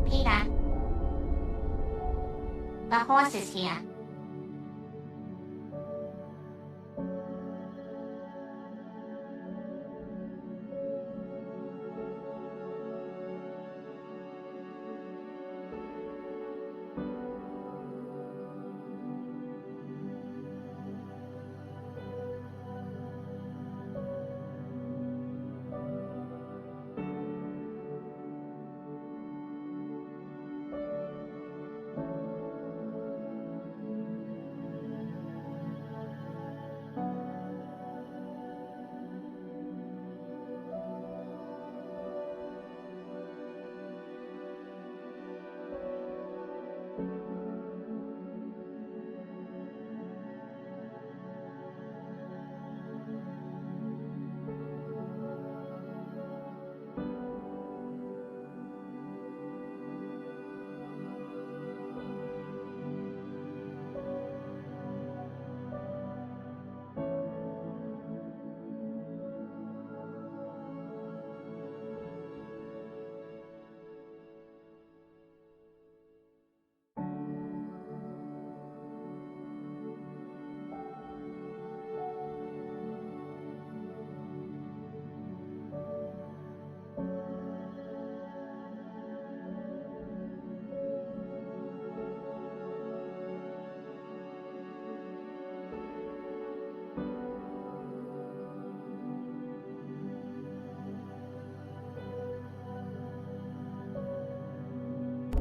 Peter, the horse is here.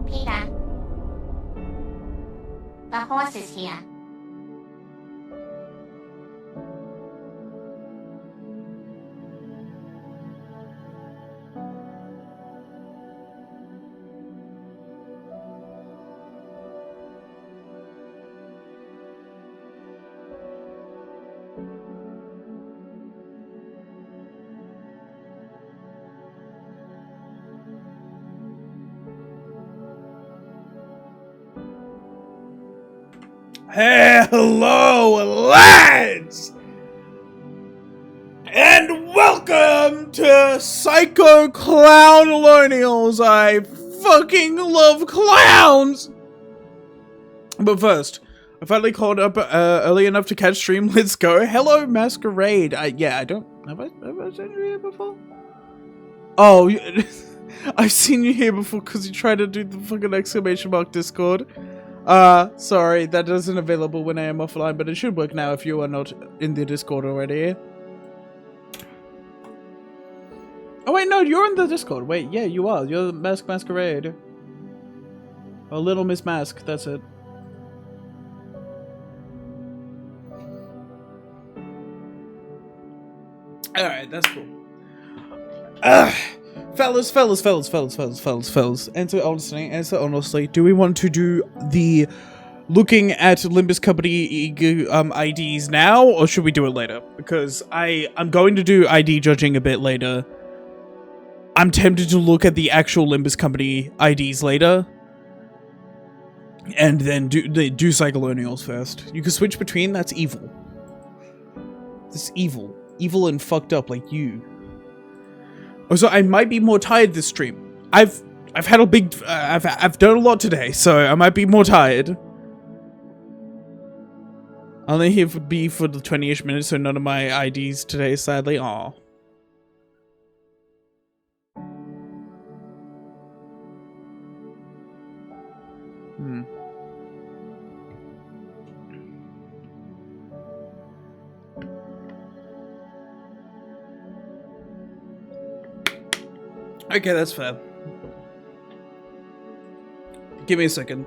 Peter, the horse is here. Hello, lads! And welcome to Psycholonials! I fucking love clowns! But first, I finally called up early enough to catch stream. Let's go. Hello, Masquerade. I don't... Have I seen you here before? Oh, I've seen you here before because you tried to do the fucking exclamation mark Discord. Sorry, that isn't available when I am offline, but it should work now if you are not in the Discord already. Oh wait, no, you're in the Discord. Wait, yeah, you are. You're the Masquerade. Oh, Little Miss Mask, that's it. Alright, that's cool. Fellas. Answer honestly, do we want to do the looking at Limbus Company IDs now, or should we do it later? Because I'm going to do ID judging a bit later. I'm tempted to look at the actual Limbus Company IDs later. And then do Psycholonials first. You can switch between, that's evil. This evil. Evil and fucked up like you. Also, I might be more tired this stream. I've had a big I've done a lot today, so I might be more tired. I'll only here be for the 20-ish minutes, so none of my IDs today, sadly. Aw. Okay, that's fair. Give me a second.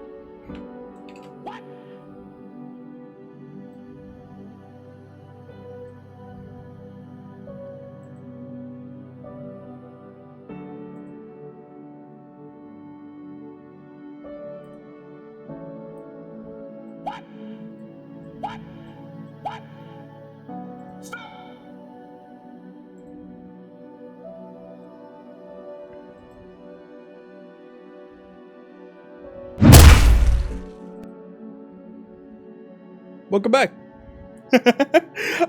welcome back.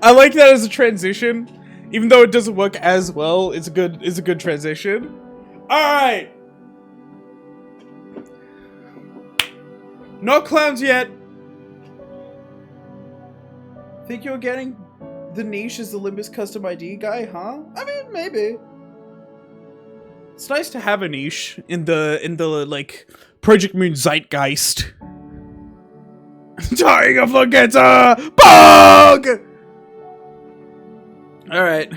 I like that as a transition. Even though it doesn't work as well, it's a good transition. Alright. Not clowns yet. Think you're getting the niche as the Limbus custom ID guy, huh? I mean, maybe. It's nice to have a niche in the like Project Moon zeitgeist. Dying of Logetta! Bog! Alright.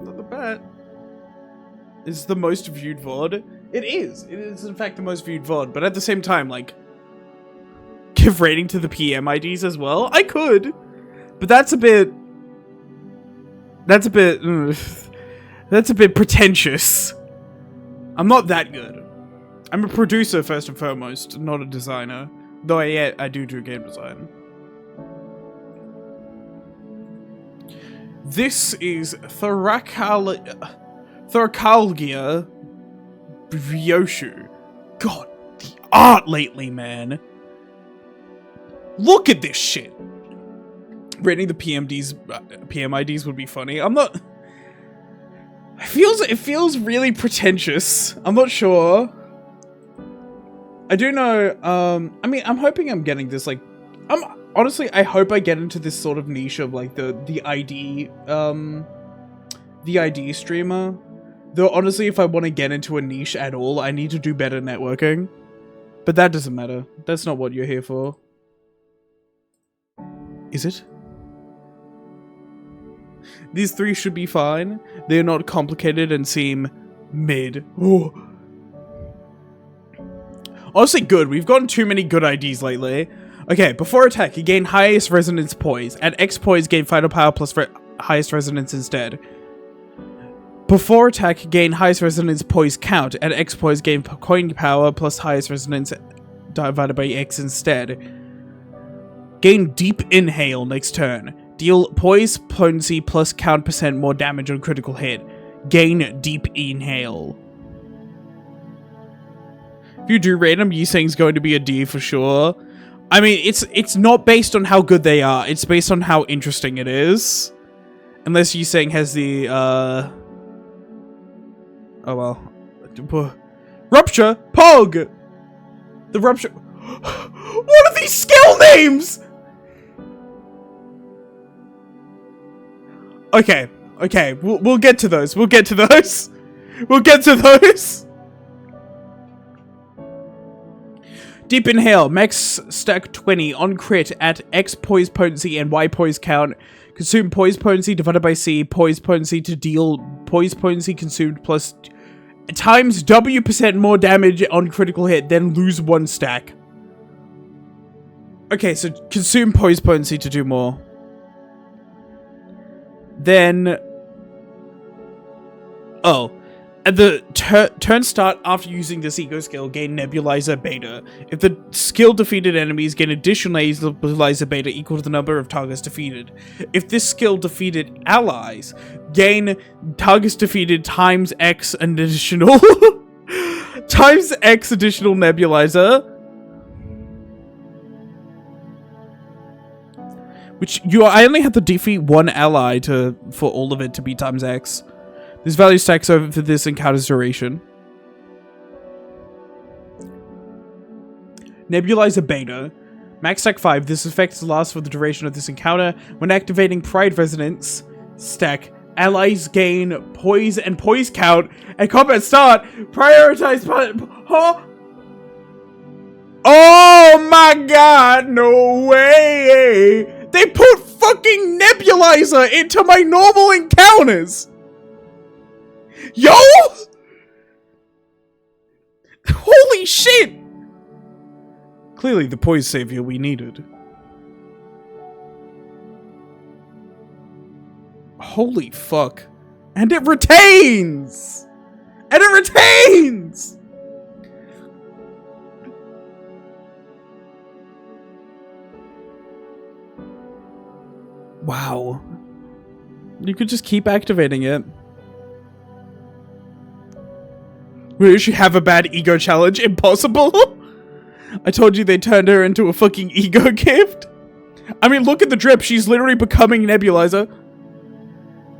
Not the bad. Is the most viewed VOD. It is. It is in fact the most viewed VOD, but at the same time, like, give rating to the PM IDs as well? I could. But that's a bit pretentious. I'm not that good. I'm a producer first and foremost, not a designer. Though I do game design. This is Thorakalgia Ryoshu. God, the art lately, man. Look at this shit. Rating the PM IDs would be funny. I'm not. It feels really pretentious. I'm not sure. I do know. I mean, I'm hoping I'm getting this. Like, honestly, I hope I get into this sort of niche of like the ID streamer. Though honestly, if I want to get into a niche at all, I need to do better networking. But that doesn't matter. That's not what you're here for. Is it? These three should be fine. They're not complicated and seem mid. Ooh. Honestly, good. We've gotten too many good IDs lately. Okay, before attack, you gain highest resonance poise. At X poise, gain final power plus highest resonance instead. Before attack, gain highest resonance poise count. At X poise, gain coin power plus highest resonance divided by X instead. Gain deep inhale next turn. Deal poise potency plus count % more damage on critical hit. Gain deep inhale. If you do rate them, Yiseng's going to be a D for sure. I mean, it's not based on how good they are. It's based on how interesting it is. Unless Yiseng has the, oh well. Rupture! Pog! The Rupture... What are these skill names?! Okay, okay, we'll get to those. We'll get to those. We'll get to those. Deep inhale, max stack 20 on crit at X poise potency and Y poise count. Consume poise potency divided by C, poise potency to deal poise potency consumed plus times W % more damage on critical hit, then lose 1 stack. Okay, so consume poise potency to do more. Then, oh, at the turn start after using this eco skill, gain Nebulizer Beta. If the skill defeated enemies, gain additional Nebulizer Beta equal to the number of targets defeated. If this skill defeated allies, gain targets defeated times X additional times X additional Nebulizer. Which I only have to defeat 1 ally for all of it to be times X. This value stacks over for this encounter's duration. Nebulizer Beta. Max stack 5. This effect lasts for the duration of this encounter. When activating Pride Resonance stack, allies gain poise and poise count at combat start. Prioritize... Huh? Oh my god, no way! They put fucking Nebulizer into my normal encounters! Yo! Holy shit! Clearly the poise savior we needed. Holy fuck. And it retains! And it retains! Wow. You could just keep activating it. Will you have a bad ego challenge? Impossible? I told you they turned her into a fucking ego gift. I mean, look at the drip. She's literally becoming Nebulizer.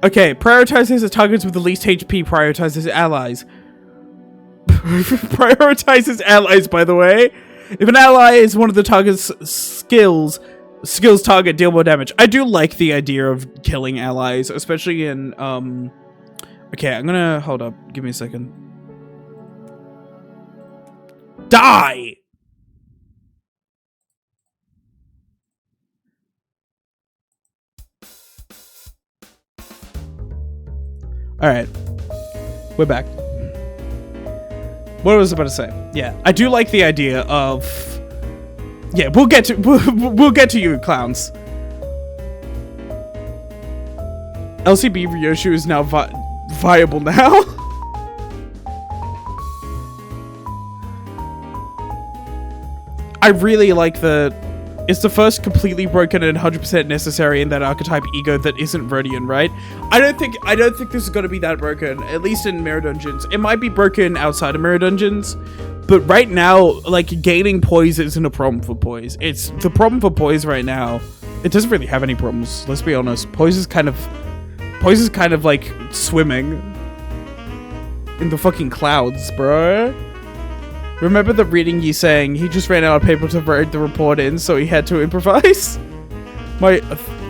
Okay, prioritizes the targets with the least HP. Prioritizes allies. Prioritizes allies, by the way. If an ally is one of the target's skills target, deal more damage. I do like the idea of killing allies, especially in, okay, I'm gonna, hold up. Give me a second. Die! Alright. We're back. What was I about to say? Yeah, I do like the idea of... Yeah, we'll get to you, clowns. LCB Ryoshu is now viable now. I really like the... It's the first completely broken and 100% necessary in that archetype ego that isn't Rodian, right? I don't think this is gonna be that broken, at least in Mirror Dungeons. It might be broken outside of Mirror Dungeons, but right now, like, gaining poise isn't a problem for poise. It's the problem for poise right now. It doesn't really have any problems, let's be honest. Poise is kind of like swimming in the fucking clouds, bro. Remember the reading you saying he just ran out of paper to write the report in, so he had to improvise? My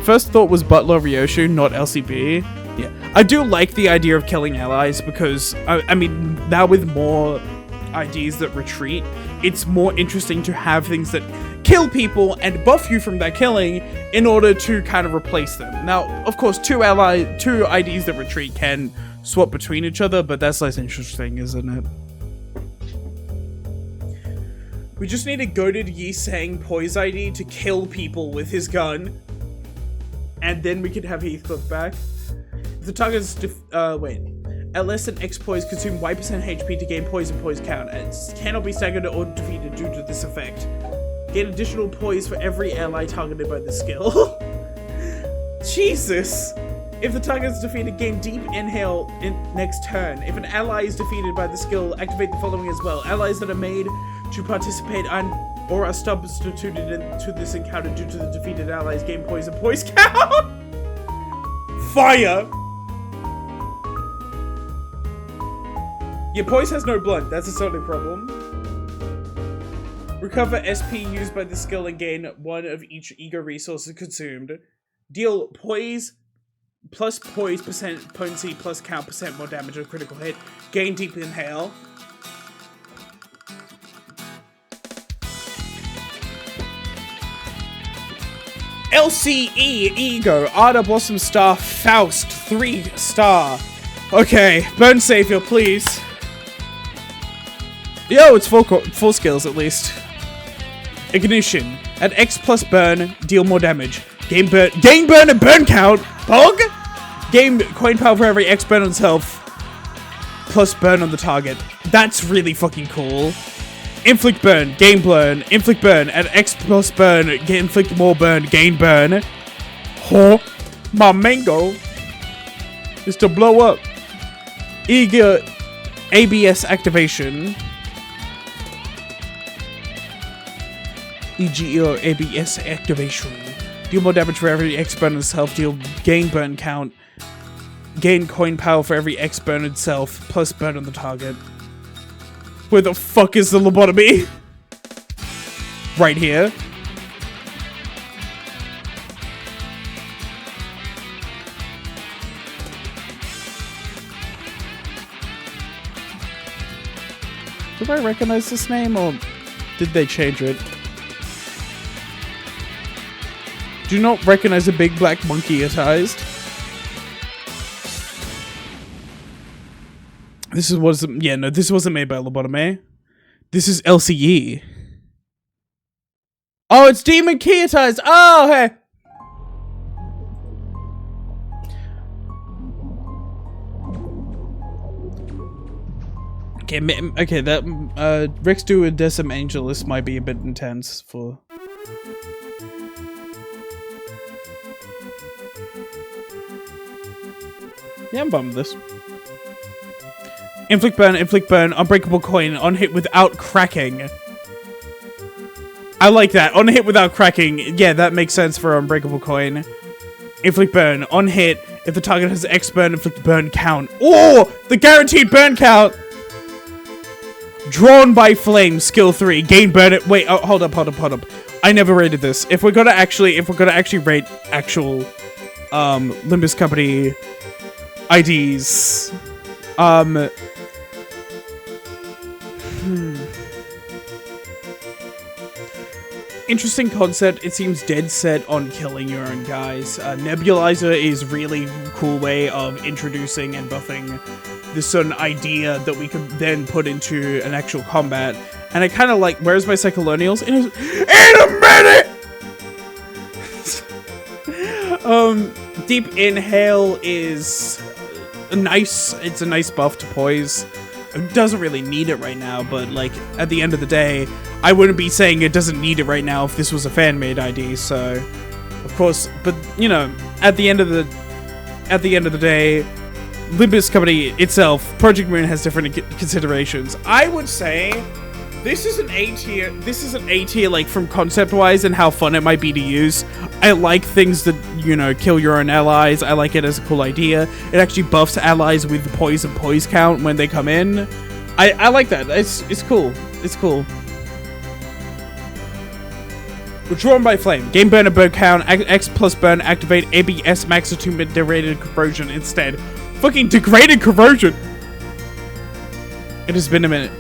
first thought was Butler Ryoshu, not LCB. Yeah, I do like the idea of killing allies because, I mean, now with more IDs that retreat, it's more interesting to have things that kill people and buff you from that killing in order to kind of replace them. Now, of course, two IDs that retreat can swap between each other, but that's less interesting, isn't it? We just need a goated Yi Sang Poise ID to kill people with his gun. And then we can have Heathcliff back. If the target is at less than X poise, consume Y% HP to gain poise and poise count. It cannot be staggered or defeated due to this effect. Gain additional poise for every ally targeted by the skill. Jesus! If the target is defeated, gain deep inhale in next turn. If an ally is defeated by the skill, activate the following as well. Allies that are made to participate or are substituted into this encounter due to the defeated allies gain poise and poise count. Fire! Your poise has no blunt, that's its only problem. Recover SP used by the skill and gain one of each ego resources consumed. Deal poise plus poise percent potency plus count percent more damage on critical hit. Gain deep inhale. LCE Ego Arda Blossom Star Faust 3-star. Okay, burn savior, please. Yo, it's full skills at least. Ignition. At X plus burn, deal more damage. Gain burn and burn count. Pog. Gain coin power for every X burn on self. Plus burn on the target. That's really fucking cool. Inflict burn, gain burn, inflict burn, at X plus burn, inflict more burn, gain burn. Oh, my mango is to blow up. Eager ABS activation. EGO ABS activation. Deal more damage for every X burn itself, deal gain burn count. Gain coin power for every X burn itself, plus burn on the target. Where the fuck is the lobotomy? Right here. Did I recognize this name or did they change it? Do not recognize a big black monkey attized. This wasn't made by Lobotomy. This is LCE. Oh, it's Demon Keyatized. Oh, hey. Okay, that Rex Duodecim Angelus might be a bit intense for. Yeah, I'm bummed with this. Inflict burn, unbreakable coin, on hit without cracking. I like that. On hit without cracking. Yeah, that makes sense for Unbreakable Coin. Inflict burn. On hit, if the target has X burn, inflict burn count. Oh! The guaranteed burn count! Drawn by flame, skill 3. Gain burn it. Wait, oh, hold up. I never rated this. If we're gonna actually rate actual Limbus Company IDs, interesting concept. It seems dead set on killing your own guys. Nebulizer is really cool way of introducing and buffing this certain idea that we could then put into an actual combat. And I kind of like, where's my Psycholonials? In a minute! Deep Inhale is nice. It's a nice buff to poise. It doesn't really need it right now, but like at the end of the day, I wouldn't be saying it doesn't need it right now if this was a fan-made ID. So, of course, but you know, at the end of the day, Limbus Company itself, Project Moon has different considerations. I would say this is an A tier. This is an A tier, like from concept-wise and how fun it might be to use. I like things that, you know, kill your own allies. I like it as a cool idea. It actually buffs allies with poise and poise count when they come in. I like that. It's cool. It's cool. Drawn by flame. Game burn and burn count. X plus burn. Activate ABS max attunement degraded corrosion instead. Fucking degraded corrosion. It has been a minute.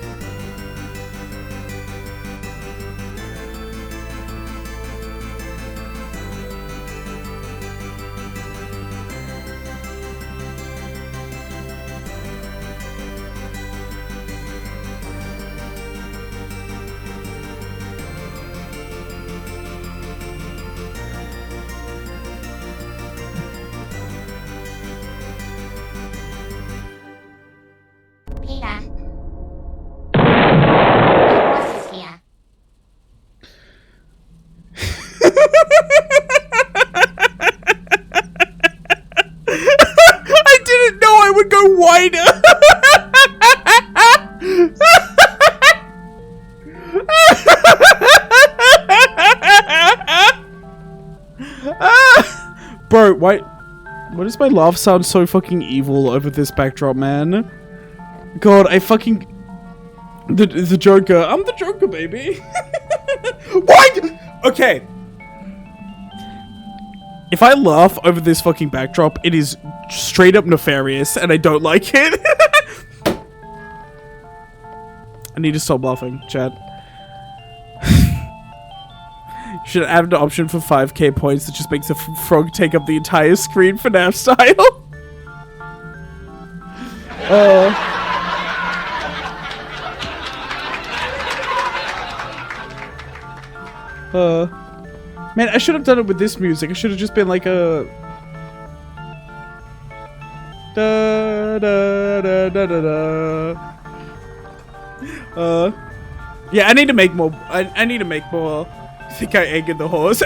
Bro, why does my laugh sound so fucking evil over this backdrop, man? God, I fucking... The Joker. I'm the Joker, baby. What? Okay. If I laugh over this fucking backdrop, it is straight up nefarious, and I don't like it. I need to stop laughing, chat. You should add an option for 5k points that just makes the frog take up the entire screen for FNAF style. Man, I should have done it with this music. I should have just been like a... Da, da, da, da, da, da. Yeah, I need to make more... I need to make more... I think I angered the horse.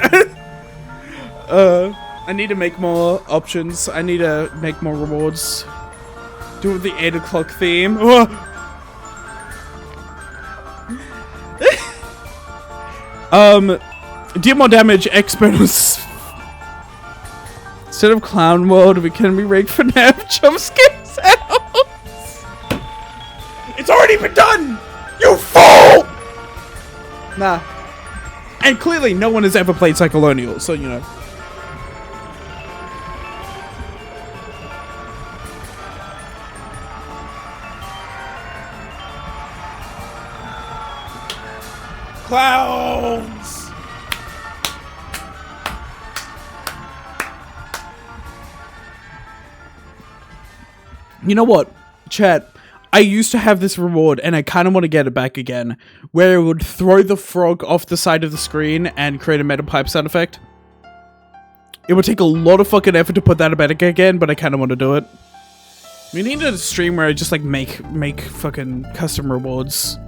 I need to make more options. I need to make more rewards. Do it with the 8 o'clock theme. Deal more damage, X bonus. Instead of Clown World, can we rig for FNAF jump scare sounds? It's already been done! You fool! Nah. And clearly, no one has ever played Psycholonials, so you know. Clowns! You know what, chat? I used to have this reward, and I kind of want to get it back again, where it would throw the frog off the side of the screen and create a metal pipe sound effect. It would take a lot of fucking effort to put that back again, but I kind of want to do it. We need a stream where I just like make fucking custom rewards.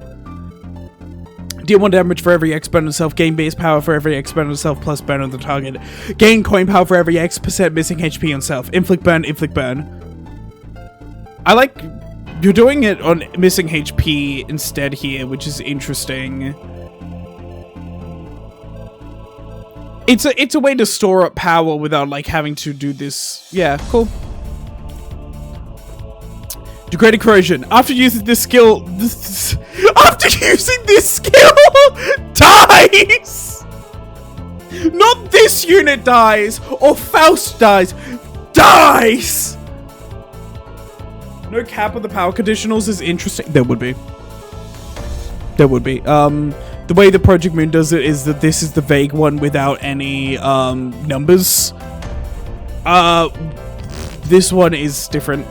Deal 1 damage for every X burn on self. Gain base power for every X burn on self plus burn on the target. Gain coin power for every X% missing HP on self. Inflict burn, inflict burn. I like... You're doing it on missing HP instead here, which is interesting. It's a way to store up power without like having to do this. Yeah, cool. Degraded corrosion. After using this skill, dies. Not this unit dies or Faust dies. Dies. No cap on the power conditionals is interesting. There would be. There would be. The way the Project Moon does it is that this is the vague one without any numbers. This one is different.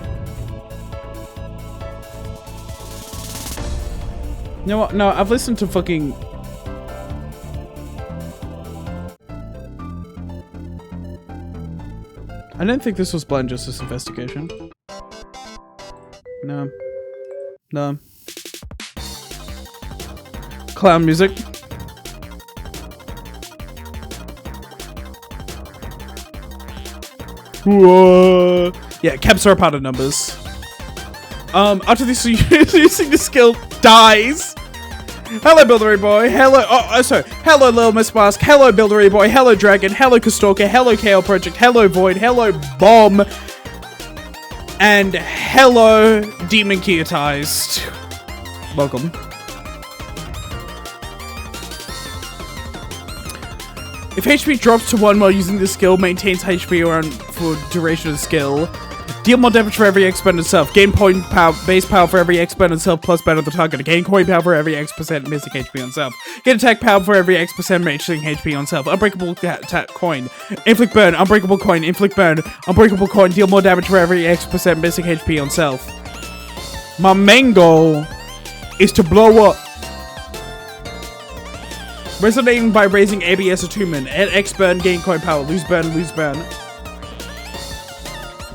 You know what? No, I've listened to fucking... I don't think this was Blind Justice Investigation. No. No. Clown music. Whoa. Yeah, caps are a part of numbers. After this, using the skill dies. Hello, Buildery Boy. Hello. Hello, Little Miss Mask. Hello, Buildery Boy. Hello, Dragon. Hello, Kastalker. Hello, KO Project. Hello, Void. Hello, Bomb. And hello, Demon Keyotized. Welcome. If HP drops to 1 while using the skill, maintains HP around for duration of the skill. Deal more damage for every expended self. Gain point power, base power for every expended self plus better the target. Gain coin power for every X% missing HP on self. Get attack power for every X% missing HP on self. Unbreakable coin. Inflict burn. Unbreakable coin. Inflict burn. Unbreakable coin. Deal more damage for every X% missing HP on self. My main goal is to blow up. Resonating by raising ABS attunement. Add X burn, gain coin power. Lose burn, lose burn.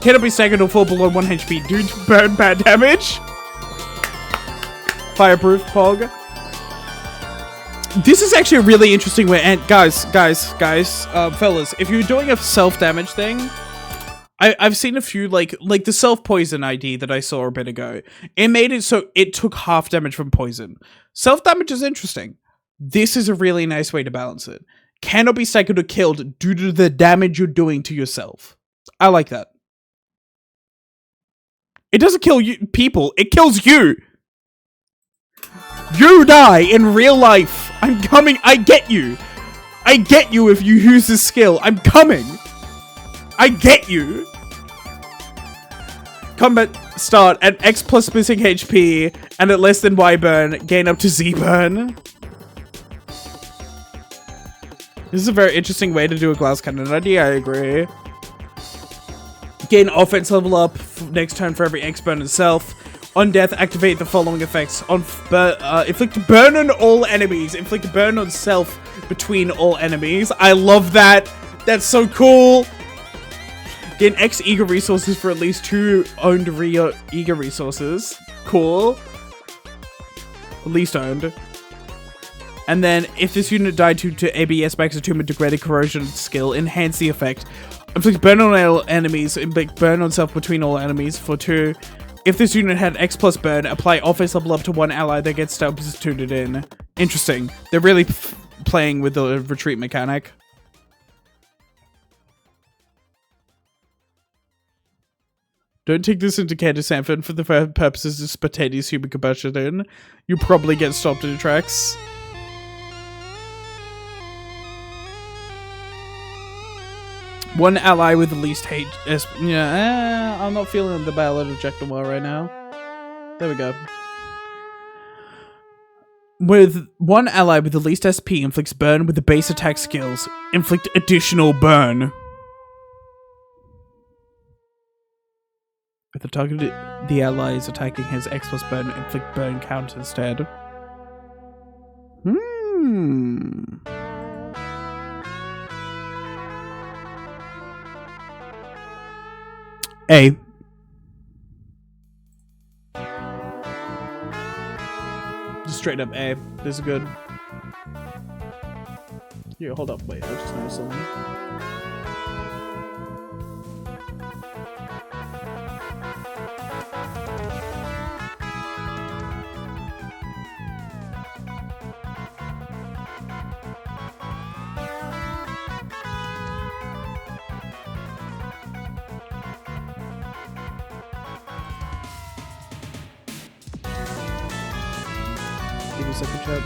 Cannot be staggered or fall below 1 HP. Dude, burn bad damage. Fireproof, Pog. This is actually a really interesting way. And guys, fellas, if you're doing a self-damage thing, I've seen a few, like the self-poison ID that I saw a bit ago. It made it so it took half damage from poison. Self-damage is interesting. This is a really nice way to balance it. Cannot be staggered or killed due to the damage you're doing to yourself. I like that. It doesn't kill you people, it kills you! You die in real life! I'm coming, I get you! I get you if you use this skill, I'm coming! I get you! Combat start at X plus missing HP, and at less than Y burn, gain up to Z burn. This is a very interesting way to do a glass cannon idea, I agree. Gain offense level up next turn for every X burn itself. On death, activate the following effects. Inflict burn on all enemies. Inflict burn on self between all enemies. I love that. That's so cool. Gain X eager resources for at least 2 owned eager resources. Cool. At least owned. And then, if this unit died to ABS max attunement degraded corrosion skill, enhance the effect. Inflict burn on all enemies, inflict burn on self between all enemies for 2. If this unit had X plus burn, apply offense level up to 1 ally that gets substituted in. Interesting. They're really playing with the retreat mechanic. Don't take this into Candace Sanford for the purposes of spontaneous human combustion. You probably get stopped in the tracks. One ally with the least hate. Yeah, I'm not feeling the Ballad of Jack Noir right now. There we go. With one ally with the least SP inflicts burn with the base attack skills. Inflict additional burn. If the target the ally is attacking his X plus burn, inflict burn count instead. A. Just straight up A. This is good. Here, hold up. Wait, I just noticed something. a second, chat.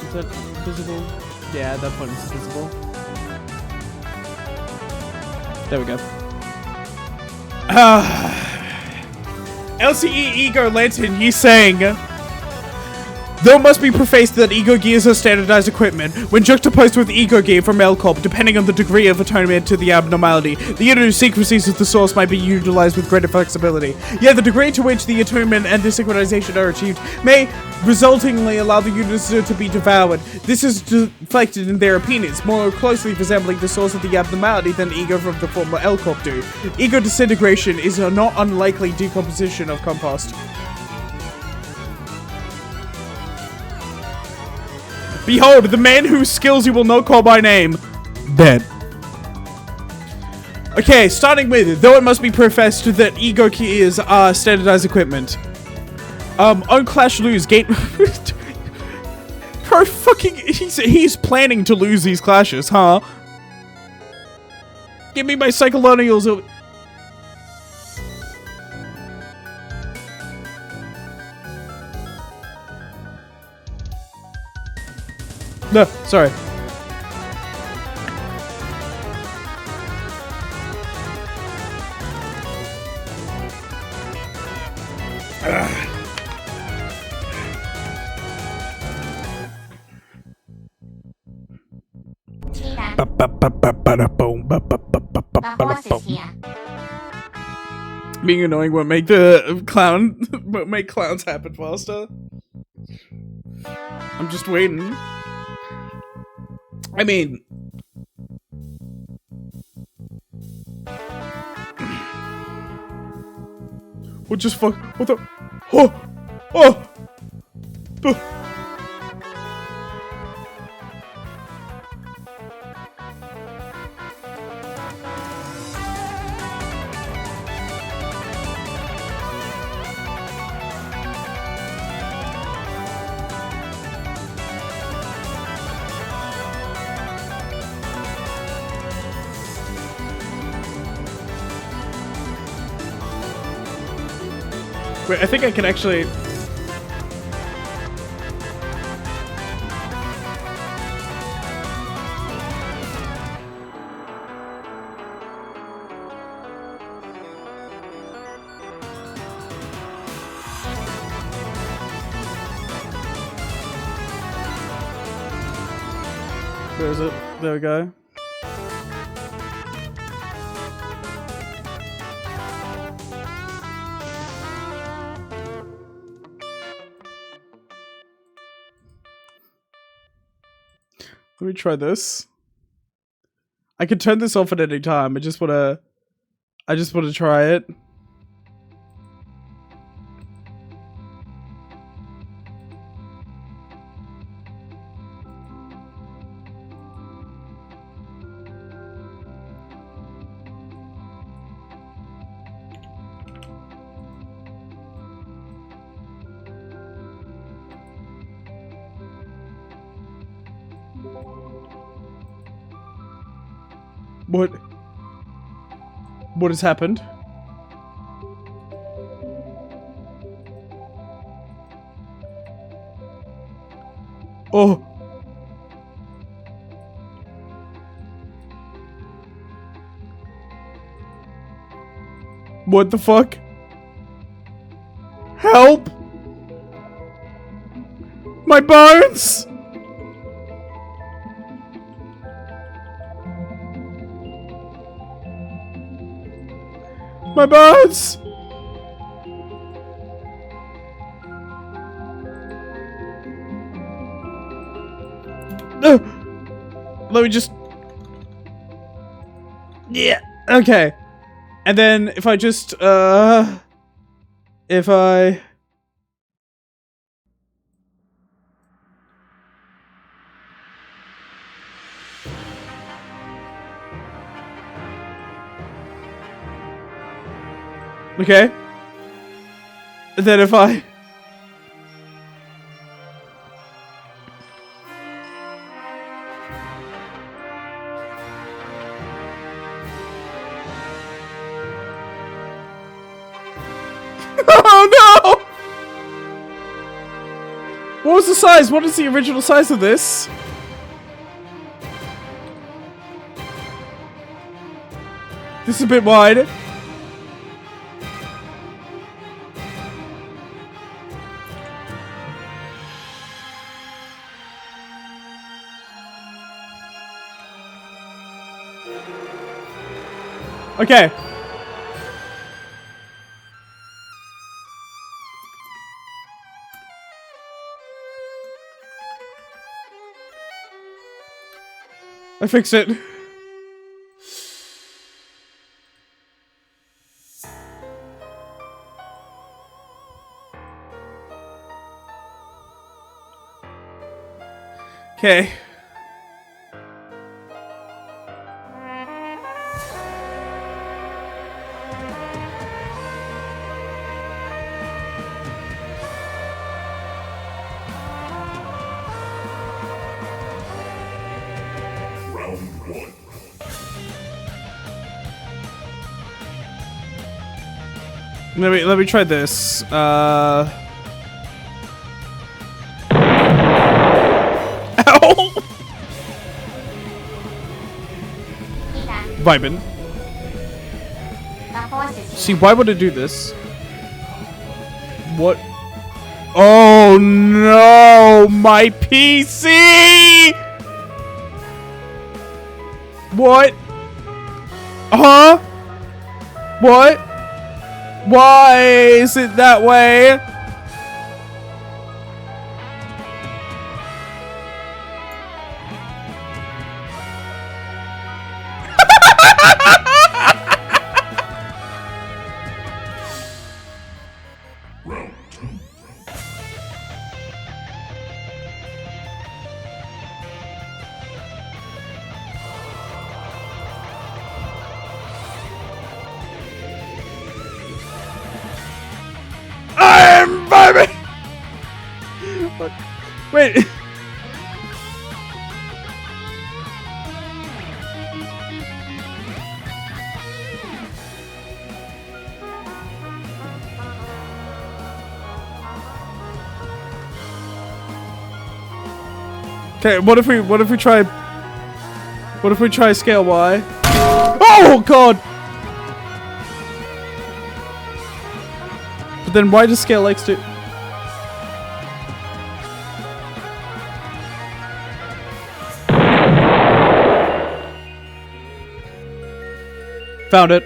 Is that visible? Yeah, that point is visible. There we go. LCE Ego Lantern, he's saying, though it must be prefaced that Ego Gears are standardized equipment, when juxtaposed with Ego Gear from LCOP, depending on the degree of attunement to the abnormality, the idiosyncrasies of the source might be utilized with greater flexibility. Yet the degree to which the attunement and desynchronization are achieved may resultingly allow the units to be devoured. This is reflected in their opinions, more closely resembling the source of the abnormality than Ego from the former LCOP do. Ego disintegration is a not unlikely decomposition of compost. Behold, the man whose skills you will not call by name. Dead. Okay, starting with, though it must be professed that Ego Keys are standardized equipment. On Clash lose, gate... Bro, fucking... He's planning to lose these clashes, huh? Give me my Psycholonials. No, sorry. Cheetah, the horse is here. Being annoying won't make the won't make clowns happen faster. I'm just waiting. I mean, what just fuck? What the? Oh, oh. Wait, I think I can actually... Where is it? There we go. Let me try this. I can turn this off at any time. I just wanna try it. What has happened? Oh. What the fuck? Help! My bones! My bones! Let me just... Yeah, okay. And then if I just, if I... Okay. And then if I... What was the size? What is the original size of this? This is a bit wide. Okay. I fixed it. Okay. Let me try this. Ow! Vibin. See, why would it do this? What? Oh no! My PC! What? Huh? What? Why is it that way? I'm vibing! Wait. Okay, what if we try scale Y? Oh god! But then why does scale X do? Found it.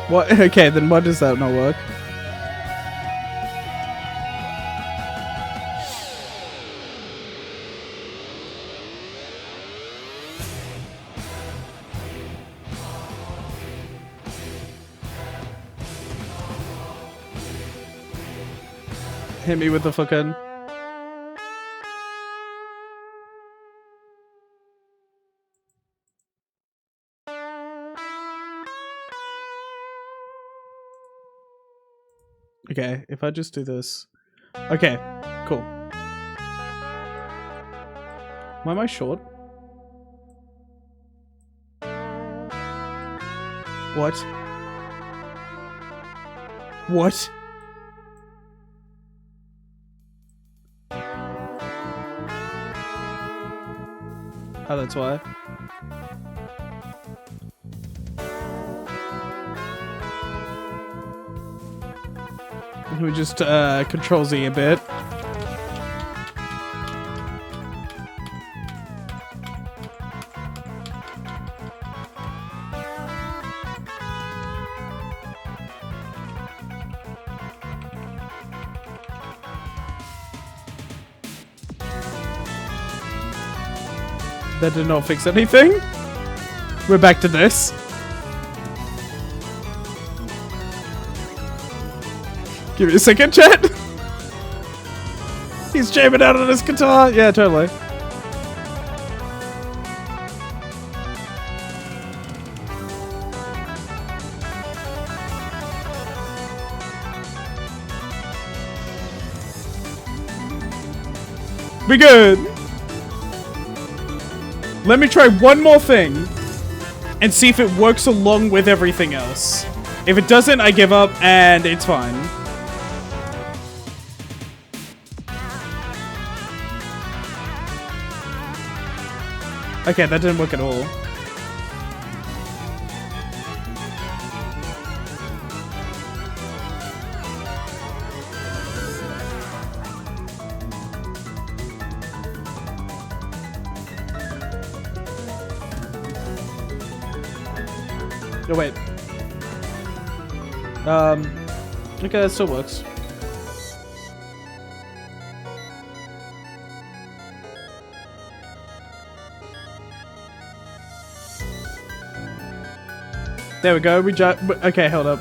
What? Okay, then why does that not work? Hit me with the fucking... Okay, if I just do this... Okay, cool. Why am I short? What? What? Oh, that's why. We just control Z a bit. That did not fix anything. We're back to this. Give me a second, chat. He's jamming out on his guitar. Yeah, totally. Be good. Let me try one more thing and see if it works along with everything else. If it doesn't, I give up and it's fine. Okay, that didn't work at all. Oh, wait. Okay, that still works. There we go. Okay, hold up.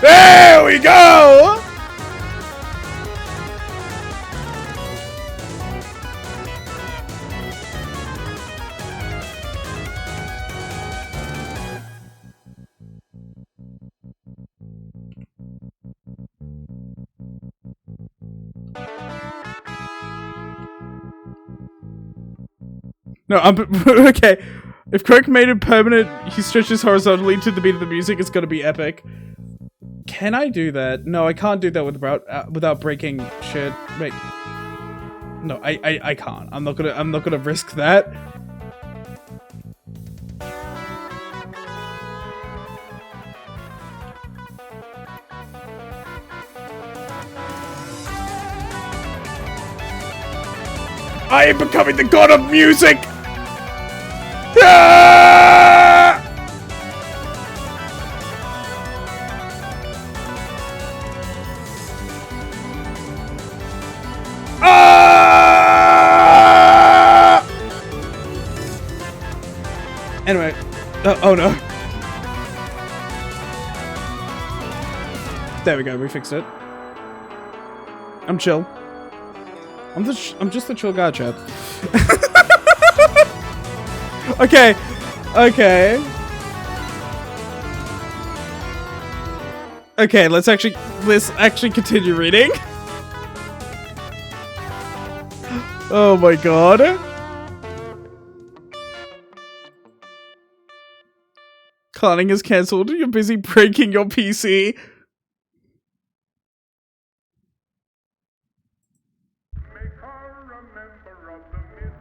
There we go! No, okay. If Croak made it permanent, he stretches horizontally to the beat of the music. It's gonna be epic. Can I do that? No, I can't do that without breaking shit. Wait. No, I can't. I'm not gonna risk that. I am becoming the god of music! Ah! Ah! Anyway. Oh no. There we go, we fixed it. I'm chill. I'm just the chill guy, chat. Okay. Okay. Okay, let's actually continue reading. Oh my god. Clowning is cancelled. You're busy breaking your PC.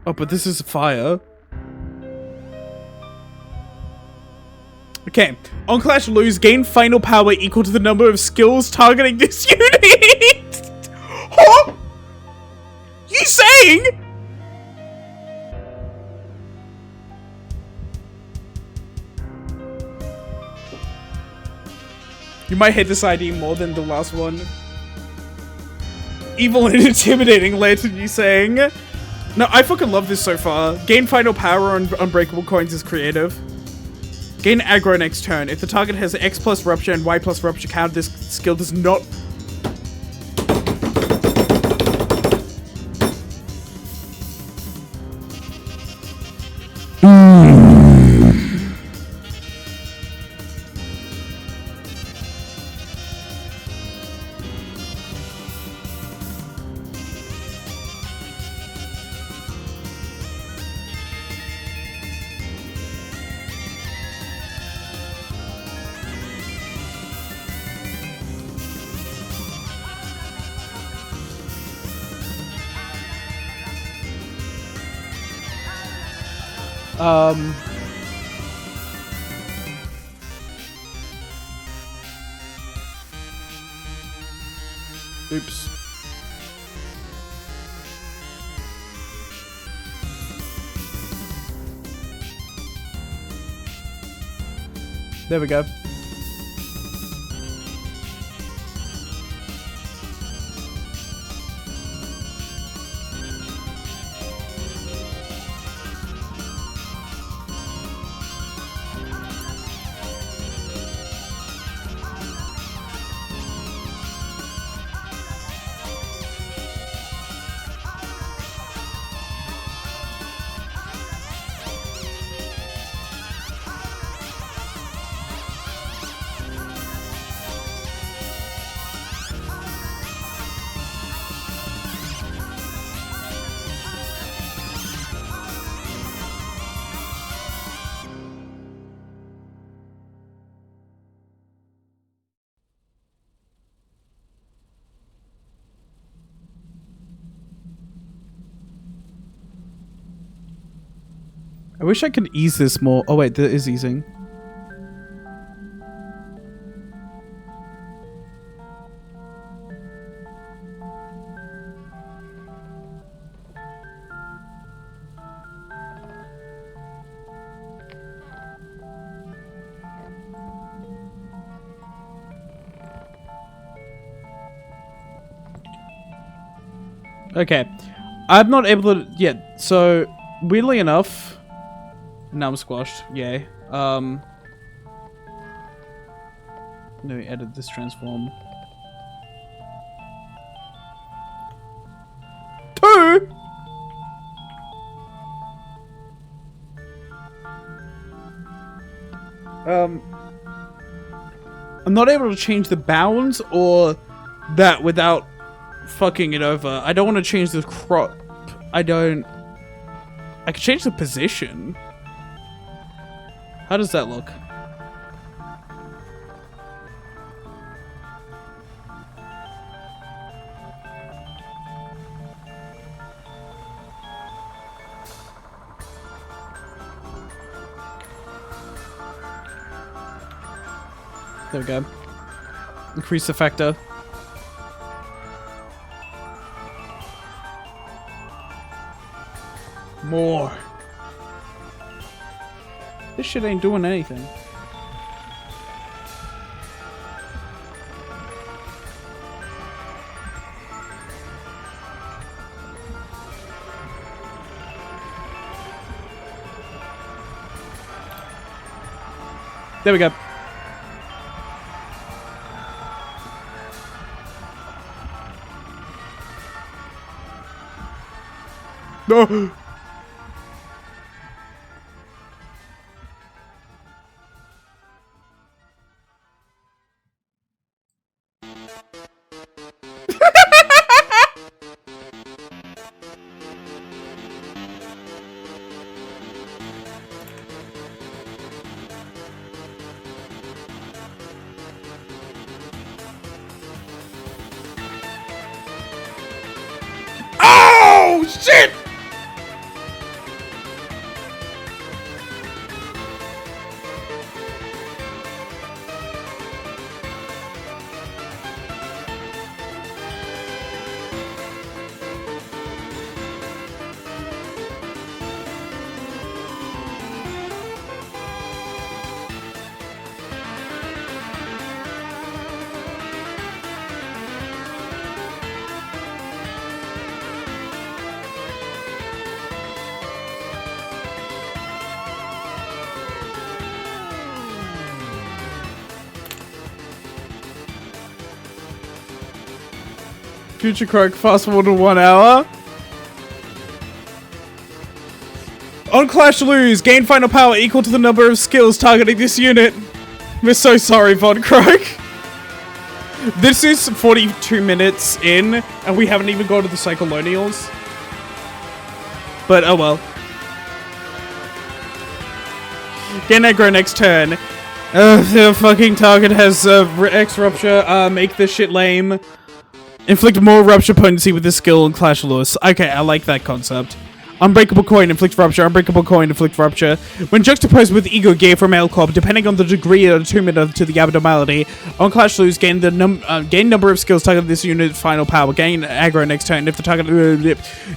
Oh, but this is fire. Okay. On Clash lose, gain final power equal to the number of skills targeting this unit. Huh? You saying? You might hate this ID more than the last one. Evil and intimidating, Lantern, you saying? No, I fucking love this so far. Gain final power on unbreakable coins is creative. Gain aggro next turn. If the target has X plus rupture and Y plus rupture count, this skill does not... Oops. There we go. I wish I could ease this more. Oh wait, there is easing. Okay, I'm not able to yet. So weirdly enough, now I'm squashed. Yay. Let me edit this transform. 2. I'm not able to change the bounds or that without fucking it over. I don't want to change the crop. I can change the position. How does that look? There we go. Increase the factor. More. This shit ain't doing anything. There we go. No. Oh shit! Future Croak, fast forward to 1 hour. On Clash lose, gain final power equal to the number of skills targeting this unit. We're so sorry, VOD Croak. This is 42 minutes in, and we haven't even gone to the Psycholonials. But oh well. Gain aggro next turn. The fucking target has X rupture. Make this shit lame. Inflict more rupture potency with this skill and Clash Lewis. Okay, I like that concept. Unbreakable coin, inflict rupture. Unbreakable coin, inflict rupture. When juxtaposed with ego gear from Elcop, depending on the degree of attunement to the abnormality, on Clash Lose, gain number of skills targeted this unit's final power. Gain aggro next turn. If the target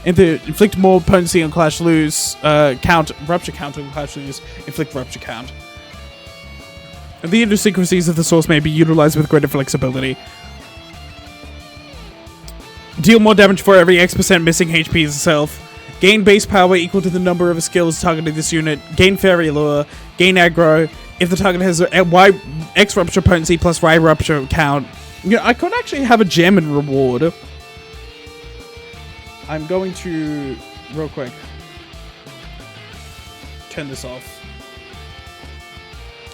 inflict more potency on Clash Lose, count rupture count on Clash Lose, inflict rupture count. The idiosyncrasies of the source may be utilized with greater flexibility. Deal more damage for every X% missing HP itself. Gain base power equal to the number of skills targeting this unit. Gain fairy lure. Gain aggro. If the target has a Y X rupture potency plus Y rupture count. You know, I could actually have a gem and reward. I'm going to real quick turn this off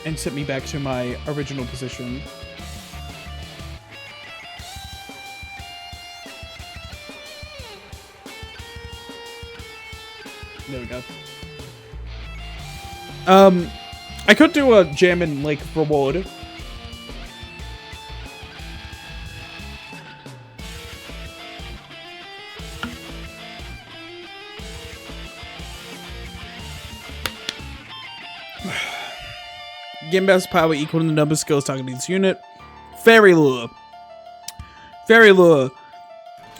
and set me back to my original position. There we go. I could do a gem and like reward. Game base power equal to the number of skills targeting this unit. Fairy Lure. Fairy Lure.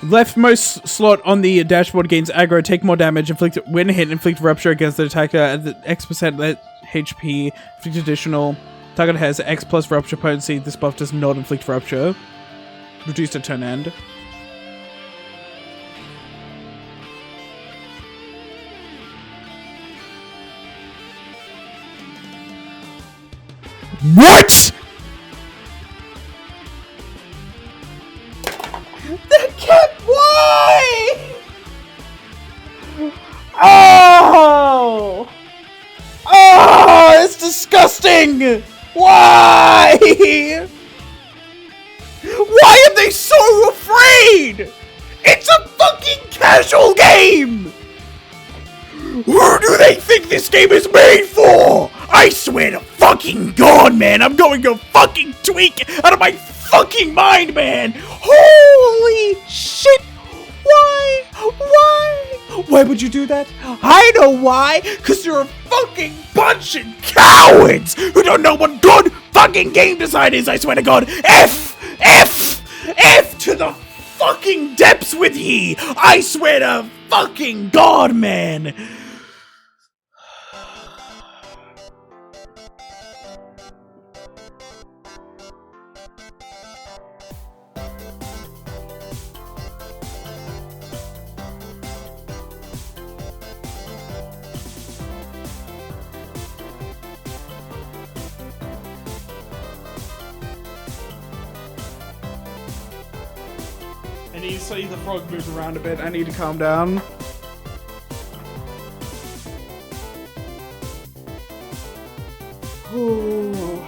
Leftmost slot on the dashboard gains aggro, take more damage, inflict when hit, inflict rupture against the attacker at the X% HP, inflict additional. Target has X plus rupture potency. This buff does not inflict rupture. Reduced at turn end. What? The cat, why? Oh! Oh, it's disgusting! Why? Why are they so afraid? It's a fucking casual game! Who do they think this game is made for? I swear to fucking God, man, I'm going to fucking tweak out of my fucking mind, man! Holy shit! Why? Why? Why would you do that? I know why! Cause you're a fucking bunch of cowards who don't know what good fucking game design is, I swear to God! F to the fucking depths with ye! I swear to fucking God, man! I need to see the frog move around a bit. I need to calm down. Ooh.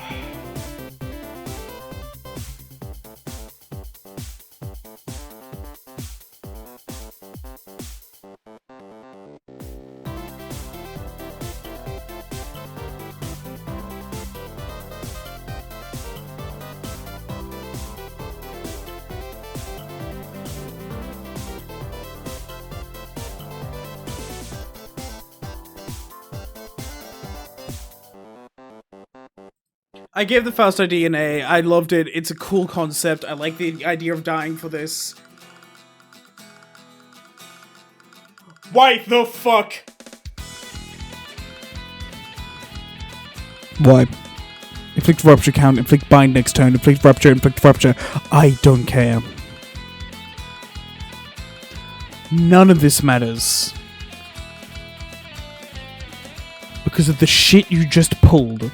I gave the Fausto DNA. I loved it. It's a cool concept. I like the idea of dying for this. Why the fuck? Why? Inflict rupture count, inflict bind next turn, inflict rupture. I don't care. None of this matters. Because of the shit you just pulled.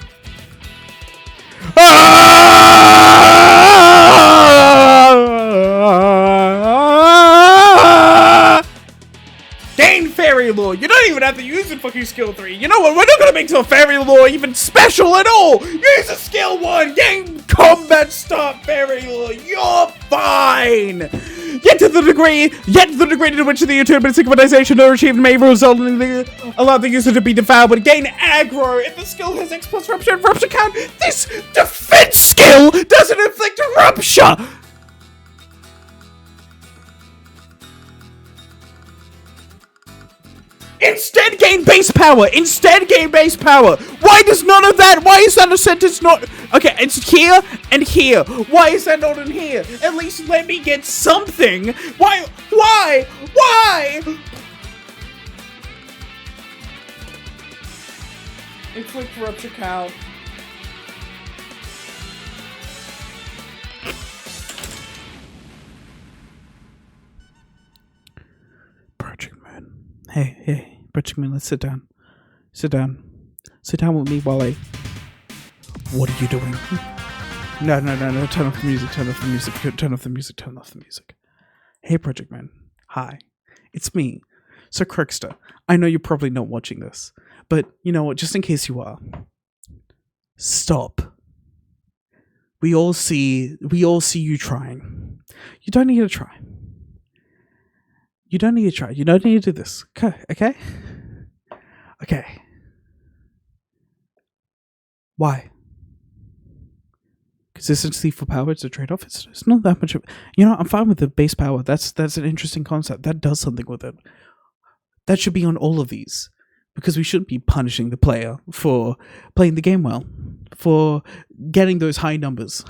Gain Fairy Lure. You don't even have to use it fucking skill 3. You know what? We're not gonna make the Fairy Lure even special at all. Use a skill 1. Gain combat start Fairy Lure. You're fine. Yet to the degree to which the intermittent synchronization or achieved may result in allow the user to be defiled but gain aggro. If the skill has X plus rupture and rupture count, this defense skill doesn't inflict a rupture. Instead gain base power. Why does none of that? Why is that a sentence not? Okay, it's here and here. Why is that not in here? At least let me get something. Why? Inflict rupture count. Project Man. Hey, Project Man, let's sit down. Sit down with me while I... What are you doing? No, turn off the music. Hey, Project Man. Hi. It's me, Sir Crookster. I know you're probably not watching this, but you know what, just in case you are, stop. We all see you trying. You don't need to try. You don't need to do this. Okay? Why? Consistency for power is a trade-off. It's not that much of... You know, I'm fine with the base power. That's an interesting concept. That does something with it. That should be on all of these. Because we shouldn't be punishing the player for playing the game well. for getting those high numbers.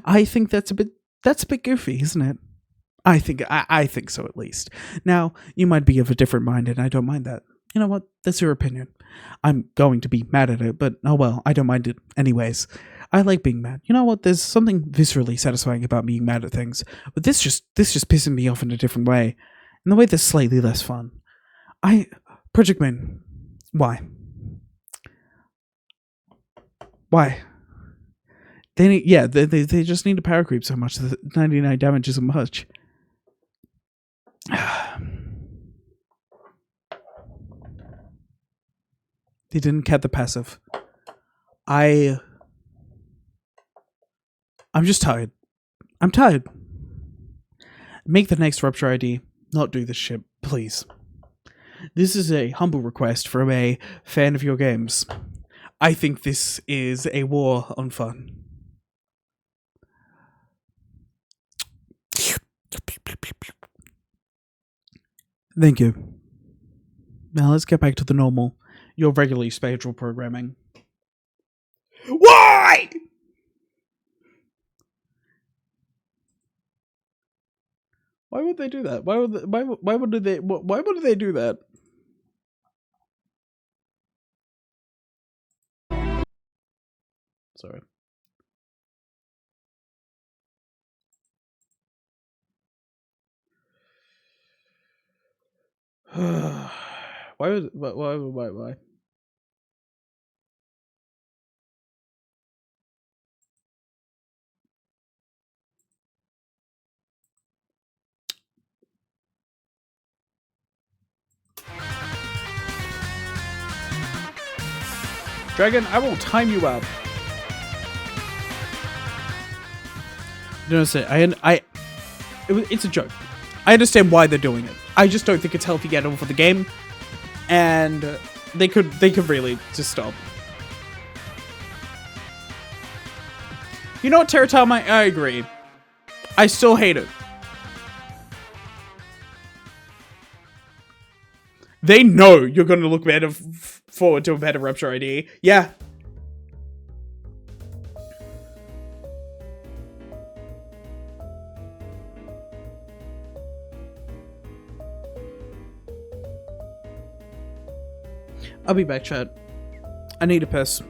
I think that's a bit goofy, isn't it? I think so, at least. Now, you might be of a different mind, and I don't mind that. You know what? That's your opinion. I'm going to be mad at it, but oh well, I don't mind it anyways. I like being mad. You know what? There's something viscerally satisfying about being mad at things, but this just pissing me off in a different way, in the way that's slightly less fun. Project Moon, why? Why? They just need to power creep so much that 99 damage isn't much. They didn't cat the passive. I'm just tired. I'm tired. Make the next Rupture ID not do this shit, please. This is a humble request from a fan of your games. I think this is a war on fun. Thank you. Now let's get back to the normal, your regularly scheduled programming. Why? Why would they do that? Why would they do that? Sorry. Why? Dragon, I will time you out. You know what I'm saying? It's a joke. I understand why they're doing it. I just don't think it's healthy at all for the game, and they could really just stop. You know what, Terratime? I agree. I still hate it. They know you're going to look better forward to a better Rupture ID. Yeah. I'll be back, chat. I need a piss.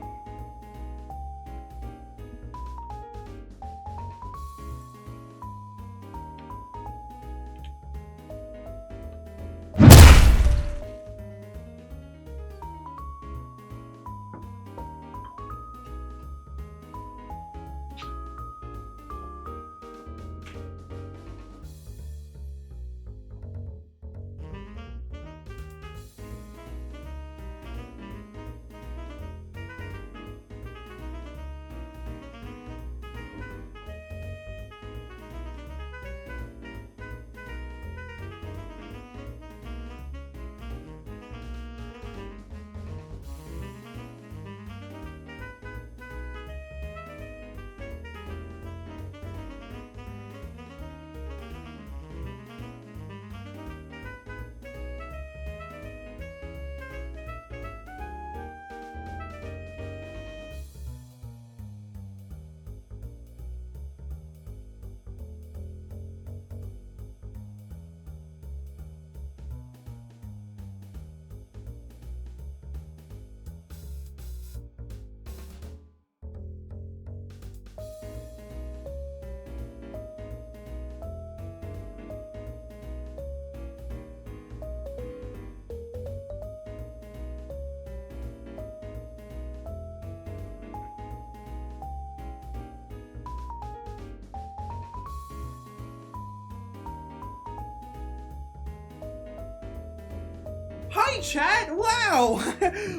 Hi, chat! Wow!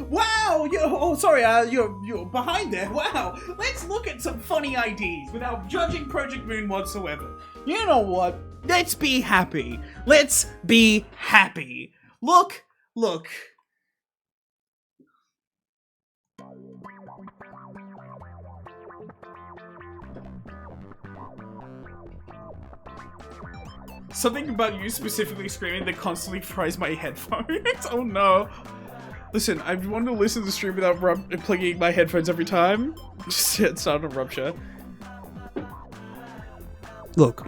Wow! You're behind there. Wow! Let's look at some funny IDs without judging Project Moon whatsoever. You know what? Let's be happy. Let's be happy. Look. Something about you specifically screaming that constantly fries my headphones. Oh no. Listen, I want to listen to the stream without plugging my headphones every time. Just hit start a rupture. Look,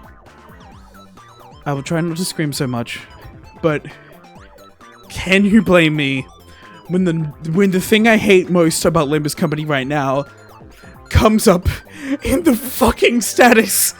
I will try not to scream so much, but can you blame me when the thing I hate most about Limbus Company right now comes up in the fucking status?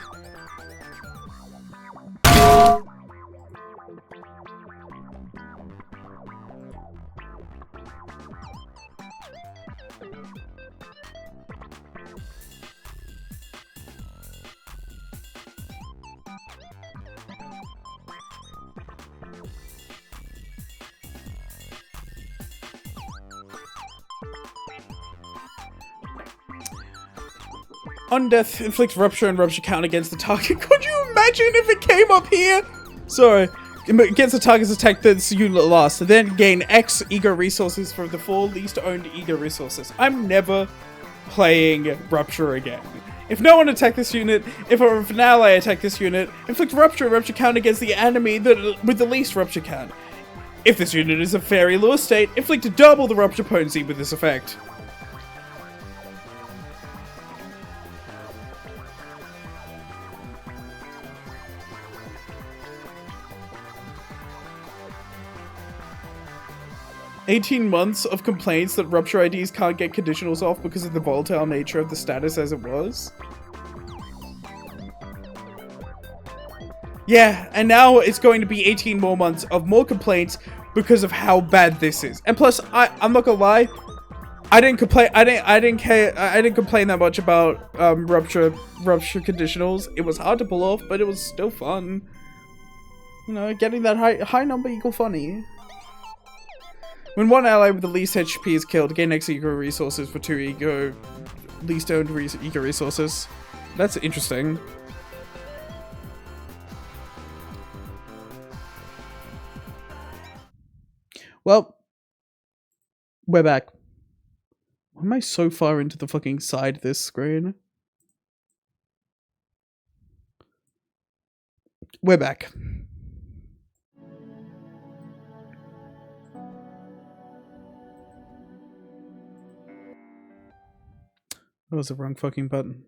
On death, inflict rupture and rupture count against the target. Could you imagine if it came up here? Sorry. Against the target's attack that's unit lost. Then gain X ego resources for the 4 least owned ego resources. I'm never playing rupture again. If no one attacked this unit, if an ally attacked this unit, inflict rupture and rupture count against the enemy with the least rupture count. If this unit is a very low state, inflict double the rupture potency with this effect. "18 months of complaints that rupture IDs can't get conditionals off because of the volatile nature of the status as it was." Yeah, and now it's going to be 18 more months of more complaints because of how bad this is. And plus, I'm not gonna lie, I didn't complain that much about rupture conditionals. It was hard to pull off, but it was still fun. You know, getting that high number equal funny. When one ally with the least HP is killed, gain X ego resources for 2 least owned ego resources. That's interesting. Well, we're back. Why am I so far into the fucking side of this screen? We're back. That was the wrong fucking button.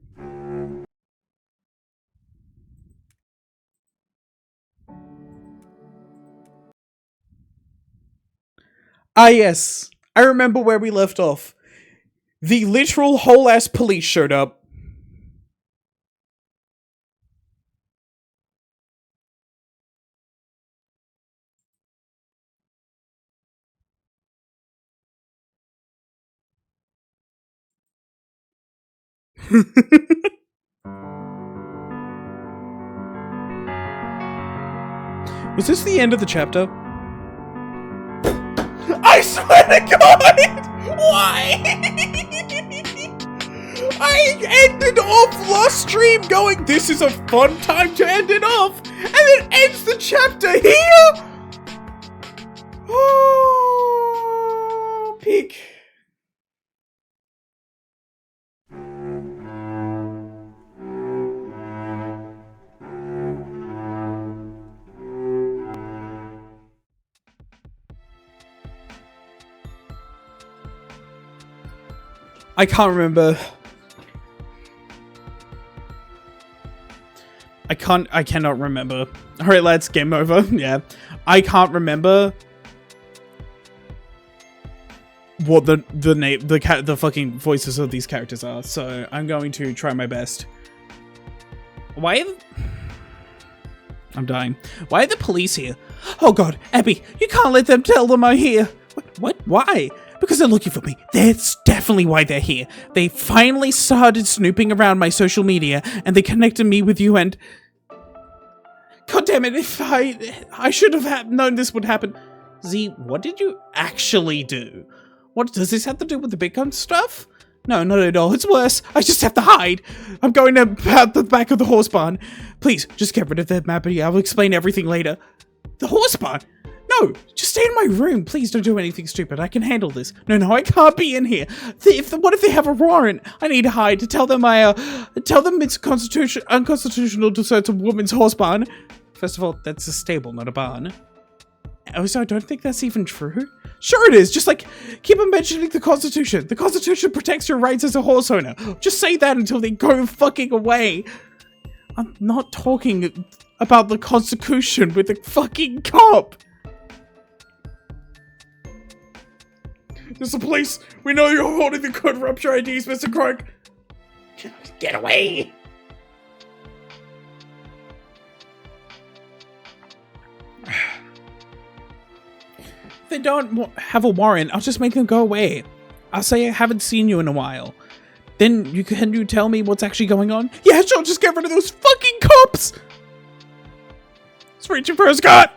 Ah yes, I remember where we left off. The literal whole-ass police showed up. Was this the end of the chapter? I swear to God! Why? I ended off last stream going, this is a fun time to end it off, and it ends the chapter here? Oh, peak. I can't remember. I cannot remember. Alright, lads, game over. Yeah. I can't remember what the fucking voices of these characters are, so I'm going to try my best. I'm dying. Why are the police here? Oh god, Abby, you can't let them tell them I'm here. What? Why? Because they're looking for me. That's definitely why they're here. They finally started snooping around my social media, and they connected me with you and... God damn it, if I should have known this would happen. Z, what did you actually do? What does this have to do with the big gun stuff? No, not at all. It's worse. I just have to hide. I'm going to the back of the horse barn. Please, just get rid of that map. I will explain everything later. The horse barn? No, just stay in my room. Please don't do anything stupid. I can handle this. No, I can't be in here. What if they have a warrant? I need to hide to tell them it's unconstitutional to search a woman's horse barn. First of all, that's a stable, not a barn. Also, I don't think that's even true. Sure it is. Just like, keep on mentioning the Constitution. The Constitution protects your rights as a horse owner. Just say that until they go fucking away. I'm not talking about the Constitution with a fucking cop. There's the police. We know you're holding the good rupture IDs, Mr. Croak. Get away. If they don't have a warrant, I'll just make them go away. I'll say I haven't seen you in a while. Then can you tell me what's actually going on? Yeah, sure, just get rid of those fucking cops! It's reaching for a Scott!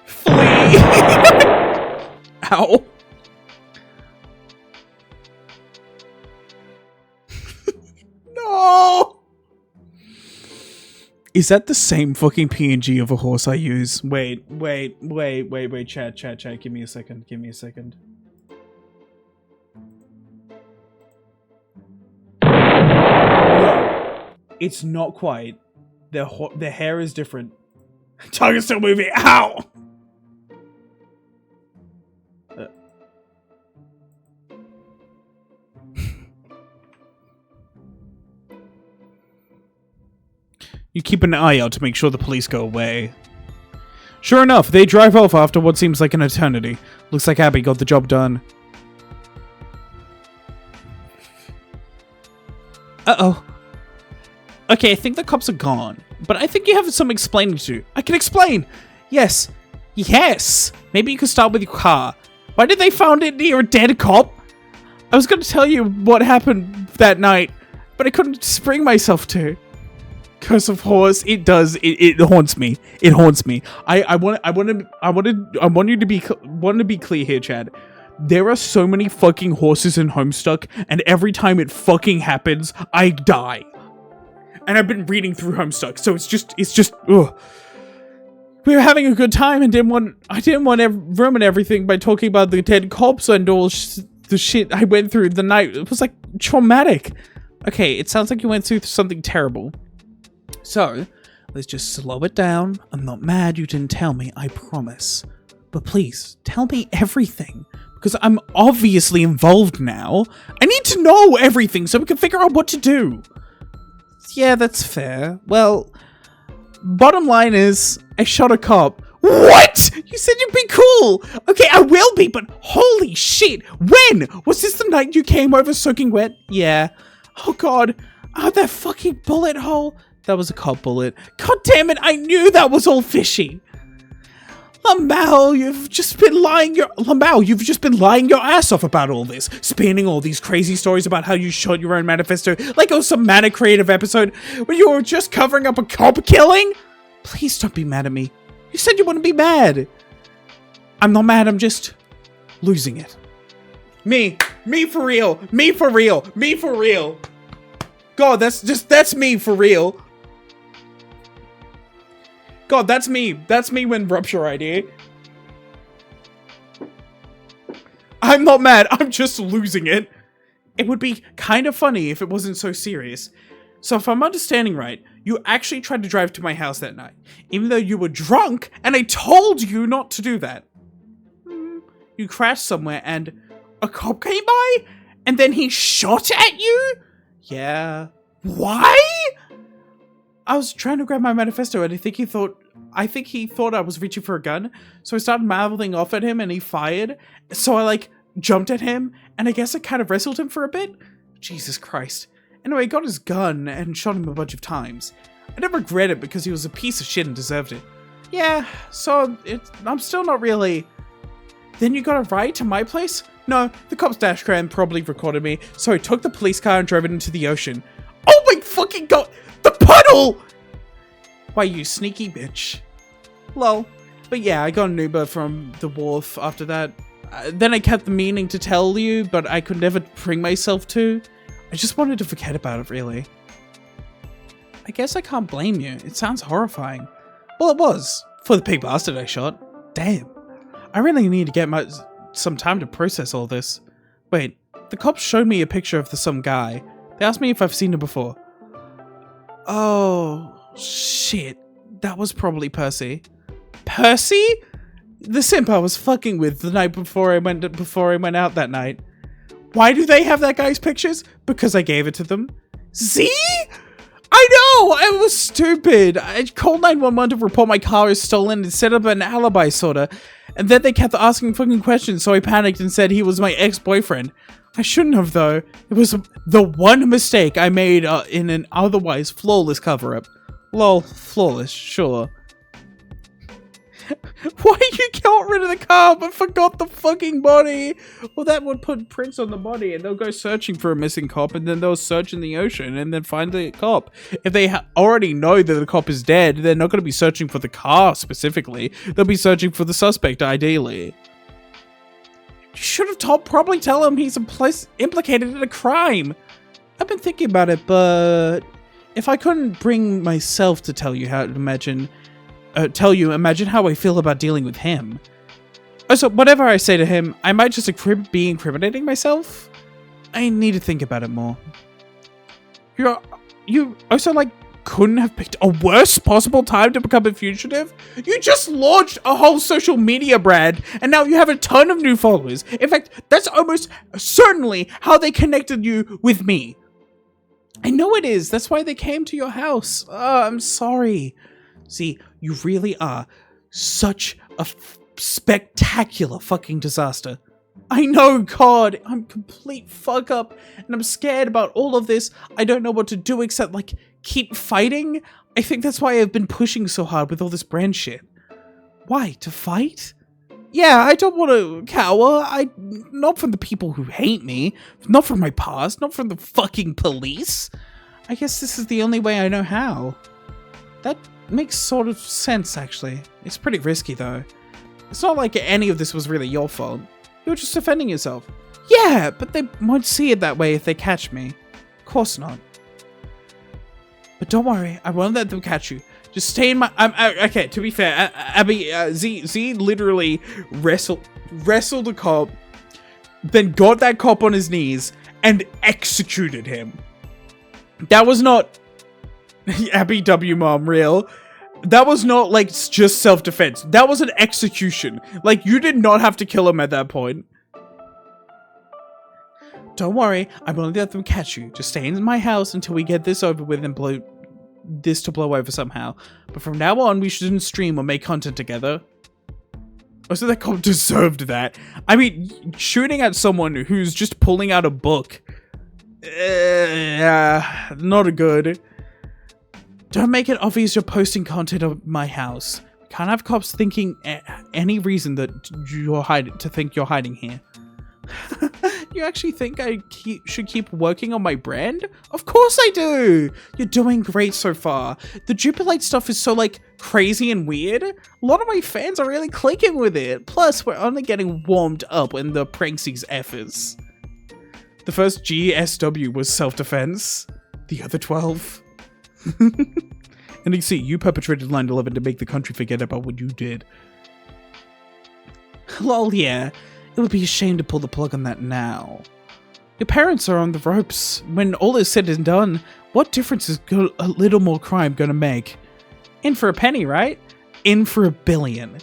Flee! Ow. No! Is that the same fucking PNG of a horse I use? Wait, chat, give me a second. No, it's not quite. Their hair is different. Tongue is still moving. Ow! You keep an eye out to make sure the police go away. Sure enough, they drive off after what seems like an eternity. Looks like Abby got the job done. Uh-oh. Okay, I think the cops are gone, but I think you have some explaining to do. I can explain! Yes. Yes! Maybe you could start with your car. Why did they find it near a dead cop? I was going to tell you what happened that night, but I couldn't bring myself to. Curse of horse, it does. It haunts me. It haunts me. I want you to be clear here, Chad. There are so many fucking horses in Homestuck, and every time it fucking happens, I die. And I've been reading through Homestuck, so it's just ugh. We were having a good time, and I didn't want to ruin everything by talking about the dead cops and all the shit I went through the night. It was like traumatic. Okay, it sounds like you went through something terrible. So, let's just slow it down. I'm not mad you didn't tell me, I promise. But please, tell me everything. Because I'm obviously involved now. I need to know everything so we can figure out what to do. Yeah, that's fair. Well, bottom line is, I shot a cop. What? You said you'd be cool. Okay, I will be, but holy shit. When? Was this the night you came over soaking wet? Yeah. Oh god. Oh, that fucking bullet hole. That was a cop bullet. God damn it, I knew that was all fishy. Lamau, you've just been lying your ass off about all this. Spinning all these crazy stories about how you shot your own manifesto like it was some manic creative episode where you were just covering up a cop killing? Please don't be mad at me. You said you wouldn't be mad. I'm not mad, I'm just losing it. Me for real. God, that's me for real. God, that's me. That's me when rupture ID. I'm not mad. I'm just losing it. It would be kind of funny if it wasn't so serious. So if I'm understanding right, you actually tried to drive to my house that night, even though you were drunk, and I told you not to do that. You crashed somewhere and a cop came by, and then he shot at you? Yeah. Why? I was trying to grab my manifesto and I think he thought I was reaching for a gun. So I started mouthing off at him and he fired. So I jumped at him and I guess I kind of wrestled him for a bit. Jesus Christ. Anyway, I got his gun and shot him a bunch of times. I don't regret it because he was a piece of shit and deserved it. Yeah, so I'm still not really... Then you got a ride to my place? No, the cop's dash cam probably recorded me, so I took the police car and drove it into the ocean. Oh my fucking god! The puddle! Why, you sneaky bitch. Lol. But yeah, I got an Uber from the wharf after that. Then I kept the meaning to tell you, but I could never bring myself to. I just wanted to forget about it, really. I guess I can't blame you. It sounds horrifying. Well, it was. For the pig bastard I shot. Damn. I really need to get some time to process all this. Wait, the cops showed me a picture of some guy. They asked me if I've seen him before. Oh, shit. That was probably Percy. Percy? The simp I was fucking with the night before I went out that night. Why do they have that guy's pictures? Because I gave it to them. See? I know! I was stupid. I called 911 to report my car is stolen and set up an alibi sorta. And then they kept asking fucking questions, so I panicked and said he was my ex-boyfriend. I shouldn't have, though. It was the one mistake I made in an otherwise flawless cover-up. Lol, flawless, sure. Why you got rid of the car but forgot the fucking body? Well, that would put prints on the body and they'll go searching for a missing cop and then they'll search in the ocean and then find the cop. If they already know that the cop is dead, they're not going to be searching for the car specifically. They'll be searching for the suspect, ideally. You should have probably tell him he's implicated in a crime. I've been thinking about it, but if I couldn't bring myself to tell you imagine how I feel about dealing with him. Also, whatever I say to him, I might just be incriminating myself. I need to think about it more. You also, like, couldn't have picked a worse possible time to become a fugitive? You just launched a whole social media brand, and now you have a ton of new followers. In fact, that's almost certainly how they connected you with me. I know it is. That's why they came to your house. I'm sorry. See, you really are such a spectacular fucking disaster. I know, God, I'm complete fuck up, and I'm scared about all of this. I don't know what to do except, like, keep fighting. I think that's why I've been pushing so hard with all this brand shit. Why? To fight? Yeah, I don't want to cower. Not from the people who hate me. Not from my past. Not from the fucking police. I guess this is the only way I know how. That makes sort of sense, actually. It's pretty risky, though. It's not like any of this was really your fault. You were just defending yourself. Yeah, but they won't see it that way if they catch me. Of course not. But don't worry, I won't let them catch you. Just stay in my... okay, to be fair, Abby, Z literally wrestled a cop, then got that cop on his knees, and executed him. That was not... Abby W. Mom, real. That was not, like, just self-defense. That was an execution. Like, you did not have to kill him at that point. Don't worry, I won't let them catch you. Just stay in my house until we get this over with and blow over somehow. But from now on, we shouldn't stream or make content together. Also, that cop deserved that. I mean, shooting at someone who's just pulling out a book. Not a good. Don't make it obvious you're posting content of my house. Can't have cops thinking any reason that you're hiding here. You actually think I should keep working on my brand? Of course I do! You're doing great so far. The Jubilite stuff is so, like, crazy and weird. A lot of my fans are really clicking with it. Plus, we're only getting warmed up in the Pranksy's efforts. The first GSW was self-defense. The other 12. And you see, you perpetrated 9/11 to make the country forget about what you did. Lol, yeah. It would be a shame to pull the plug on that now. Your parents are on the ropes. When all is said and done, what difference is a little more crime gonna make? In for a penny, right? In for $1 billion.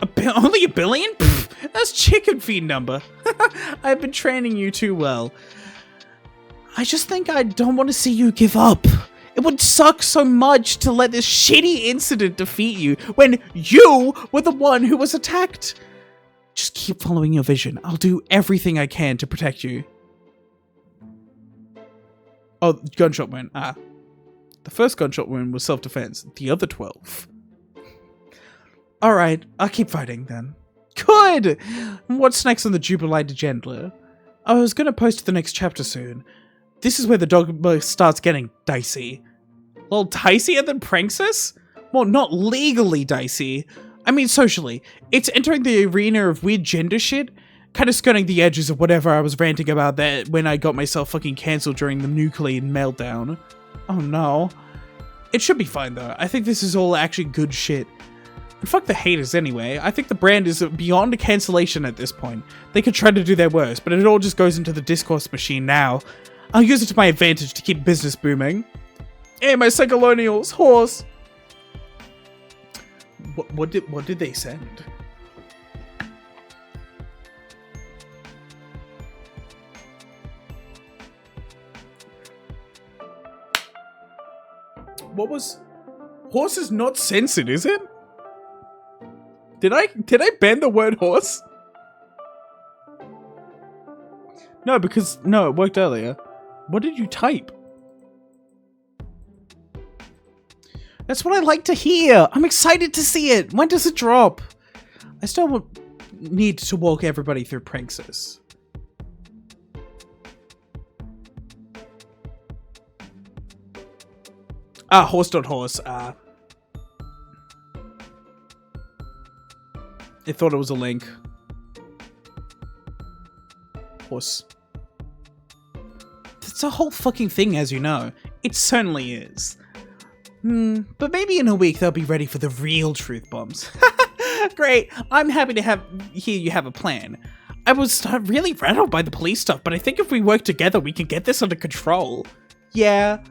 Only $1 billion? Pfft, that's chicken feed number. I've been training you too well. I just think I don't want to see you give up. It would suck so much to let this shitty incident defeat you when you were the one who was attacked. Just keep following your vision. I'll do everything I can to protect you. Oh, gunshot wound. The first gunshot wound was self-defense. The other 12. Alright, I'll keep fighting then. Good! What's next on the Jubilite agenda? I was gonna post the next chapter soon. This is where the dog starts getting dicey. Well, dicier than Pranksis? Well, not legally dicey. I mean, socially. It's entering the arena of weird gender shit, kind of skirting the edges of whatever I was ranting about that when I got myself fucking cancelled during the nuclear meltdown. Oh no. It should be fine though. I think this is all actually good shit. And fuck the haters anyway. I think the brand is beyond a cancellation at this point. They could try to do their worst, but it all just goes into the discourse machine now. I'll use it to my advantage to keep business booming. Hey, my Psycholonials, horse! What did they send? What was... Horse is not censored, is it? Did I ban the word horse? No, because... No, it worked earlier. What did you type? That's what I like to hear. I'm excited to see it. When does it drop? I still need to walk everybody through Pranksis. Ah, horse.horse. I thought it was a link. Horse. That's a whole fucking thing, as you know. It certainly is. But maybe in a week they'll be ready for the real truth bombs. Great. I'm happy to hear you have a plan. I was really rattled by the police stuff, but I think if we work together, we can get this under control. Yeah.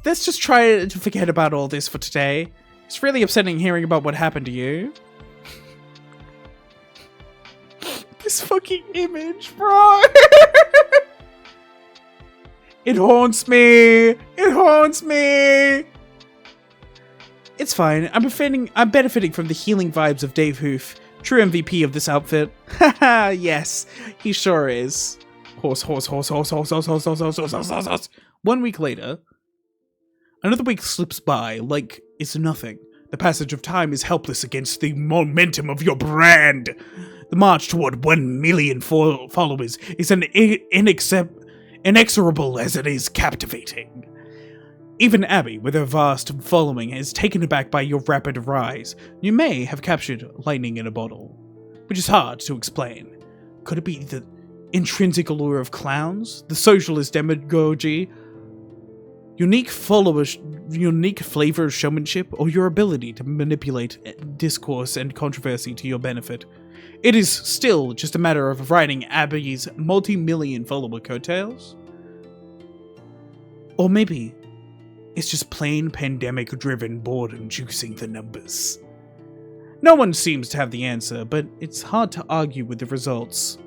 Let's just try to forget about all this for today. It's really upsetting hearing about what happened to you. This fucking image, bro. It haunts me. It haunts me. It's fine. I'm benefiting from the healing vibes of Dave Hoof, true MVP of this outfit. Haha, yes, he sure is. Horse. 1 week later, another week slips by like it's nothing. The passage of time is helpless against the momentum of your brand. The march toward 1 million followers is inexorable as it is captivating. Even Abby, with her vast following, is taken aback by your rapid rise. You may have captured lightning in a bottle, which is hard to explain. Could it be the intrinsic allure of clowns, the socialist demagogy, unique flavor of showmanship, or your ability to manipulate discourse and controversy to your benefit? It is still just a matter of riding Abby's multi-million follower coattails? Or maybe it's just plain pandemic-driven boredom juicing the numbers. No one seems to have the answer, but it's hard to argue with the results.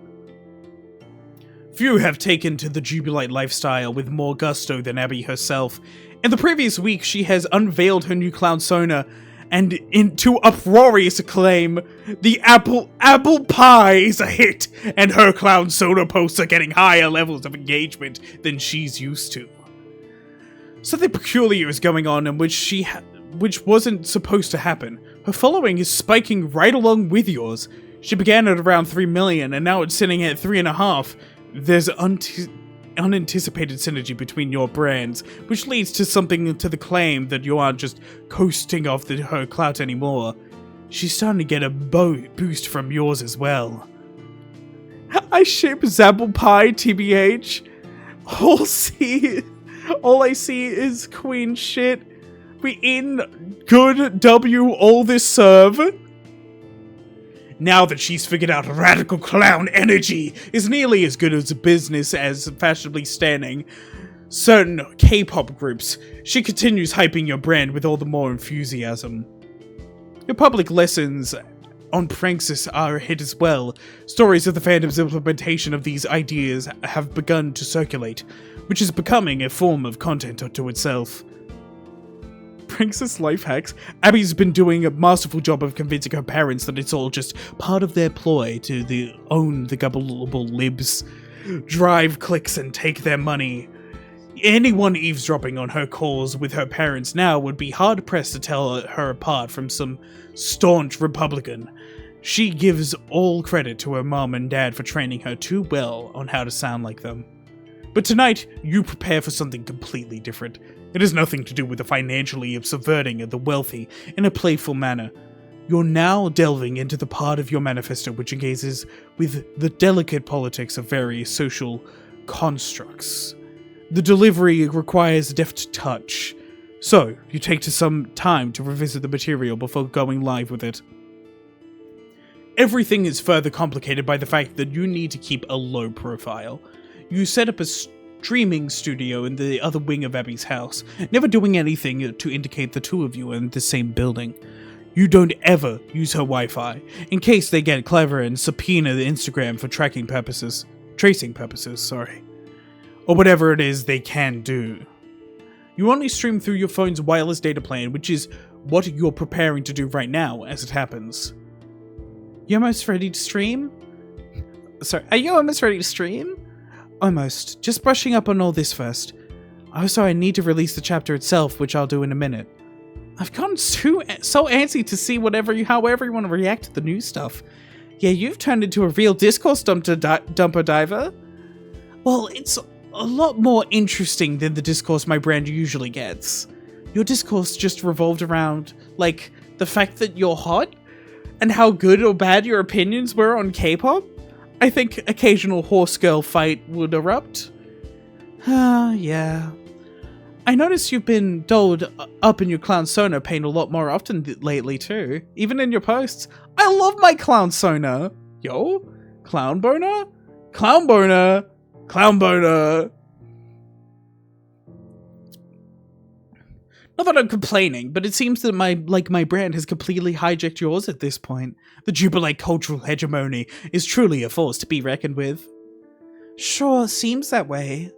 Few have taken to the Jubilite lifestyle with more gusto than Abby herself. In the previous week, she has unveiled her new clown Sona, and into uproarious acclaim, the apple pie is a hit, and her clown Sona posts are getting higher levels of engagement than she's used to. Something peculiar is going on in which wasn't supposed to happen. Her following is spiking right along with yours. She began at around 3 million, and now it's sitting at 3.5. There's unanticipated synergy between your brands, which leads to something to the claim that you aren't just coasting off her clout anymore. She's starting to get a boost from yours as well. I ship Zapple Pie, TBH. All I see is queen shit. We in good W all this serve. Now that she's figured out radical clown energy is nearly as good as a business as fashionably standing certain K-pop groups, she continues hyping your brand with all the more enthusiasm. Your public lessons on Pranksis are a hit as well. Stories of the fandom's implementation of these ideas have begun to circulate, which is becoming a form of content unto itself. Pranksis life hacks. Abby's been doing a masterful job of convincing her parents that it's all just part of their ploy to own the gullible libs, drive clicks and take their money. Anyone eavesdropping on her calls with her parents now would be hard-pressed to tell her apart from some staunch Republican. She gives all credit to her mom and dad for training her too well on how to sound like them. But tonight, you prepare for something completely different. It has nothing to do with the financially subverting of the wealthy in a playful manner. You're now delving into the part of your manifesto which engages with the delicate politics of various social constructs. The delivery requires deft touch, so you take some time to revisit the material before going live with it. Everything is further complicated by the fact that you need to keep a low profile. You set up a streaming studio in the other wing of Abby's house, never doing anything to indicate the two of you are in the same building. you don't ever use her Wi-Fi, in case they get clever and subpoena the Instagram for tracing purposes, sorry. Or whatever it is they can do. You only stream through your phone's wireless data plan, which is what you're preparing to do right now as it happens. You almost ready to stream? Sorry, are you almost ready to stream? Almost. Just brushing up on all this first. Also, I need to release the chapter itself, which I'll do in a minute. I've gotten so antsy to see however you want to react to the new stuff. Yeah, you've turned into a real discourse dumper diver. Well, it's a lot more interesting than the discourse my brand usually gets. Your discourse just revolved around, like, the fact that you're hot, and how good or bad your opinions were on K-pop. I think occasional horse girl fight would erupt. Yeah. I noticed you've been dolled up in your clown sonar paint a lot more often lately too, even in your posts. I love my clown sonar. Yo, clown boner? Clown boner! Clown boner! Not that I'm complaining, but it seems that my brand has completely hijacked yours at this point. The Jubilate cultural hegemony is truly a force to be reckoned with. Sure, seems that way.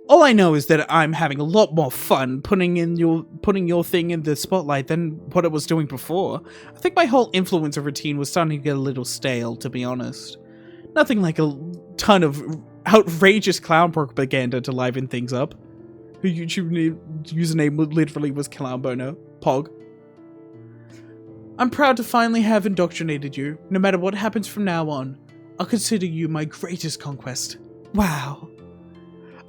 All I know is that I'm having a lot more fun putting your thing in the spotlight than what it was doing before. I think my whole influencer routine was starting to get a little stale, to be honest. Nothing like a ton of outrageous clown propaganda to liven things up. Her YouTube username literally was Clownboner. Pog. I'm proud to finally have indoctrinated you. No matter what happens from now on, I'll consider you my greatest conquest. Wow.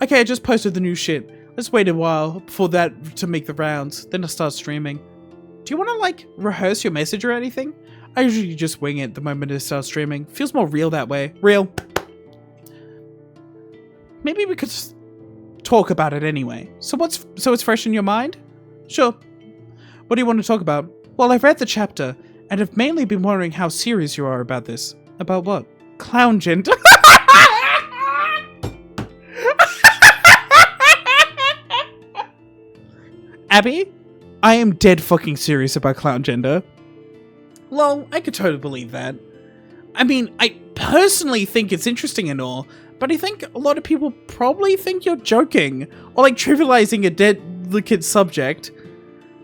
Okay, I just posted the new shit. Let's wait a while for that to make the rounds, then I'll start streaming. Do you want to, like, rehearse your message or anything? I usually just wing it the moment I start streaming. Feels more real that way. Real. Maybe we could just talk about it anyway. So it's fresh in your mind? Sure. What do you want to talk about? Well, I've read the chapter, and have mainly been wondering how serious you are about this. About what? Clown gender? Abby, I am dead fucking serious about clown gender. Lol, I could totally believe that. I mean, I personally think it's interesting and all, but I think a lot of people probably think you're joking, or like trivializing a delicate subject.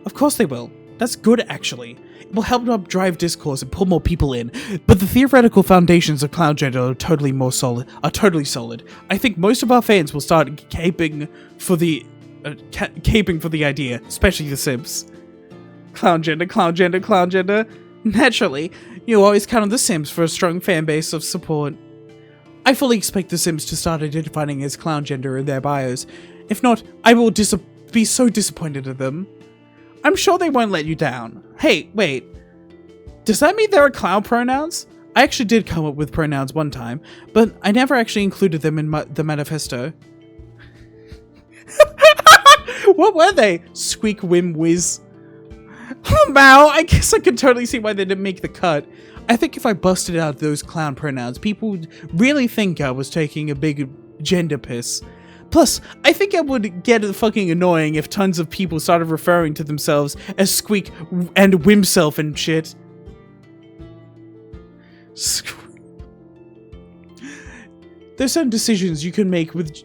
Of course they will. That's good, actually. It will help drive discourse and pull more people in, but the theoretical foundations of clown gender are totally solid. I think most of our fans will start caping for the idea, especially the Sims. Clown gender, clown gender, clown gender. Naturally, you always count on the Sims for a strong fan base of support. I fully expect the Sims to start identifying as clown gender in their bios. If not, I will be so disappointed in them. I'm sure they won't let you down. Hey, wait. Does that mean there are clown pronouns? I actually did come up with pronouns one time, but I never actually included them in the manifesto. What were they? Squeak, whim, whiz. Oh, Mao, I guess I can totally see why they didn't make the cut. I think if I busted out those clown pronouns, people would really think I was taking a big gender piss. Plus, I think it would get fucking annoying if tons of people started referring to themselves as Squeak and Wimself and shit. There's some decisions you can make with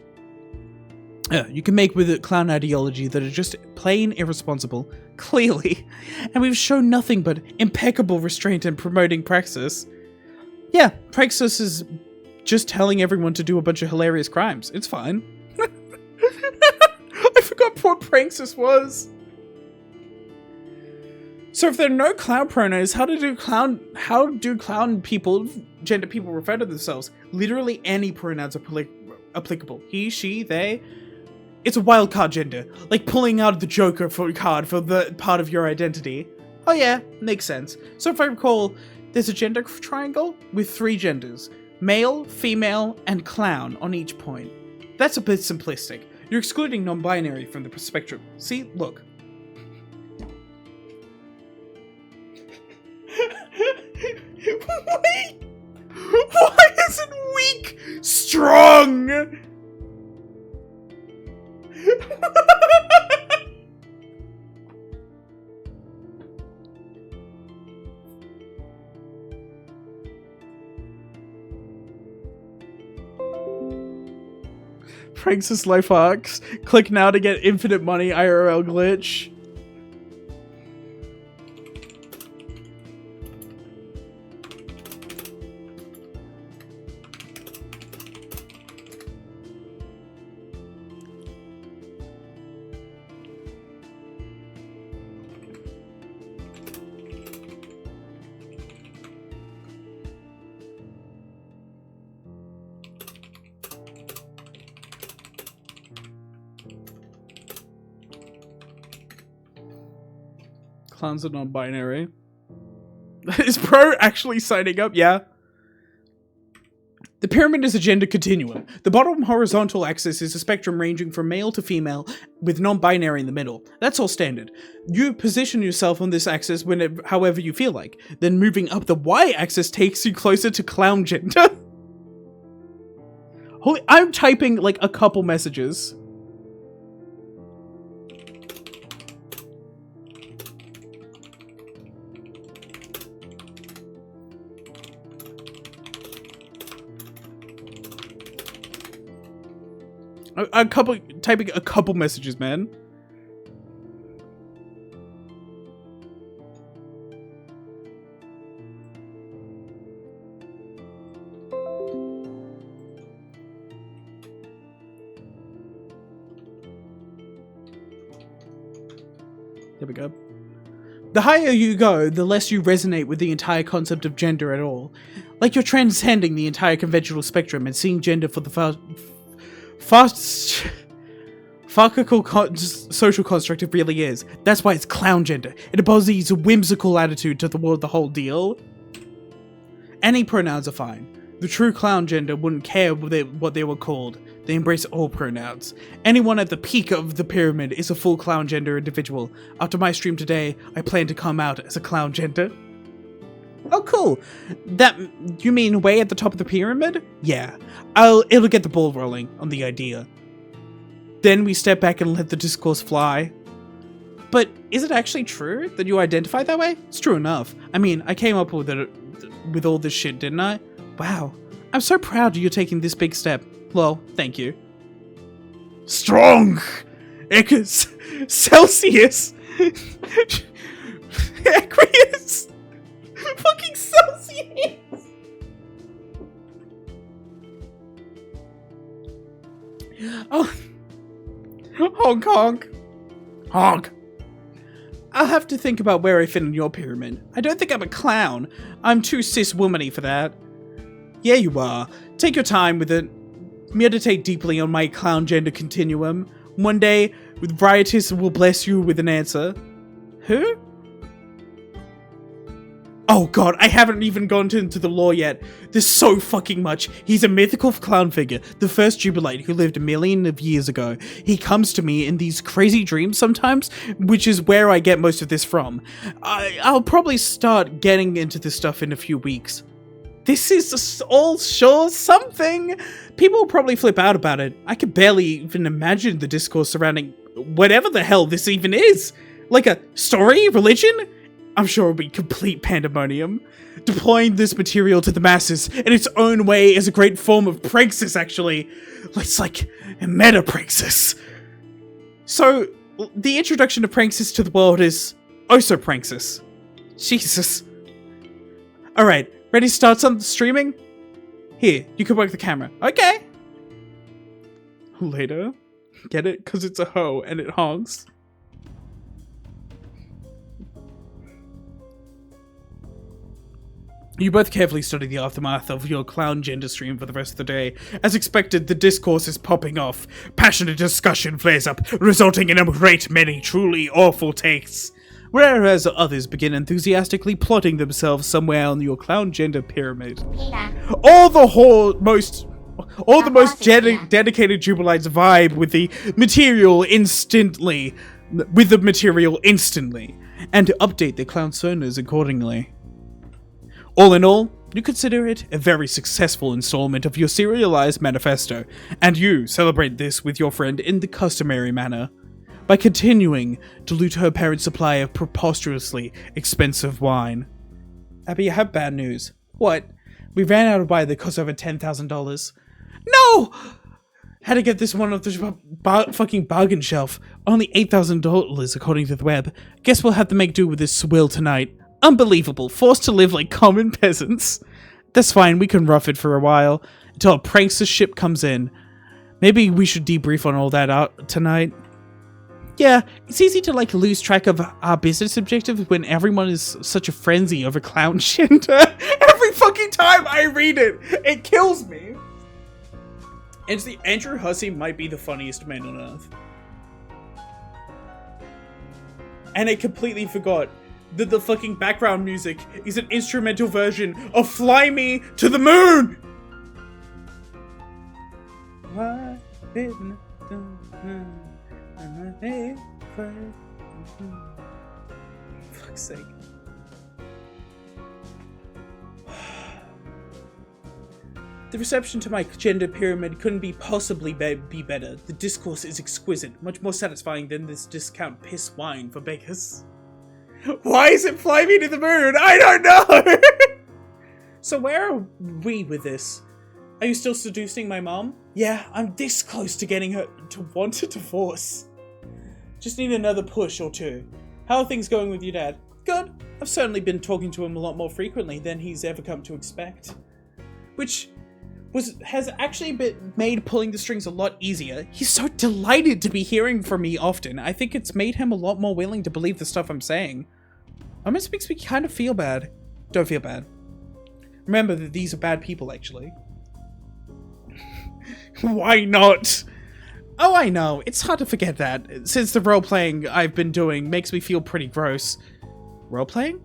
clown ideology that are just plain irresponsible, clearly, and we've shown nothing but impeccable restraint in promoting Praxis. Yeah, Praxis is just telling everyone to do a bunch of hilarious crimes. It's fine. I forgot what Praxis was. So if there are no clown pronouns, how do clown people, gender people refer to themselves? Literally any pronouns are applicable. He, she, they. It's a wildcard gender, like pulling out the Joker card for the part of your identity. Oh yeah, makes sense. So if I recall, there's a gender triangle with 3 genders. Male, female, and clown on each point. That's a bit simplistic. You're excluding non-binary from the spectrum. See, look. Wait! Why isn't weak strong? Pranksis life arcs. Click now to get infinite money IRL glitch. Clowns are non-binary. Is Pro actually signing up? Yeah. The pyramid is a gender continuum. The bottom horizontal axis is a spectrum ranging from male to female with non-binary in the middle. That's all standard. You position yourself on this axis however you feel like. Then moving up the y-axis takes you closer to clown gender. Holy, I'm typing like a couple messages. Typing a couple messages, man. There we go. The higher you go, the less you resonate with the entire concept of gender at all. Like you're transcending the entire conventional spectrum and seeing gender for the social construct it really is. That's why it's clown gender. It embodies a whimsical attitude toward the whole deal. Any pronouns are fine. The true clown gender wouldn't care what they were called. They embrace all pronouns. Anyone at the peak of the pyramid is a full clown gender individual. After my stream today, I plan to come out as a clown gender. Oh, cool. You mean way at the top of the pyramid? Yeah. It'll get the ball rolling on the idea. Then we step back and let the discourse fly. But is it actually true that you identify that way? It's true enough. I mean, I came up with it with all this shit, didn't I? Wow. I'm so proud you're taking this big step. Well, thank you. Strong! Celsius! Aquarius! Fucking Celsius! Oh. Honk honk. Honk. I'll have to think about where I fit in your pyramid. I don't think I'm a clown. I'm too cis-womany for that. Yeah, you are. Take your time with it. Meditate deeply on my clown gender continuum. One day, Riotous will bless you with an answer. Who? Oh god, I haven't even gone into the lore yet. There's so fucking much. He's a mythical clown figure, the first Jubilate who lived a million of years ago. He comes to me in these crazy dreams sometimes, which is where I get most of this from. I'll probably start getting into this stuff in a few weeks. This is all sure something. People will probably flip out about it. I could barely even imagine the discourse surrounding whatever the hell this even is. Like a story? Religion? I'm sure it'll be complete pandemonium. Deploying this material to the masses in its own way is a great form of praxis, actually. It's like a meta-praxis. So, the introduction of praxis to the world is also praxis. Jesus. Alright, ready to start some streaming? Here, you can work the camera. Okay. Later. Get it? Because it's a hoe and it honks. You both carefully study the aftermath of your clown gender stream for the rest of the day. As expected, the discourse is popping off. Passionate discussion flares up, resulting in a great many truly awful takes. Whereas others begin enthusiastically plotting themselves somewhere on your clown gender pyramid. All the most dedicated Jubilites vibe with the material instantly, and to update their clown personas accordingly. All in all, you consider it a very successful installment of your serialized manifesto, and you celebrate this with your friend in the customary manner, by continuing to loot her parents' supply of preposterously expensive wine. Abby, I have bad news. What? We ran out of wine that cost over $10,000. No! Had to get this one off the fucking bargain shelf. Only $8,000 according to the web. Guess we'll have to make do with this swill tonight. Unbelievable. Forced to live like common peasants. That's fine, we can rough it for a while. Until a prankster ship comes in. Maybe we should debrief on all that out tonight. Yeah, it's easy to like lose track of our business objectives when everyone is such a frenzy over clown shit. Every fucking time I read it, it kills me. And the Andrew Hussey might be the funniest man on earth. And I completely forgot that the fucking background music is an instrumental version of Fly Me to the Moon! Why didn't fuck's sake. The reception to my gender pyramid couldn't be possibly be better. The discourse is exquisite, much more satisfying than this discount piss wine for bakers. Why is it Fly Me to the Moon? I don't know! So where are we with this? Are you still seducing my mom? Yeah, I'm this close to getting her to want a divorce. Just need another push or two. How are things going with your dad? Good. I've certainly been talking to him a lot more frequently than he's ever come to expect. Which has actually made pulling the strings a lot easier. He's so delighted to be hearing from me often. I think it's made him a lot more willing to believe the stuff I'm saying. Almost makes me kind of feel bad. Don't feel bad. Remember that these are bad people, actually. Why not? Oh, I know. It's hard to forget that, since the role-playing I've been doing makes me feel pretty gross. Role-playing?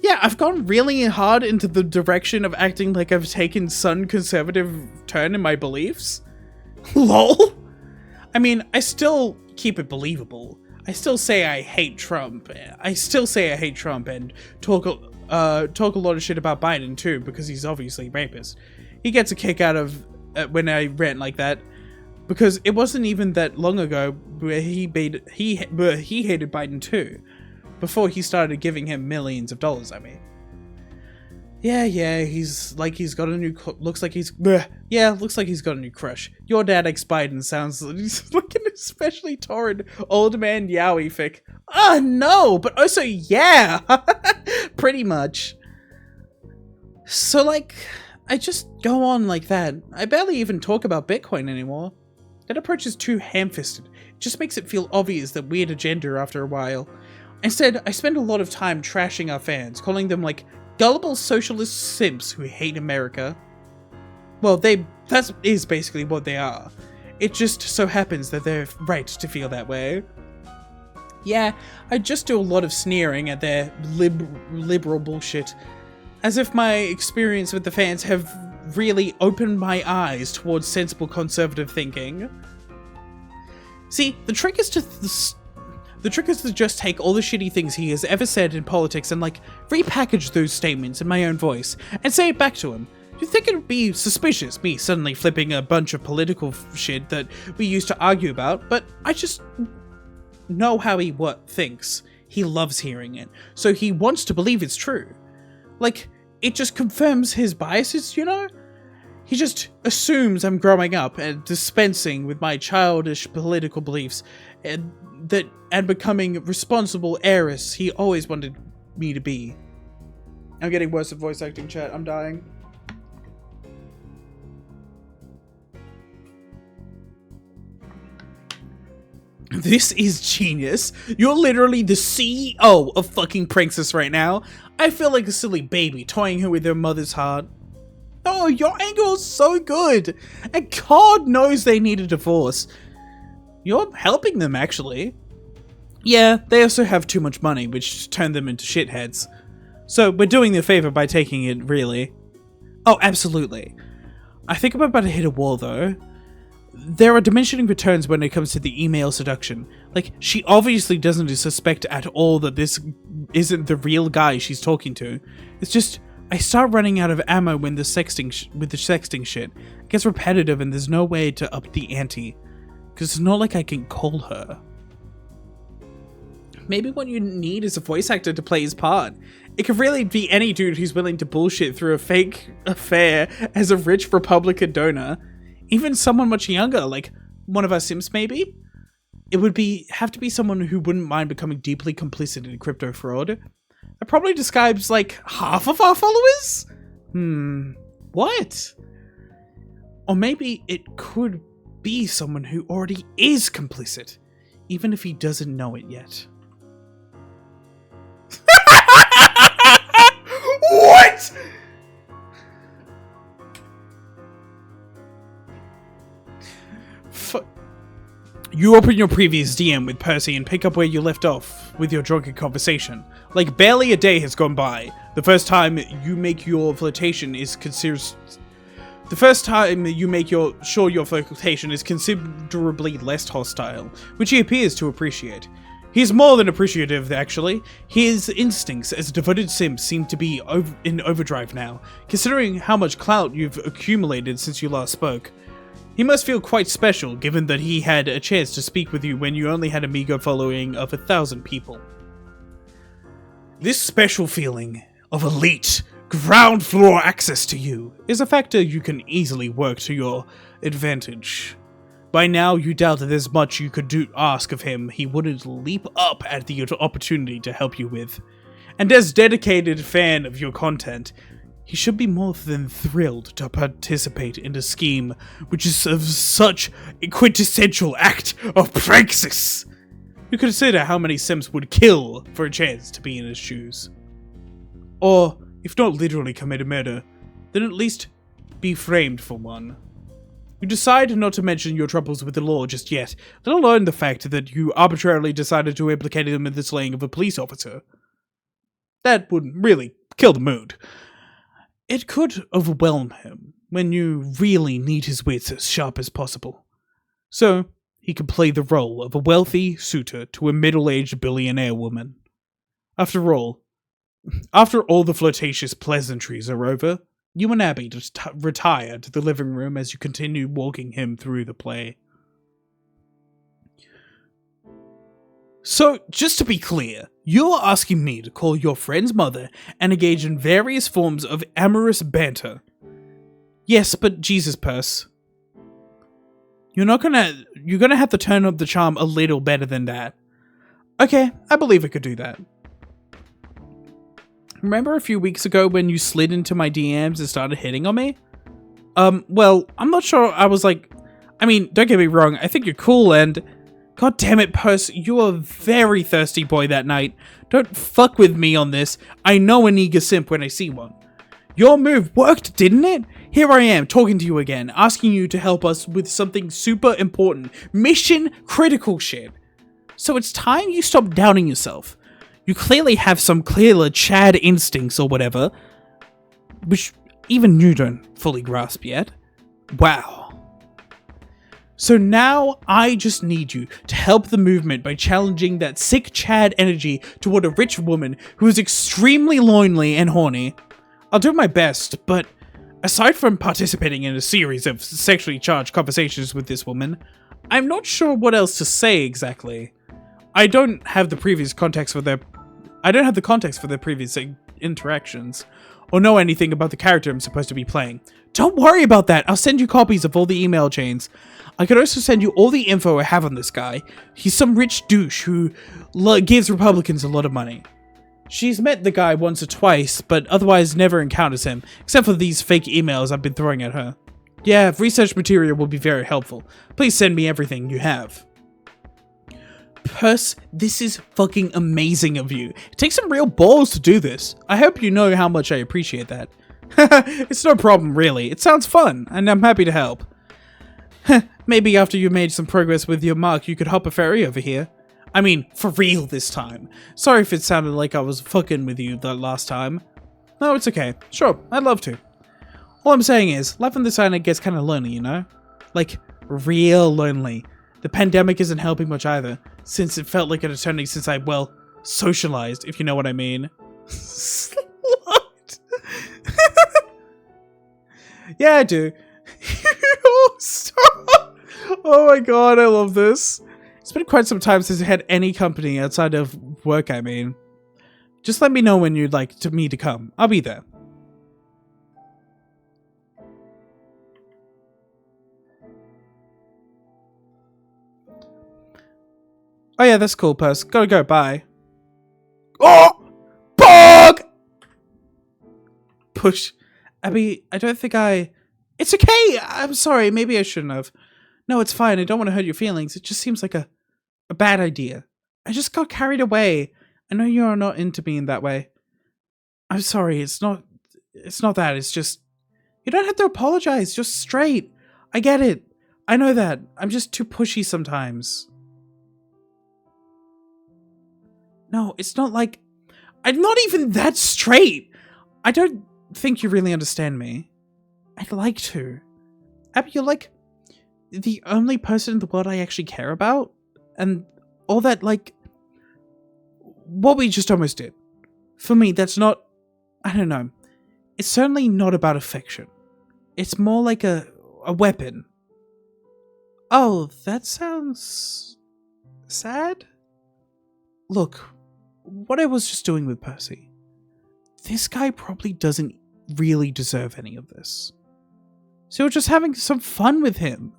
Yeah, I've gone really hard into the direction of acting like I've taken some conservative turn in my beliefs. LOL? I mean, I still keep it believable. I still say I hate Trump. I still say I hate Trump and talk a lot of shit about Biden too, because he's obviously a rapist. He gets a kick out of when I rant like that, because it wasn't even that long ago where he hated Biden too, before he started giving him millions of dollars. I mean, yeah, he's got a new looks like he's got a new crush. Your dad ex Biden sounds like an especially torrid old man yaoi fic. No, but also yeah, pretty much. So like, I just go on like that. I barely even talk about Bitcoin anymore. That approach is too ham-fisted. It just makes it feel obvious that weird agenda after a while. Instead, I spend a lot of time trashing our fans, calling them like gullible socialist simps who hate America. Well, that is basically what they are. It just so happens that they're right to feel that way. Yeah, I just do a lot of sneering at their liberal bullshit. As if my experience with the fans have really opened my eyes towards sensible conservative thinking. See, the trick is to just take all the shitty things he has ever said in politics and like repackage those statements in my own voice and say it back to him. You'd think it would be suspicious, me suddenly flipping a bunch of political shit that we used to argue about, but I just know how he thinks. He loves hearing it, so he wants to believe it's true. Like, it just confirms his biases, you know? He just assumes I'm growing up and dispensing with my childish political beliefs and becoming responsible heiress he always wanted me to be. I'm getting worse at voice acting, chat. I'm dying. This is genius. You're literally the CEO of fucking Pranksters right now. I feel like a silly baby toying with her mother's heart. Oh, your angle is so good. And God knows they need a divorce. You're helping them, actually. Yeah, they also have too much money, which turned them into shitheads. So we're doing them a favor by taking it, really. Oh, absolutely. I think I'm about to hit a wall, though. There are diminishing returns when it comes to the email seduction. Like, she obviously doesn't suspect at all that this isn't the real guy she's talking to. It's just, I start running out of ammo when the sexting shit. It gets repetitive and there's no way to up the ante. Because it's not like I can call her. Maybe what you need is a voice actor to play his part. It could really be any dude who's willing to bullshit through a fake affair as a rich Republican donor. even someone much younger, like one of our Sims maybe? It would have to be someone who wouldn't mind becoming deeply complicit in crypto fraud. That probably describes like half of our followers? What? Or maybe it could be someone who already is complicit, even if he doesn't know it yet. What? You open your previous DM with Percy and pick up where you left off with your drunken conversation. Like barely a day has gone by. The first time you make your flirtation is considerably less hostile, which he appears to appreciate. He's more than appreciative, actually. His instincts as a devoted sim seem to be in overdrive now, considering how much clout you've accumulated since you last spoke. He must feel quite special, given that he had a chance to speak with you when you only had a meager following of 1,000 people. This special feeling of elite, ground floor access to you is a factor you can easily work to your advantage. By now, you doubt that there's much you could ask of him he wouldn't leap up at the opportunity to help you with. And as dedicated fan of your content, he should be more than thrilled to participate in a scheme which is of such a quintessential act of praxis. You consider how many Sims would kill for a chance to be in his shoes. Or, if not literally commit a murder, then at least be framed for one. You decide not to mention your troubles with the law just yet, let alone the fact that you arbitrarily decided to implicate him in the slaying of a police officer. That would really kill the mood. It could overwhelm him when you really need his wits as sharp as possible. So, he can play the role of a wealthy suitor to a middle-aged billionaire woman. After all the flirtatious pleasantries are over, you and Abby just retire to the living room as you continue walking him through the play. So, just to be clear, you're asking me to call your friend's mother and engage in various forms of amorous banter. Yes, but Jesus, Purse. You're gonna have to turn up the charm a little better than that. Okay, I believe I could do that. Remember a few weeks ago when you slid into my DMs and started hitting on me? Well, I'm not sure I was like... I mean, don't get me wrong, I think you're cool and... God damn it, Purse, you were a very thirsty boy that night. Don't fuck with me on this. I know an eager simp when I see one. Your move worked, didn't it? Here I am, talking to you again, asking you to help us with something super important. Mission critical shit. So it's time you stop doubting yourself. You clearly have some clearer Chad instincts or whatever, which even you don't fully grasp yet. Wow. So now I just need you to help the movement by challenging that sick Chad energy toward a rich woman who is extremely lonely and horny. I'll do my best, but aside from participating in a series of sexually charged conversations with this woman, I'm not sure what else to say exactly. I don't have the context for their previous interactions, or know anything about the character I'm supposed to be playing. Don't worry about that, I'll send you copies of all the email chains. I could also send you all the info I have on this guy. He's some rich douche who gives Republicans a lot of money. She's met the guy once or twice, but otherwise never encounters him, except for these fake emails I've been throwing at her. Yeah, research material will be very helpful. Please send me everything you have. Purse, this is fucking amazing of you. It takes some real balls to do this. I hope you know how much I appreciate that. It's no problem, really. It sounds fun, and I'm happy to help. Maybe after you made some progress with your mark, you could hop a ferry over here. I mean, for real this time. Sorry if it sounded like I was fucking with you the last time. No, it's okay. Sure, I'd love to. All I'm saying is, life on this island gets kind of lonely, you know? Like, real lonely. The pandemic isn't helping much either, since it felt like an eternity since I, well, socialized, if you know what I mean. What? Yeah, I do. Stop. Oh my god, I love this. It's been quite some time since I had any company outside of work, I mean. Just let me know when you'd like me to come. I'll be there. Oh yeah, that's cool, Purse. Gotta go, bye. Oh! Bug! Push. Abby, I don't think I... It's okay! I'm sorry, maybe I shouldn't have. No, it's fine, I don't want to hurt your feelings. It just seems like a bad idea. I just got carried away. I know you're not into me in that way. I'm sorry, it's not that, it's just... You don't have to apologize, just straight. I get it. I know that. I'm just too pushy sometimes. No, it's not like... I'm not even that straight. I don't think you really understand me. I'd like to. Abby, you're like the only person in the world I actually care about. And all that, like... What we just almost did. For me, that's not... I don't know. It's certainly not about affection. It's more like a weapon. Oh, that sounds... sad? Look, what I was just doing with Percy. This guy probably doesn't really deserve any of this. So we're just having some fun with him.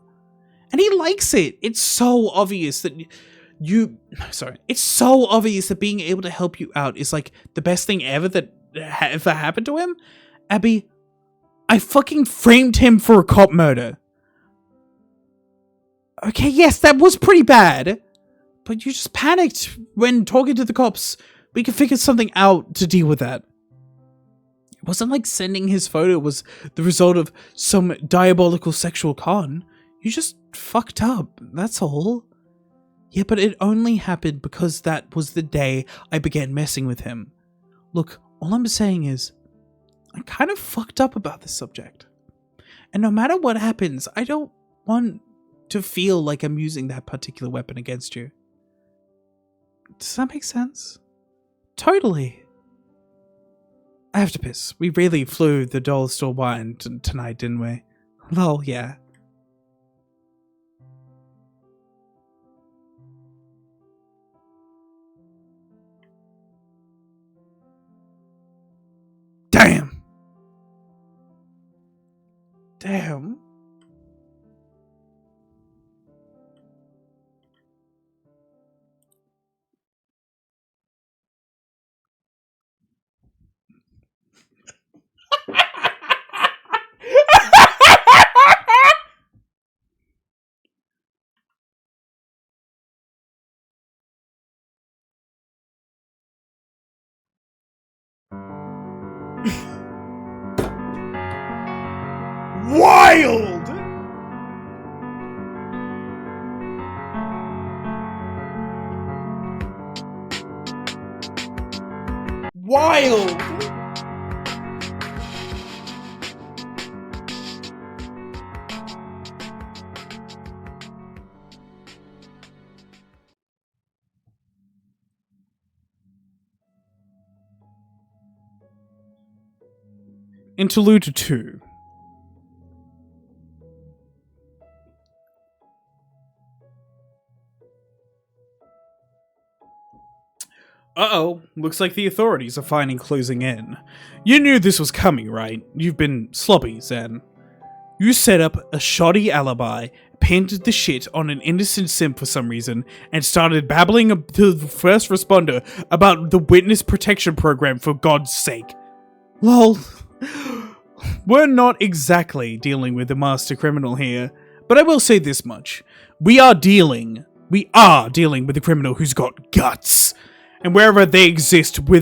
And he likes it. It's so obvious that it's so obvious that being able to help you out is like the best thing ever that ever happened to him. Abby, I fucking framed him for a cop murder. Okay, yes, that was pretty bad. But you just panicked when talking to the cops. We could figure something out to deal with that. It wasn't like sending his photo was the result of some diabolical sexual con. You just fucked up, that's all. Yeah, but it only happened because that was the day I began messing with him. Look, all I'm saying is, I kind of fucked up about this subject. And no matter what happens, I don't want to feel like I'm using that particular weapon against you. Does that make sense? Totally. I have to piss. We really flew the dollar store wine tonight, didn't we? Lol, yeah. Damn! Damn. Wild! Wild! Interlude 2. Uh-oh, looks like the authorities are finally closing in. You knew this was coming, right? You've been sloppy, Zen. You set up a shoddy alibi, painted the shit on an innocent simp for some reason, and started babbling to the first responder about the witness protection program for God's sake. Lol. We're not exactly dealing with a master criminal here, but I will say this much. We are dealing with a criminal who's got guts. And wherever there exists people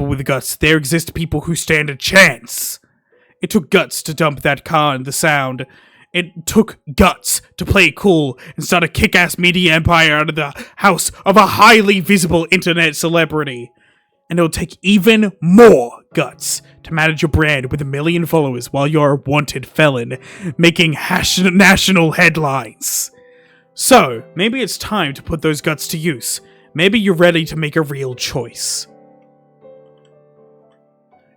with guts, there exist people who stand a chance. It took guts to dump that car in the Sound. It took guts to play cool and start a kick-ass media empire out of the house of a highly visible internet celebrity. And it'll take even more guts to manage your brand with 1 million followers while you're a wanted felon, making national headlines. So, maybe it's time to put those guts to use. Maybe you're ready to make a real choice.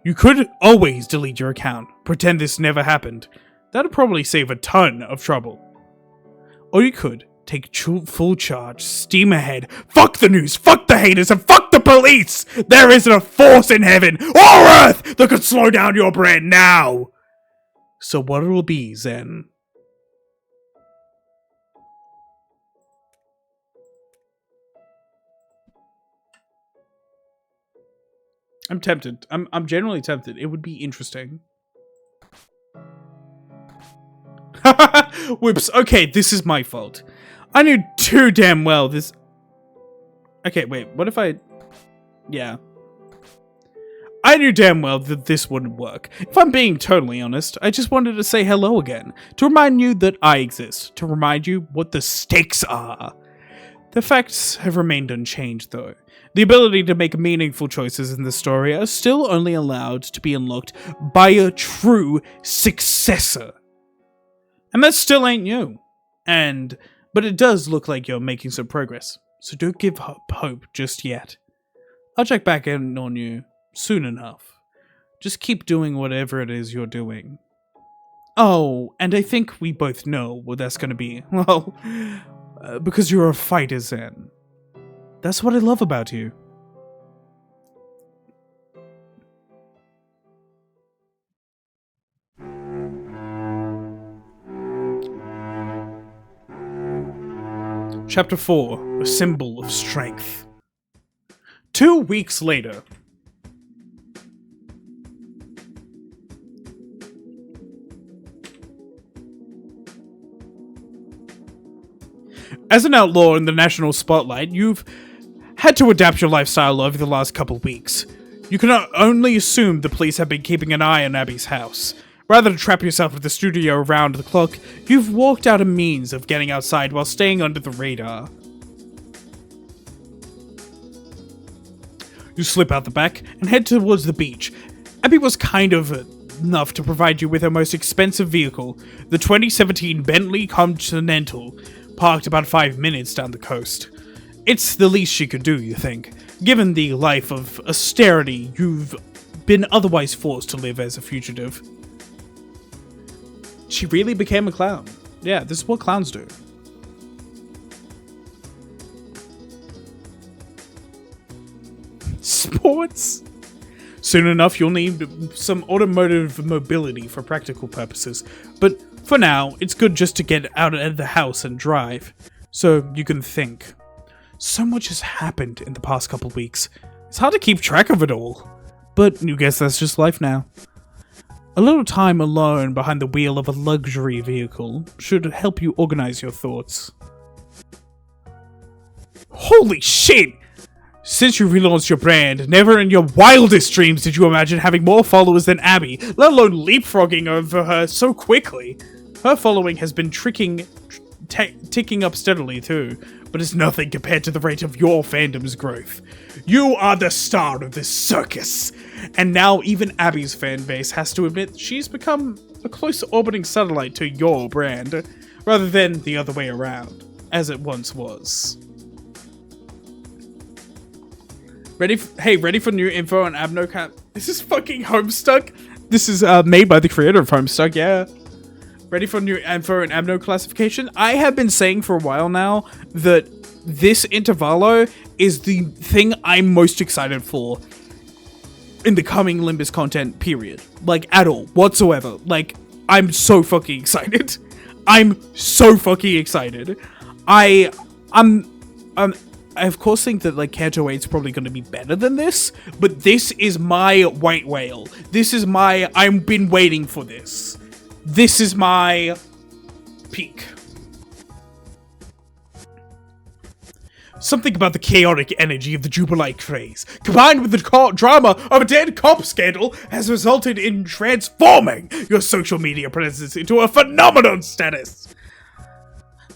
You could always delete your account, pretend this never happened. That'd probably save a ton of trouble. Or you could take full charge, steam ahead, fuck the news, fuck the haters, and fuck the police! There isn't a force in heaven or earth that could slow down your brand now! So what it'll be, Zen? I'm tempted. I'm generally tempted. It would be interesting. Whoops. Okay, this is my fault. I knew too damn well this... Okay, wait. What if I... Yeah. I knew damn well that this wouldn't work. If I'm being totally honest, I just wanted to say hello again. To remind you that I exist. To remind you what the stakes are. The facts have remained unchanged, though. The ability to make meaningful choices in the story are still only allowed to be unlocked by a true successor. And that still ain't you. But it does look like you're making some progress. So don't give up hope just yet. I'll check back in on you soon enough. Just keep doing whatever it is you're doing. Oh, and I think we both know what that's gonna be. Well, because you're a fighter, Zen. That's what I love about you. Chapter 4, A Symbol of Strength. 2 weeks later. As an outlaw in the national spotlight, you've had to adapt your lifestyle over the last couple weeks. You can only assume the police have been keeping an eye on Abby's house. Rather than trap yourself at the studio around the clock, you've worked out a means of getting outside while staying under the radar. You slip out the back and head towards the beach. Abby was kind of enough to provide you with her most expensive vehicle, the 2017 Bentley Continental, parked about 5 minutes down the coast. It's the least she could do, you think, given the life of austerity you've been otherwise forced to live as a fugitive. She really became a clown. Yeah, this is what clowns do. Sports? Soon enough, you'll need some automotive mobility for practical purposes, but for now, it's good just to get out of the house and drive, so you can think. So much has happened in the past couple weeks. It's hard to keep track of it all, but you guess that's just life now. A little time alone behind the wheel of a luxury vehicle should help you organize your thoughts. Holy shit! Since you relaunched your brand, never in your wildest dreams did you imagine having more followers than Abby, let alone leapfrogging over her so quickly. Her following has been ticking up steadily too, but it's nothing compared to the rate of your fandom's growth. You are the star of this circus, and now even Abby's fan base has to admit she's become a close orbiting satellite to your brand, rather than the other way around, as it once was. Ready for new info on AbnoCat? This is fucking Homestuck. This is made by the creator of Homestuck, yeah. Ready for new info and Abno classification? I have been saying for a while now that this Intervalo is the thing I'm most excited for in the coming Limbus content, period. Like, at all, whatsoever. Like, I'm so fucking excited. I'm so fucking excited. I of course think that, like, Kanto 8's probably going to be better than this, but this is my white whale. This is my, I've been waiting for this. This is my peak. Something about the chaotic energy of the Jubilite craze, combined with the drama of a dead cop scandal, has resulted in transforming your social media presence into a phenomenon status.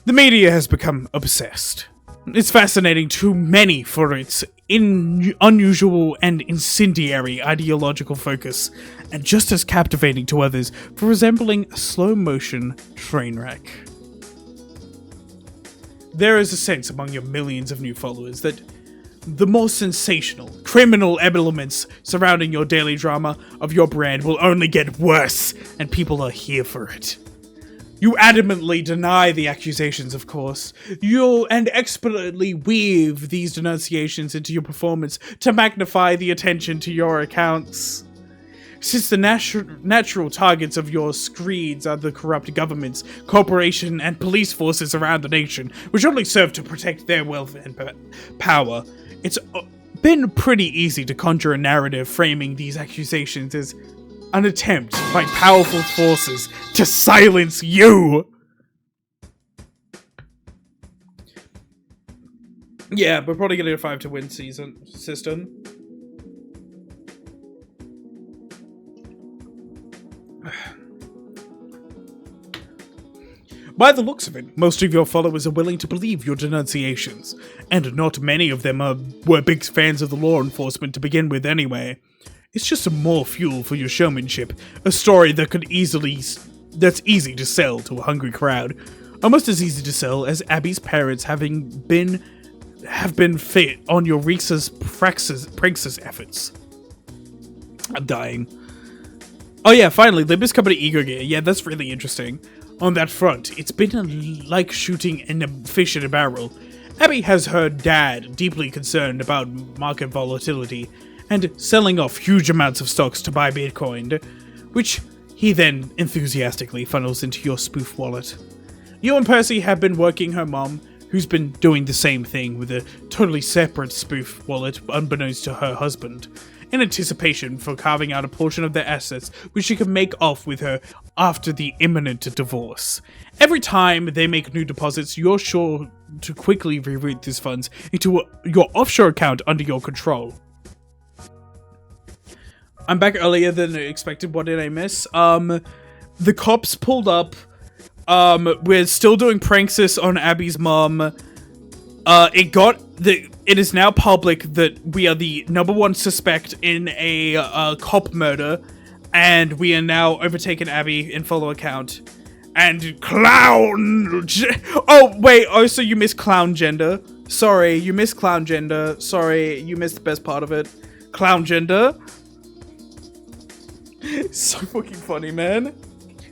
The media has become obsessed. It's fascinating to many for its unusual and incendiary ideological focus, and just as captivating to others for resembling a slow-motion train wreck. There is a sense among your millions of new followers that the more sensational, criminal elements surrounding your daily drama of your brand will only get worse, and people are here for it. You adamantly deny the accusations, of course. And expertly weave these denunciations into your performance to magnify the attention to your accounts. Since the natural targets of your screeds are the corrupt governments, corporation, and police forces around the nation, which only serve to protect their wealth and power, it's been pretty easy to conjure a narrative framing these accusations as an attempt by powerful forces to silence you. Yeah, we're probably getting a 5 to win system. By the looks of it, most of your followers are willing to believe your denunciations, and not many of them were big fans of the law enforcement to begin with anyway. It's just more fuel for your showmanship, a story that that's easy to sell to a hungry crowd. Almost as easy to sell as Abby's parents have been fit on your Reese's Praxis efforts. I'm dying. Oh yeah, finally, Libby's company Ego Gear. Yeah, that's really interesting. On that front, it's been like shooting a fish in a barrel. Abby has her dad deeply concerned about market volatility and selling off huge amounts of stocks to buy Bitcoin, which he then enthusiastically funnels into your spoof wallet. You and Percy have been working her mom, who's been doing the same thing with a totally separate spoof wallet unbeknownst to her husband, in anticipation for carving out a portion of their assets which she can make off with her after the imminent divorce. Every time they make new deposits, you're sure to quickly reroute these funds into your offshore account under your control. I'm back earlier than expected. What did I miss? The cops pulled up. We're still doing pranks on Abby's mom. It is now public that we are the #1 suspect in a cop murder, and we are now overtaking Abby in follow account. And clown. Oh wait. Oh, so you missed clown gender. Sorry, you missed clown gender. Sorry, you missed the best part of it. Clown gender. So fucking funny, man.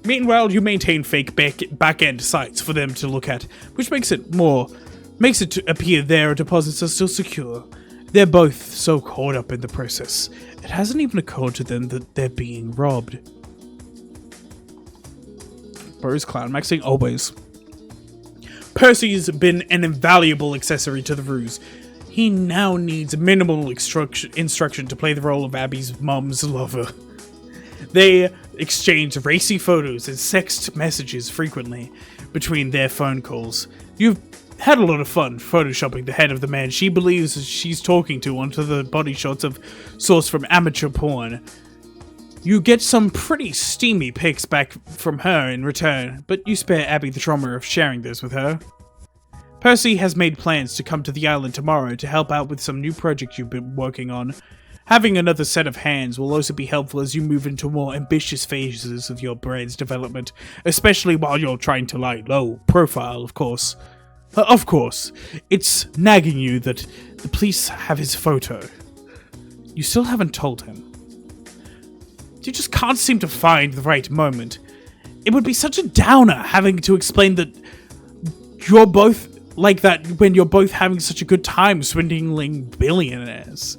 Meanwhile, you maintain fake back-end sites for them to look at, which makes it appear their deposits are still secure. They're both so caught up in the process, it hasn't even occurred to them that they're being robbed. Bro's clown maxing always. Percy's been an invaluable accessory to the ruse. He now needs minimal instruction to play the role of Abby's mom's lover. They exchange racy photos and sext messages frequently between their phone calls. You've had a lot of fun photoshopping the head of the man she believes she's talking to onto the body shots of sourced from amateur porn. You get some pretty steamy pics back from her in return, but you spare Abby the trauma of sharing those with her. Percy has made plans to come to the island tomorrow to help out with some new project you've been working on. Having another set of hands will also be helpful as you move into more ambitious phases of your brand's development, especially while you're trying to lie low profile, of course. Of course, it's nagging you that the police have his photo. You still haven't told him. You just can't seem to find the right moment. It would be such a downer having to explain that you're both like that when you're both having such a good time swindling billionaires.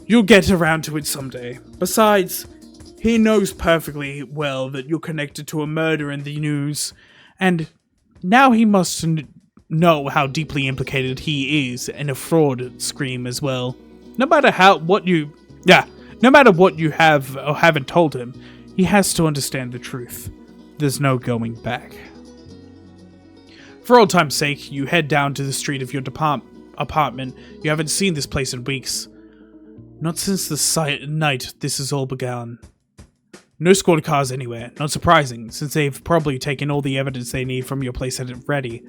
You'll get around to it someday. Besides, he knows perfectly well that you're connected to a murder in the news, and now he must know how deeply implicated he is in a fraud scheme as well. No matter what you have or haven't told him, he has to understand the truth. There's no going back. For old time's sake, you head down to the street of your apartment. You haven't seen this place in weeks. Not since the night this has all begun. No squad cars anywhere, not surprising, since they've probably taken all the evidence they need from your place ready.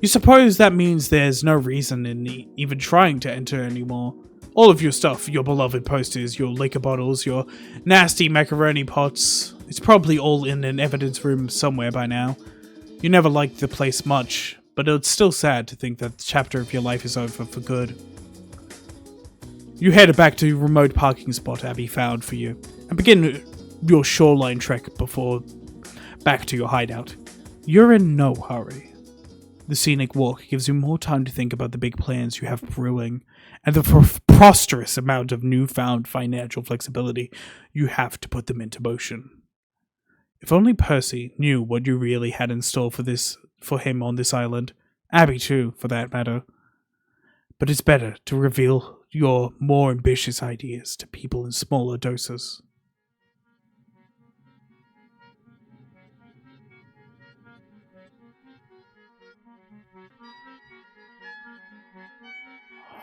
You suppose that means there's no reason in even trying to enter anymore. All of your stuff, your beloved posters, your liquor bottles, your nasty macaroni pots, it's probably all in an evidence room somewhere by now. You never liked the place much, but it's still sad to think that the chapter of your life is over for good. You head back to the remote parking spot Abby found for you, and begin your shoreline trek before back to your hideout. You're in no hurry. The scenic walk gives you more time to think about the big plans you have brewing, and the preposterous amount of newfound financial flexibility you have to put them into motion. If only Percy knew what you really had in store for him on this island. Abby too, for that matter. But it's better to reveal your more ambitious ideas to people in smaller doses.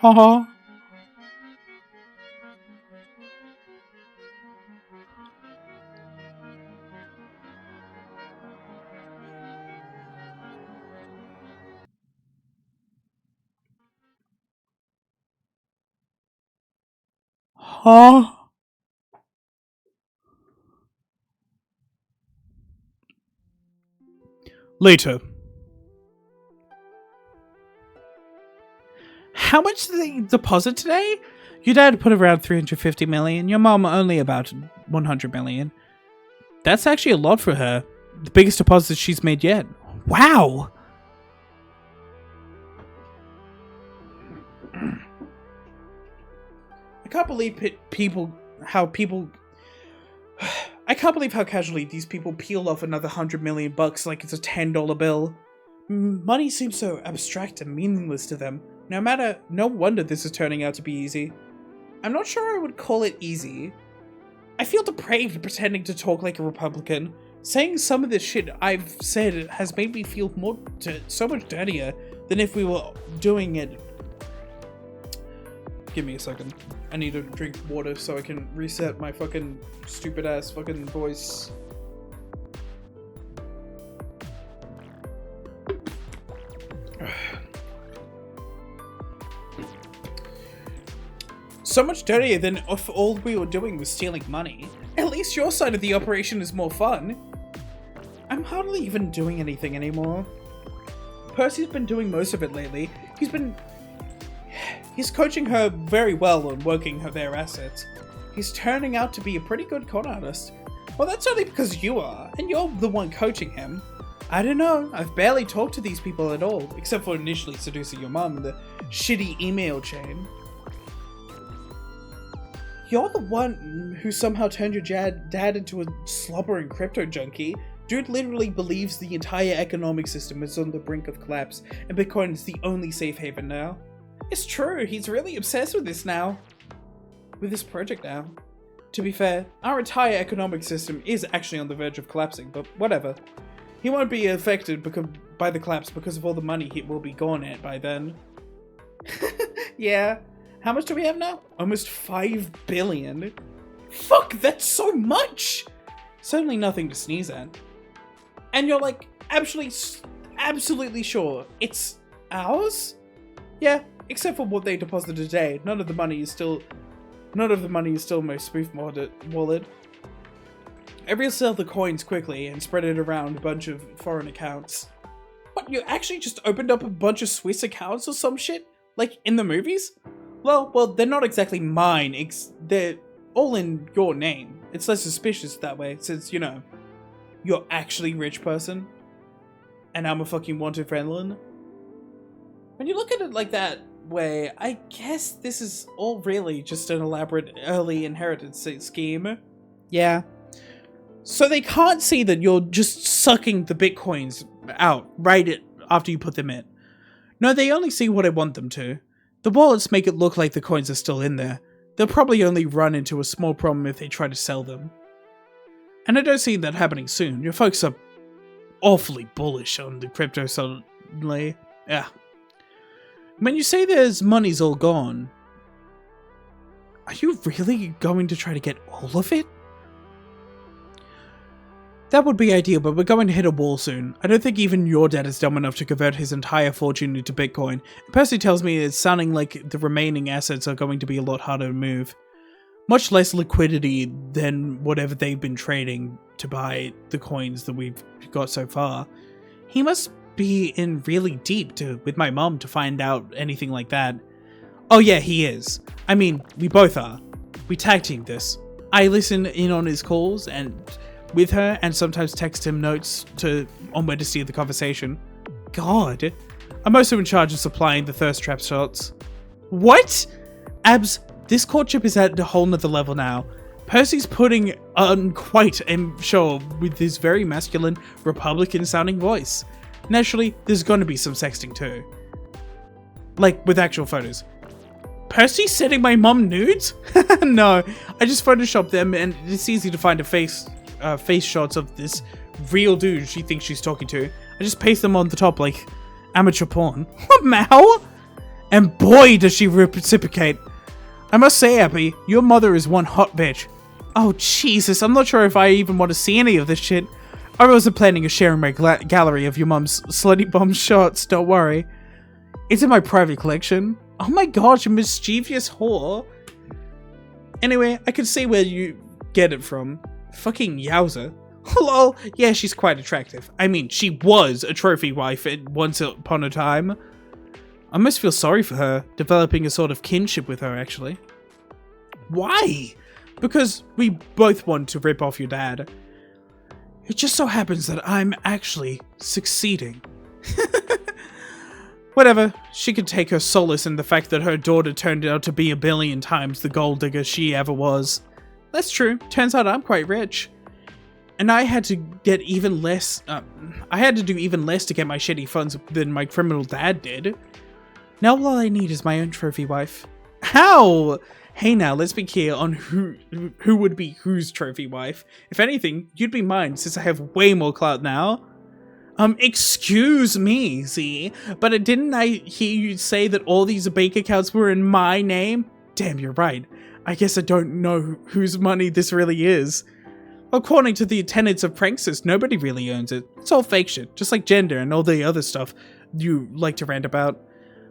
Haha. Huh? Later. How much did they deposit today? Your dad put around 350 million, your mom only about 100 million. That's actually a lot for her. The biggest deposit she's made yet. Wow! I can't believe I can't believe how casually these people peel off another $100 million like it's a $10 bill. Money seems so abstract and meaningless to them. No wonder this is turning out to be easy. I'm not sure I would call it easy. I feel depraved pretending to talk like a Republican. Saying some of the shit I've said has made me feel so much dirtier than if we were doing it. Give me a second. I need to drink water so I can reset my fucking stupid ass fucking voice. So much dirtier than if all we were doing was stealing money. At least your side of the operation is more fun. I'm hardly even doing anything anymore. Percy's been doing most of it lately. He's coaching her very well on working their assets. He's turning out to be a pretty good con artist. Well, that's only because you are, and you're the one coaching him. I don't know, I've barely talked to these people at all, except for initially seducing your mum in the shitty email chain. You're the one who somehow turned your dad into a slobbering crypto junkie. Dude literally believes the entire economic system is on the brink of collapse, and Bitcoin is the only safe haven now. It's true, he's really obsessed with this project now. To be fair, our entire economic system is actually on the verge of collapsing, but whatever. He won't be affected by the collapse because of all the money he will be gone at by then. Yeah. How much do we have now? Almost 5 billion. Fuck, that's so much! Certainly nothing to sneeze at. And you're like, absolutely sure it's ours? Yeah, except for what they deposited today. None of the money is still my spoof wallet. Everyone sell the coins quickly and spread it around a bunch of foreign accounts. What, you actually just opened up a bunch of Swiss accounts or some shit? Like in the movies? Well, they're not exactly mine. They're all in your name. It's less suspicious that way, since, you know, you're actually a rich person. And I'm a fucking wanted felon. When you look at it like that way, I guess this is all really just an elaborate early inheritance scheme. Yeah. So they can't see that you're just sucking the bitcoins out right after you put them in. No, they only see what I want them to. The wallets make it look like the coins are still in there. They'll probably only run into a small problem if they try to sell them. And I don't see that happening soon. Your folks are awfully bullish on the crypto suddenly. Yeah. When you say there's money's all gone, are you really going to try to get all of it? That would be ideal, but we're going to hit a wall soon. I don't think even your dad is dumb enough to convert his entire fortune into Bitcoin. Percy tells me it's sounding like the remaining assets are going to be a lot harder to move. Much less liquidity than whatever they've been trading to buy the coins that we've got so far. He must be in really deep with my mom to find out anything like that. Oh yeah, he is. I mean, we both are. We tag team this. I listen in on his calls and with her, and sometimes text him notes on where to steer the conversation. God. I'm also in charge of supplying the thirst trap shots. What? Abs, this courtship is at a whole nother level now. Percy's putting on quite a show with his very masculine, Republican-sounding voice. Naturally, there's gonna be some sexting too. Like, with actual photos. Percy sending my mom nudes? No, I just photoshopped them and it's easy to find a face shots of this real dude she thinks she's talking to. I just paste them on the top like amateur porn. Mal? And boy does she reciprocate. I must say, Abby, your mother is one hot bitch. Oh Jesus, I'm not sure if I even want to see any of this shit. I wasn't planning on sharing my gallery of your mom's slutty bomb shots, don't worry. It's in my private collection. Oh my gosh, you mischievous whore. Anyway, I can see where you get it from. Fucking yowza. Lol, yeah, she's quite attractive. I mean, she was a trophy wife at once upon a time. I almost feel sorry for her, developing a sort of kinship with her, actually. Why? Because we both want to rip off your dad. It just so happens that I'm actually succeeding. Whatever, she could take her solace in the fact that her daughter turned out to be a billion times the gold digger she ever was. That's true, turns out I'm quite rich. And I had to get even less, I had to do even less to get my shitty funds than my criminal dad did. Now all I need is my own trophy wife. How? Hey now, let's be clear on who would be whose trophy wife. If anything, you'd be mine since I have way more clout now. Excuse me, Z, but didn't I hear you say that all these bank accounts were in my name? Damn, you're right. I guess I don't know whose money this really is. According to the tenets of Pranksters, nobody really owns it. It's all fake shit, just like gender and all the other stuff you like to rant about.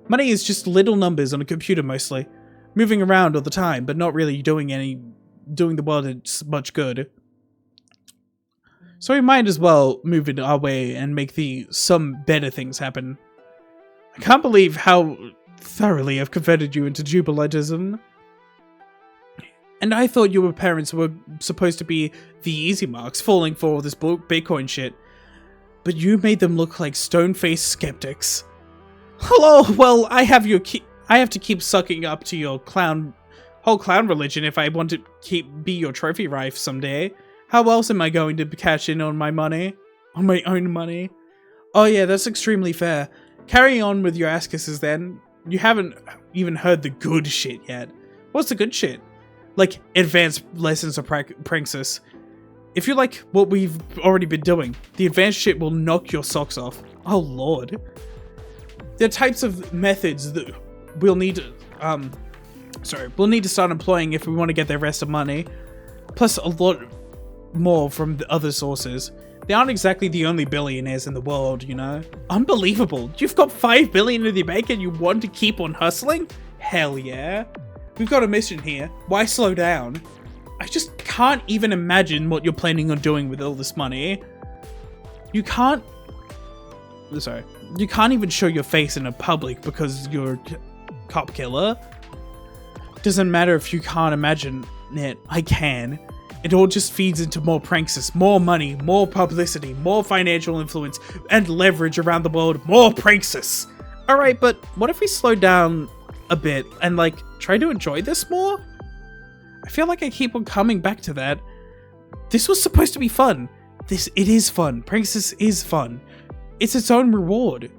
Money is just little numbers on a computer mostly, moving around all the time, but not really doing the world much good. So we might as well move it our way and make some better things happen. I can't believe how thoroughly I've converted you into jubilantism. And I thought your parents were supposed to be the easy marks, falling for all this Bitcoin shit. But you made them look like stone-faced skeptics. Hello, well, I have to keep sucking up to your whole clown religion if I want to be your trophy wife someday. How else am I going to cash in on my money? On my own money? Oh yeah, that's extremely fair. Carry on with your ass kisses then. You haven't even heard the good shit yet. What's the good shit? Like, advanced lessons of Pranksters. If you like what we've already been doing, the advanced shit will knock your socks off. Oh lord. There are types of methods that we'll need to start employing if we want to get the rest of money. Plus a lot more from the other sources. They aren't exactly the only billionaires in the world, you know? Unbelievable. You've got 5 billion in the bank and you want to keep on hustling? Hell yeah. We've got a mission here. Why slow down? I just can't even imagine what you're planning on doing with all this money. You can't even show your face in a public because you're a cop killer. Doesn't matter if you can't imagine it. I can. It all just feeds into more pranksters, more money, more publicity, more financial influence, and leverage around the world. More pranksters! Alright, but what if we slow down a bit and, like, try to enjoy this more? I feel like I keep on coming back to that. This was supposed to be fun. It is fun. Pranksters is fun. It's its own reward.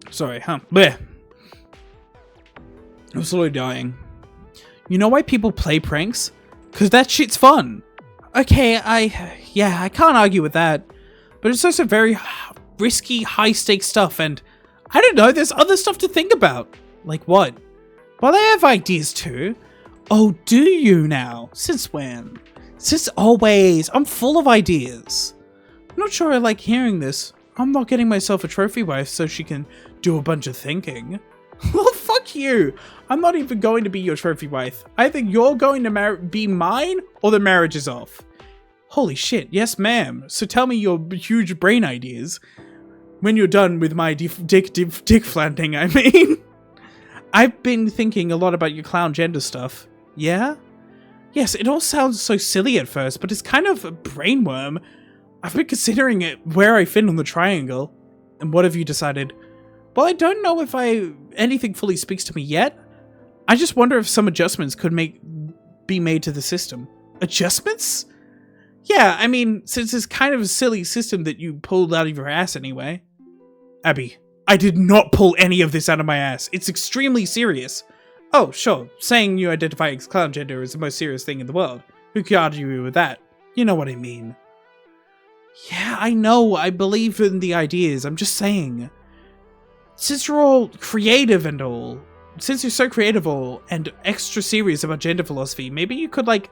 Sorry, huh? Bleh. I'm slowly dying. You know why people play pranks? Because that shit's fun. Okay, I can't argue with that. But it's also very risky, high-stakes stuff, and I don't know, there's other stuff to think about. Like what? Well, I have ideas too. Oh, do you now? Since when? Since always. I'm full of ideas. I'm not sure I like hearing this. I'm not getting myself a trophy wife so she can do a bunch of thinking. Well, fuck you. I'm not even going to be your trophy wife. Either you're going to be mine or the marriage is off. Holy shit, yes ma'am. So tell me your huge brain ideas. When you're done with my dick flaunting, I mean. I've been thinking a lot about your clown gender stuff. Yeah? Yes, it all sounds so silly at first, but it's kind of a brainworm. I've been considering it where I fit on the triangle. And what have you decided? Well, I don't know if anything fully speaks to me yet. I just wonder if some adjustments could be made to the system. Adjustments? Yeah, I mean, since it's kind of a silly system that you pulled out of your ass anyway. Abby, I did not pull any of this out of my ass. It's extremely serious. Oh, sure, saying you identify as clown gender is the most serious thing in the world. Who could argue with that? You know what I mean. Yeah, I know, I believe in the ideas, I'm just saying. Since you're all creative and all, since you're so creative and extra serious about gender philosophy, maybe you could, like,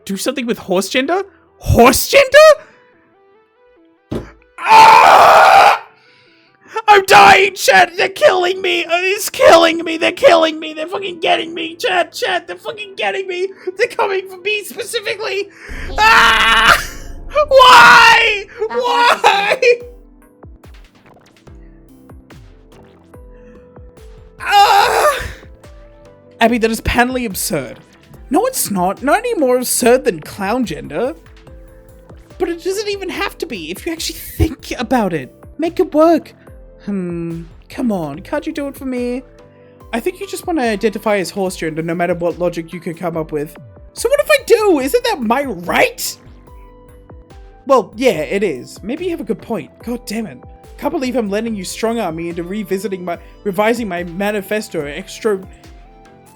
do something with horse gender? Horse gender? Ah! I'm dying, chat! They're killing me! It's killing me! They're killing me! They're fucking getting me! Chat! They're fucking getting me! They're coming for me specifically! Ah! Why? Why? Ah! Abby, that is patently absurd. No, it's not. Not any more absurd than clown gender. But it doesn't even have to be if you actually think about it. Make it work. Come on, can't you do it for me? I think you just want to identify as horse gender no matter what logic you could come up with. So what if I do? Isn't that my right? Well, yeah, it is. Maybe you have a good point. God damn it. Can't believe I'm letting you strong-arm me into revising my manifesto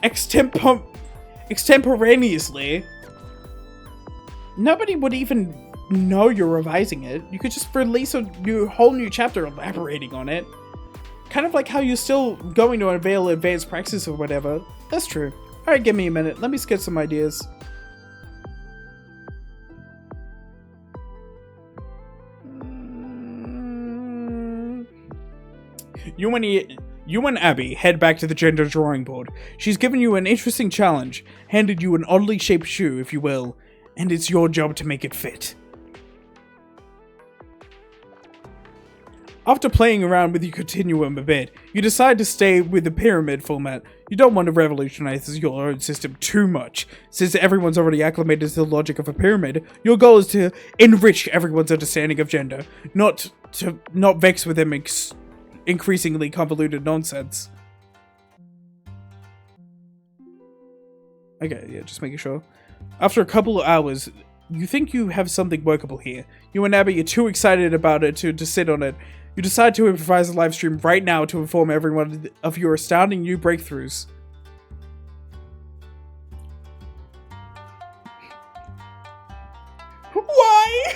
extemporaneously. Nobody would even know you're revising it. You could just release a whole new chapter elaborating on it. Kind of like how you're still going to unveil advanced praxis or whatever. That's true. Alright, give me a minute. Let me sketch some ideas. You and Abby head back to the gender drawing board. She's given you an interesting challenge, handed you an oddly shaped shoe, if you will, and it's your job to make it fit. After playing around with your continuum a bit, you decide to stay with the pyramid format. You don't want to revolutionize your own system too much. Since everyone's already acclimated to the logic of a pyramid, your goal is to enrich everyone's understanding of gender, not vex with them increasingly convoluted nonsense. Okay, yeah, just making sure. After a couple of hours, you think you have something workable here. You and Abby are too excited about it to sit on it. You decide to improvise a live stream right now to inform everyone of your astounding new breakthroughs. Why?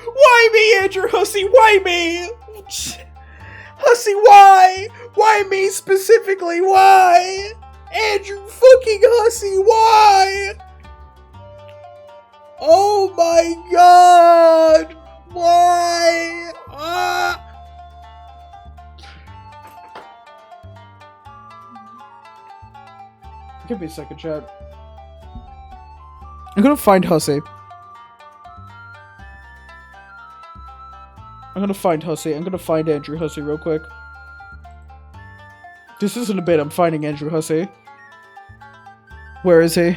Why me, Andrew Hussey? Why me? Hussey, why? Why me specifically? Why? Andrew fucking Hussey, why? Oh my god! Why? Give me a second, chat. I'm gonna find Hussey. I'm gonna find Andrew Hussey real quick. This isn't a bit, I'm finding Andrew Hussey. Where is he?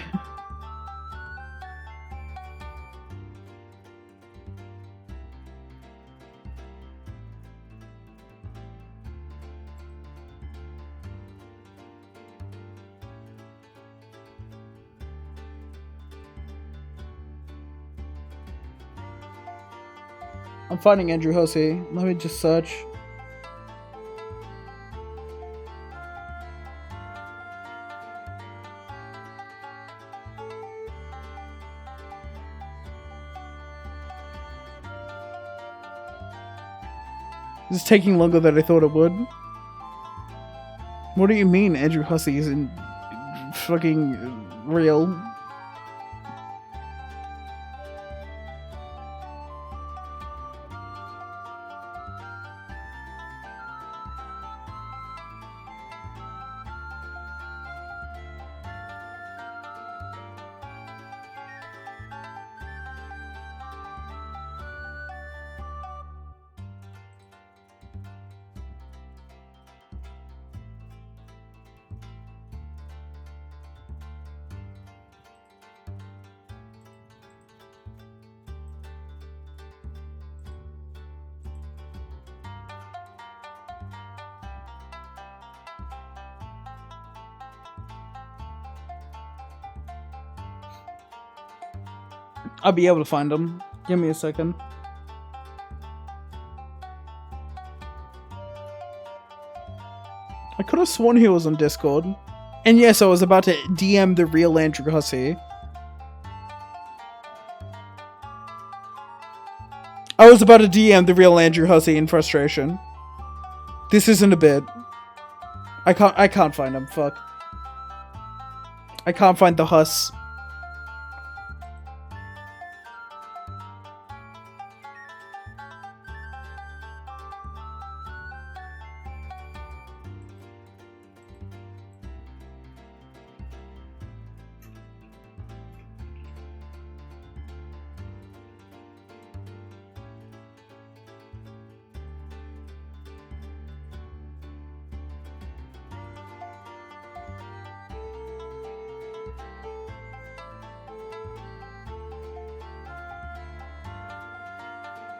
I'm finding Andrew Hussey. Let me just search. This is taking longer than I thought it would. What do you mean Andrew Hussey isn't fucking real? I'll be able to find him. Give me a second. I could have sworn he was on Discord. And yes, I was about to DM the real Andrew Hussey. I was about to DM the real Andrew Hussey in frustration. This isn't a bit. I can't find him, fuck. I can't find the Huss.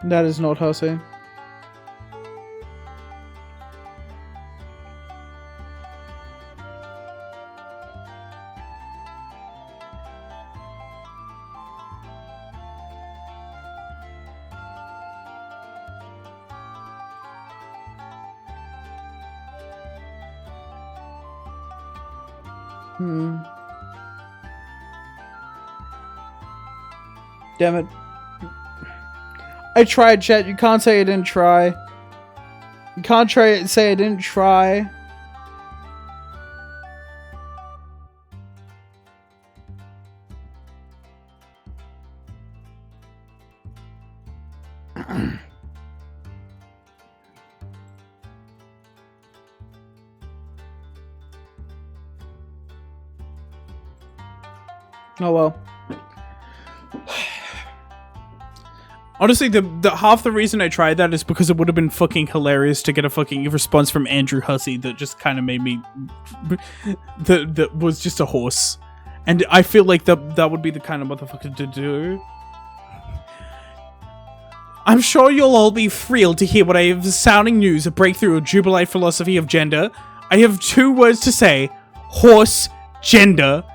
That is not Hussey. Damn it. I tried, chat. You can't say I didn't try. You can't say I didn't try. Oh well. Honestly, the half the reason I tried that is because it would have been fucking hilarious to get a fucking response from Andrew Hussey that just kind of made me... that was just a horse. And I feel like that would be the kind of motherfucker to do. I'm sure you'll all be thrilled to hear what I have sounding news, a breakthrough of Jubilite philosophy of gender. I have 2 words to say. Horse, gender.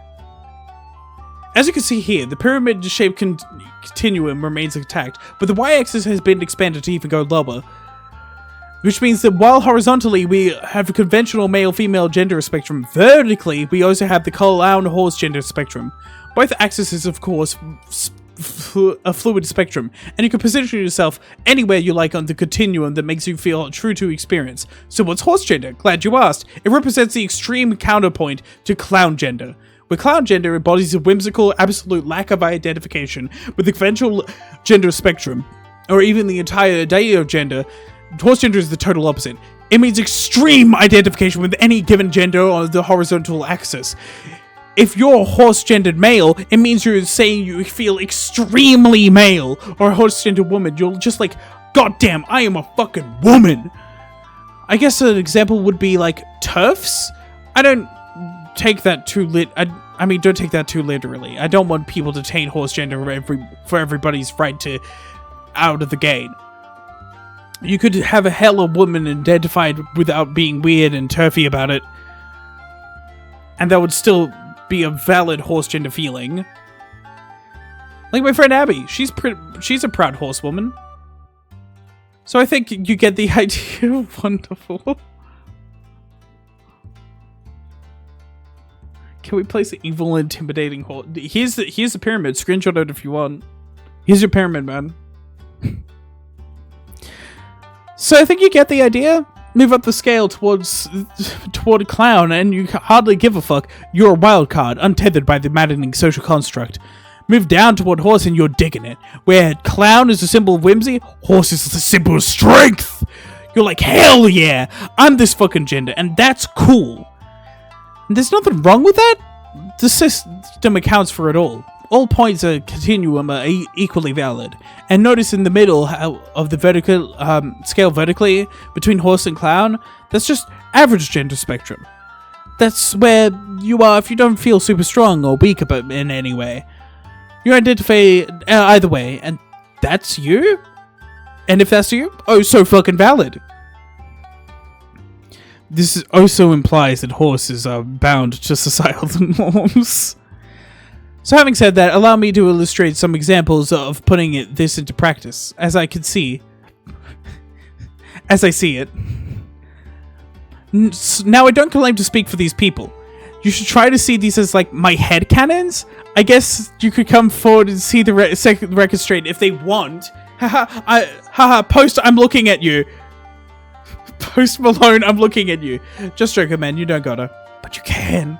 As you can see here, the pyramid-shaped continuum remains intact, but the y-axis has been expanded to even go lower. Which means that while horizontally we have a conventional male-female gender spectrum, vertically we also have the clown-horse gender spectrum. Both axes is, of course, a fluid spectrum, and you can position yourself anywhere you like on the continuum that makes you feel true to experience. So what's horse gender? Glad you asked. It represents the extreme counterpoint to clown gender. Where clown gender embodies a whimsical, absolute lack of identification with the conventional gender spectrum, or even the entire idea of gender, horse gender is the total opposite. It means extreme identification with any given gender on the horizontal axis. If you're a horse-gendered male, it means you're saying you feel extremely male, or a horse-gendered woman, you're just like, goddamn, I am a fucking woman. I guess an example would be like TERFs. I don't take that too I mean, don't take that too literally. I don't want people to taint horse gender for everybody's right to out of the gate. You could have a hella woman identified without being weird and turfy about it, and that would still be a valid horse gender feeling. Like my friend Abby, she's a proud horsewoman. So I think you get the idea. Wonderful. Can we place an evil, intimidating horse? Here's the pyramid. Screenshot it if you want. Here's your pyramid, man. So I think you get the idea. Move up the scale toward a clown, and you hardly give a fuck. You're a wild card, untethered by the maddening social construct. Move down toward horse, and you're digging it. Where clown is a symbol of whimsy, horse is the symbol of strength. You're like, hell yeah, I'm this fucking gender, and that's cool. And there's nothing wrong with that. The system accounts for it all. All points of a continuum are equally valid. And notice in the middle of the vertical scale vertically between horse and clown, that's just average gender spectrum. That's where you are if you don't feel super strong or weak about in any way. You identify either way, and that's you? And if that's you, oh so fucking valid. This also implies that horses are bound to societal norms. So having said that, allow me to illustrate some examples of putting this into practice, as I see it. Now, I don't claim to speak for these people. You should try to see these as, like, my headcanons? I guess you could come forward and see the record straight if they want. Haha, Post, I'm looking at you. Post Malone, I'm looking at you. Just joking, man, you don't gotta. But you can.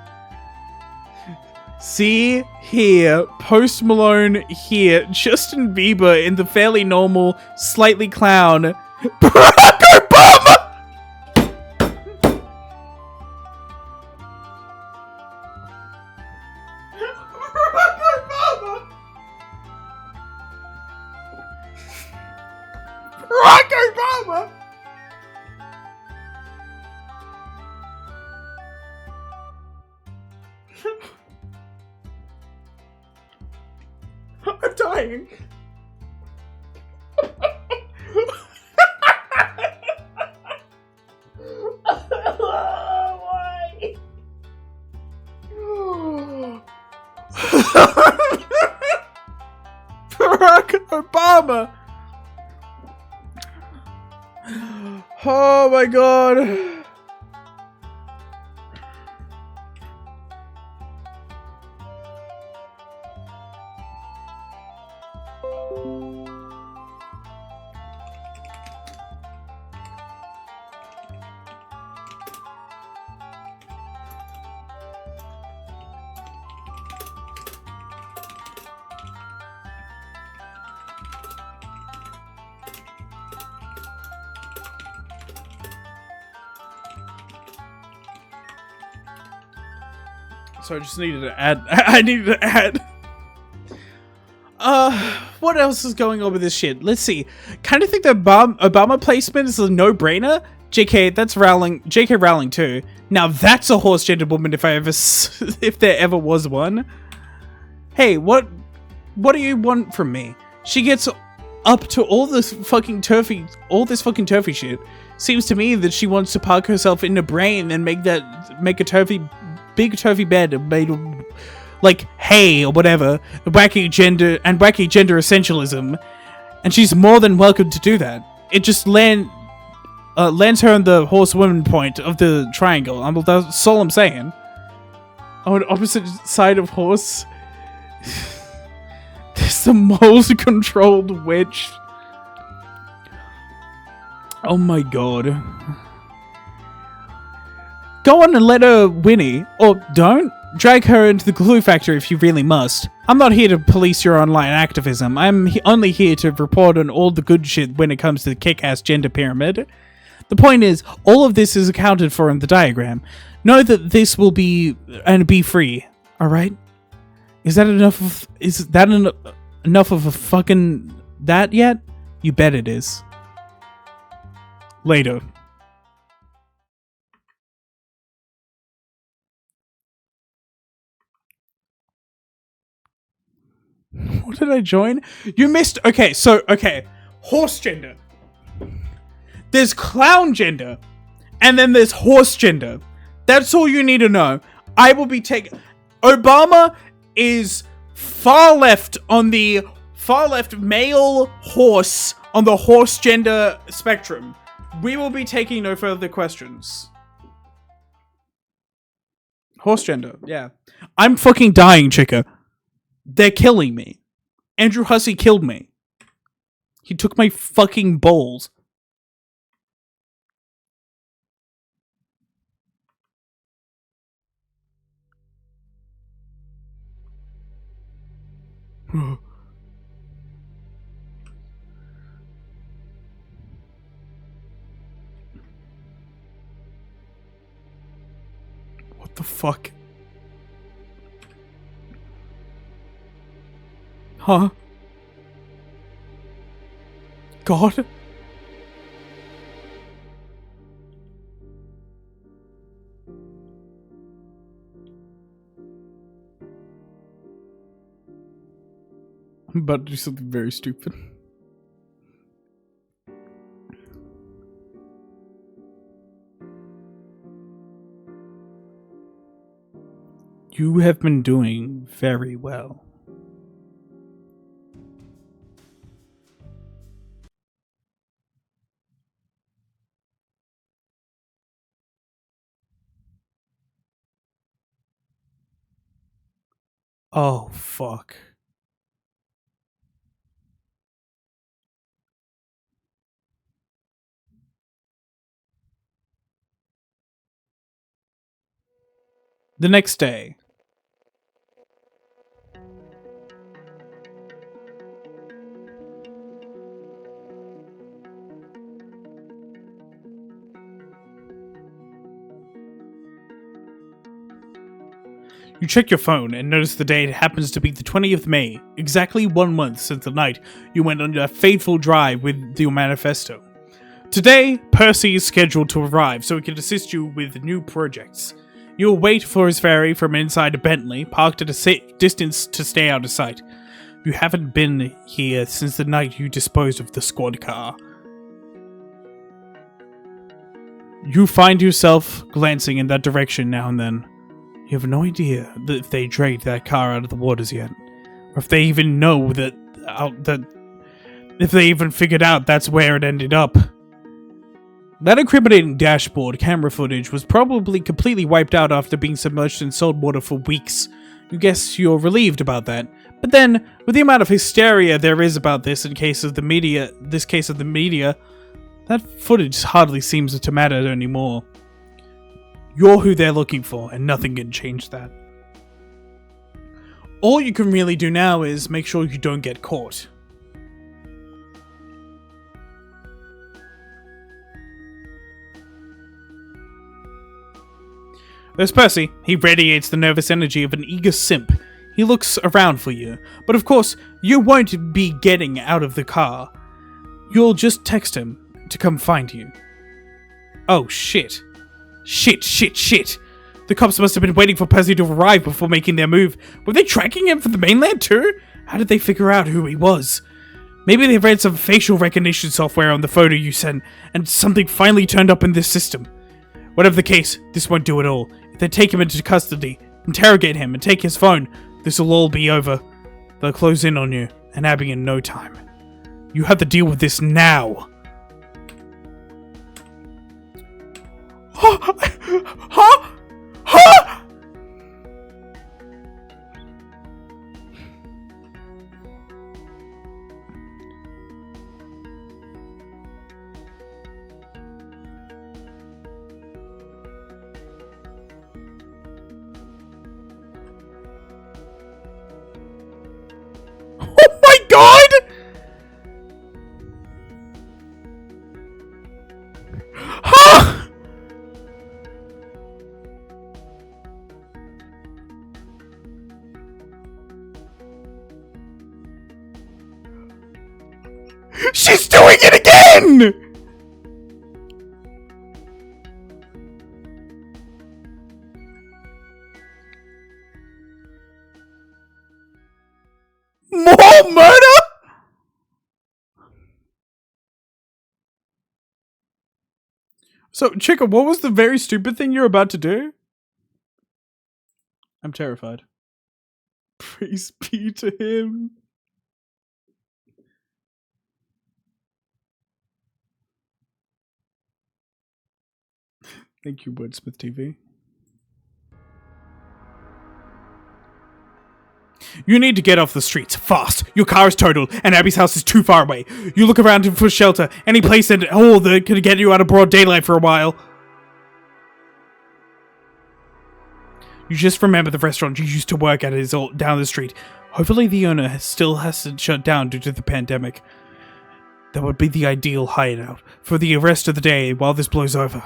See here, Post Malone here, Justin Bieber in the fairly normal, slightly clown, Barack Obama! Barack Obama! Barack Obama! I'm dying. Why? Barack Obama. Oh my god. So I just needed to add. I needed to add. What else is going on with this shit? Let's see. Kind of think the Obama placement is a no-brainer. JK, that's Rowling. JK Rowling too. Now that's a horse-gendered woman if if there ever was one. Hey, what do you want from me? She gets up to all this fucking turfy shit. Seems to me that she wants to park herself in a brain and make a big turfy bed made of, like, hay or whatever, wacky gender essentialism, and she's more than welcome to do that. It just lands her on the horsewoman point of the triangle. That's all I'm saying. On opposite side of horse, there's the most controlled witch. Oh my god. Go on and let her whinny, or don't. Drag her into the glue factory if you really must. I'm not here to police your online activism. I'm only here to report on all the good shit when it comes to the kick-ass gender pyramid. The point is, all of this is accounted for in the diagram. Know that this will be free, alright? Is that enough of a fucking that yet? You bet it is. Later. What did I join? You missed. Okay. Horse gender. There's clown gender. And then there's horse gender. That's all you need to know. I will be taking... Obama is far left male horse on the horse gender spectrum. We will be taking no further questions. Horse gender, yeah. I'm fucking dying, chicka. They're killing me. Andrew Hussey killed me. He took my fucking balls. What the fuck? Huh? God? I'm about to do something very stupid. You have been doing very well. Oh, fuck. The next day. You check your phone and notice the date happens to be the 20th of May, exactly 1 month since the night you went on a fateful drive with your manifesto. Today, Percy is scheduled to arrive so he can assist you with new projects. You'll wait for his ferry from inside a Bentley, parked at a safe distance to stay out of sight. You haven't been here since the night you disposed of the squad car. You find yourself glancing in that direction now and then. You have no idea that if they dragged that car out of the waters yet, or if they even know that if they even figured out that's where it ended up. That incriminating dashboard camera footage was probably completely wiped out after being submerged in salt water for weeks. You guess you're relieved about that, but then, with the amount of hysteria there is about this case of the media, that footage hardly seems to matter anymore. You're who they're looking for, and nothing can change that. All you can really do now is make sure you don't get caught. There's Percy. He radiates the nervous energy of an eager simp. He looks around for you, but of course, you won't be getting out of the car. You'll just text him to come find you. Oh shit. Shit. The cops must have been waiting for Percy to arrive before making their move. Were they tracking him from the mainland too? How did they figure out who he was? Maybe they read some facial recognition software on the photo you sent, and something finally turned up in this system. Whatever the case, this won't do at all. If they take him into custody, interrogate him, and take his phone, this will all be over. They'll close in on you, and Abby in no time. You have to deal with this now. Huh? Oh my god! Huh? She's doing it again! More murder? So, Chica, what was the very stupid thing you're about to do? I'm terrified. Praise be to him. Thank you, Wordsmith TV. You need to get off the streets, fast. Your car is totaled, and Abby's house is too far away. You look around for shelter, any place that could get you out of broad daylight for a while. You just remember the restaurant you used to work at is down the street. Hopefully the owner still hasn't shut down due to the pandemic. That would be the ideal hideout for the rest of the day while this blows over.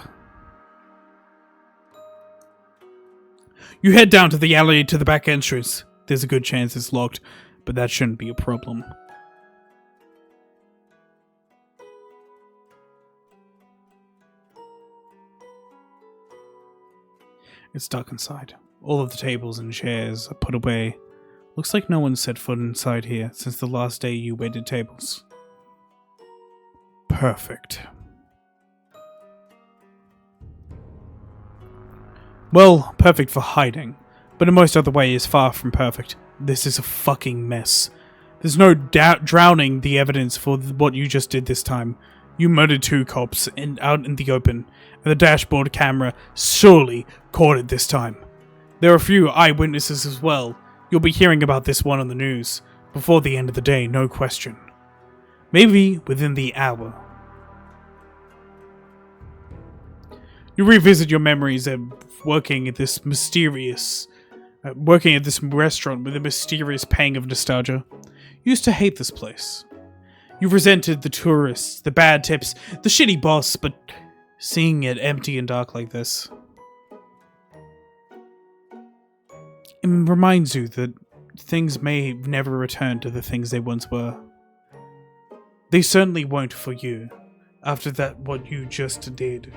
You head down to the alley to the back entrance. There's a good chance it's locked, but that shouldn't be a problem. It's dark inside. All of the tables and chairs are put away. Looks like no one set foot inside here since the last day you waited tables. Perfect. Well, perfect for hiding. but in most other way is far from perfect. This is a fucking mess. There's no doubt drowning the evidence for what you just did this time. You murdered 2 cops out in the open, and the dashboard camera surely caught it this time. There are a few eyewitnesses as well. You'll be hearing about this one on the news. Before the end of the day, no question. Maybe within the hour. You revisit your memories of working at this restaurant with a mysterious pang of nostalgia. You used to hate this place. You resented the tourists, the bad tips, the shitty boss, but seeing it empty and dark like this, it reminds you that things may never return to the things they once were. They certainly won't for you, after that what you just did.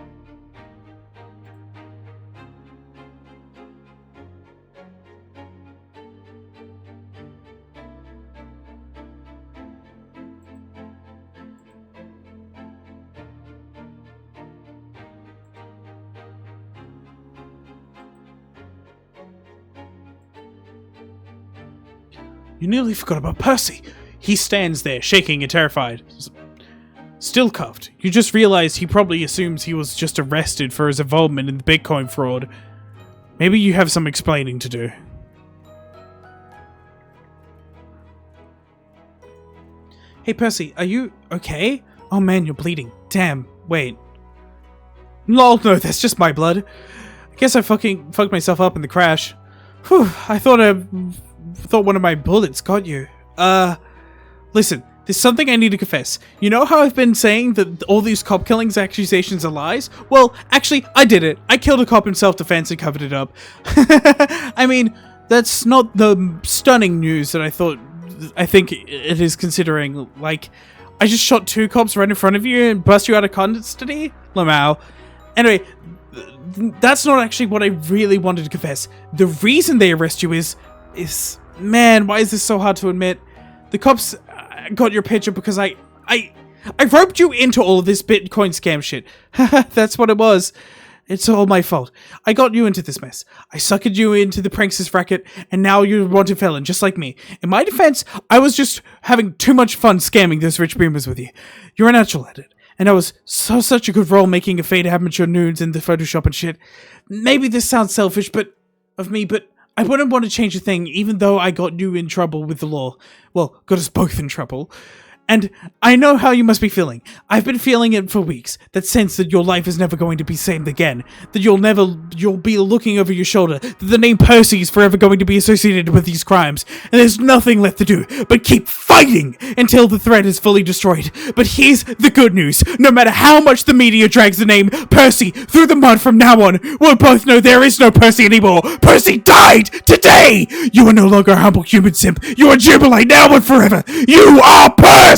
You nearly forgot about Percy. He stands there, shaking and terrified. Still cuffed. You just realized he probably assumes he was just arrested for his involvement in the Bitcoin fraud. Maybe you have some explaining to do. Hey Percy, are you okay? Oh man, you're bleeding. Damn, wait. Lol, no, that's just my blood. I guess I fucking fucked myself up in the crash. Whew, I thought one of my bullets got you. Listen, there's something I need to confess. You know how I've been saying that all these cop killings accusations are lies? Well, actually, I did it. I killed a cop in self-defense and covered it up. I mean, that's not the stunning news that I think it is, considering, like, I just shot 2 cops right in front of you and bust you out of custody? Lamau. Anyway, that's not actually what I really wanted to confess. The reason they arrest you is, man, why is this so hard to admit? The cops got your picture because I roped you into all of this Bitcoin scam shit. That's what it was. It's all my fault. I got you into this mess. I suckered you into the pranksters racket, and now you're a wanted felon, just like me. In my defense, I was just having too much fun scamming those rich boomers with you. You're a natural at it, and I was such a good role making a fade amateur nudes in the Photoshop and shit. Maybe this sounds selfish, but I wouldn't want to change a thing, even though I got you in trouble with the law. Well, got us both in trouble. And I know how you must be feeling. I've been feeling it for weeks. That sense that your life is never going to be same again. That you'll be looking over your shoulder. That the name Percy is forever going to be associated with these crimes. And there's nothing left to do but keep fighting until the threat is fully destroyed. But here's the good news. No matter how much the media drags the name Percy through the mud from now on, we'll both know there is no Percy anymore. Percy died today! You are no longer a humble human simp. You are Jubilee now and forever. You are Percy!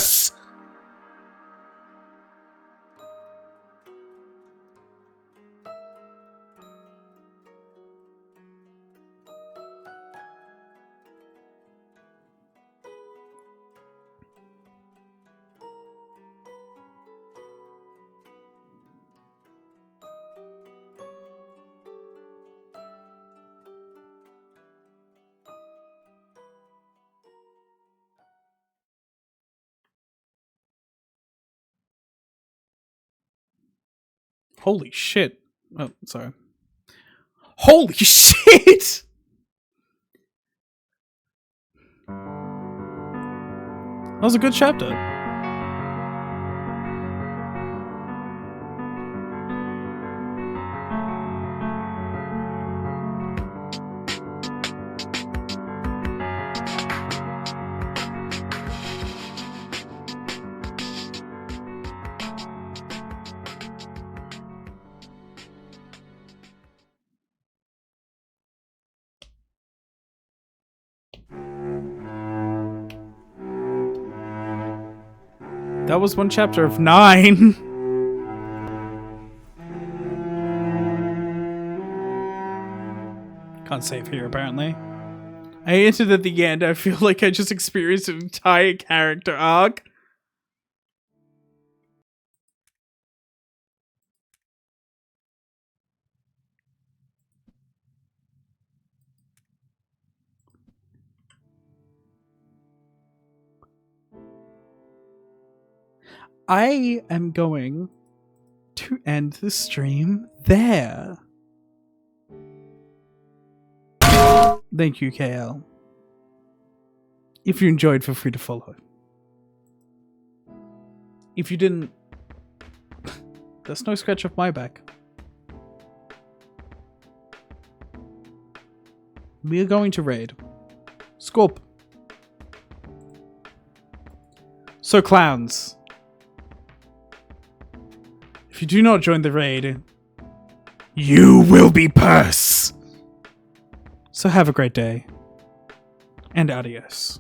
Holy shit. Oh, sorry. Holy shit! That was a good chapter. That was one chapter of 9. Can't save here, apparently. I entered at the end. I feel like I just experienced an entire character arc. I am going to end the stream there. Thank you, KL. If you enjoyed, feel free to follow. If you didn't, there's no scratch off my back. We are going to raid Scorp. So clowns, if you do not join the raid, you will be purse. So have a great day, and adios.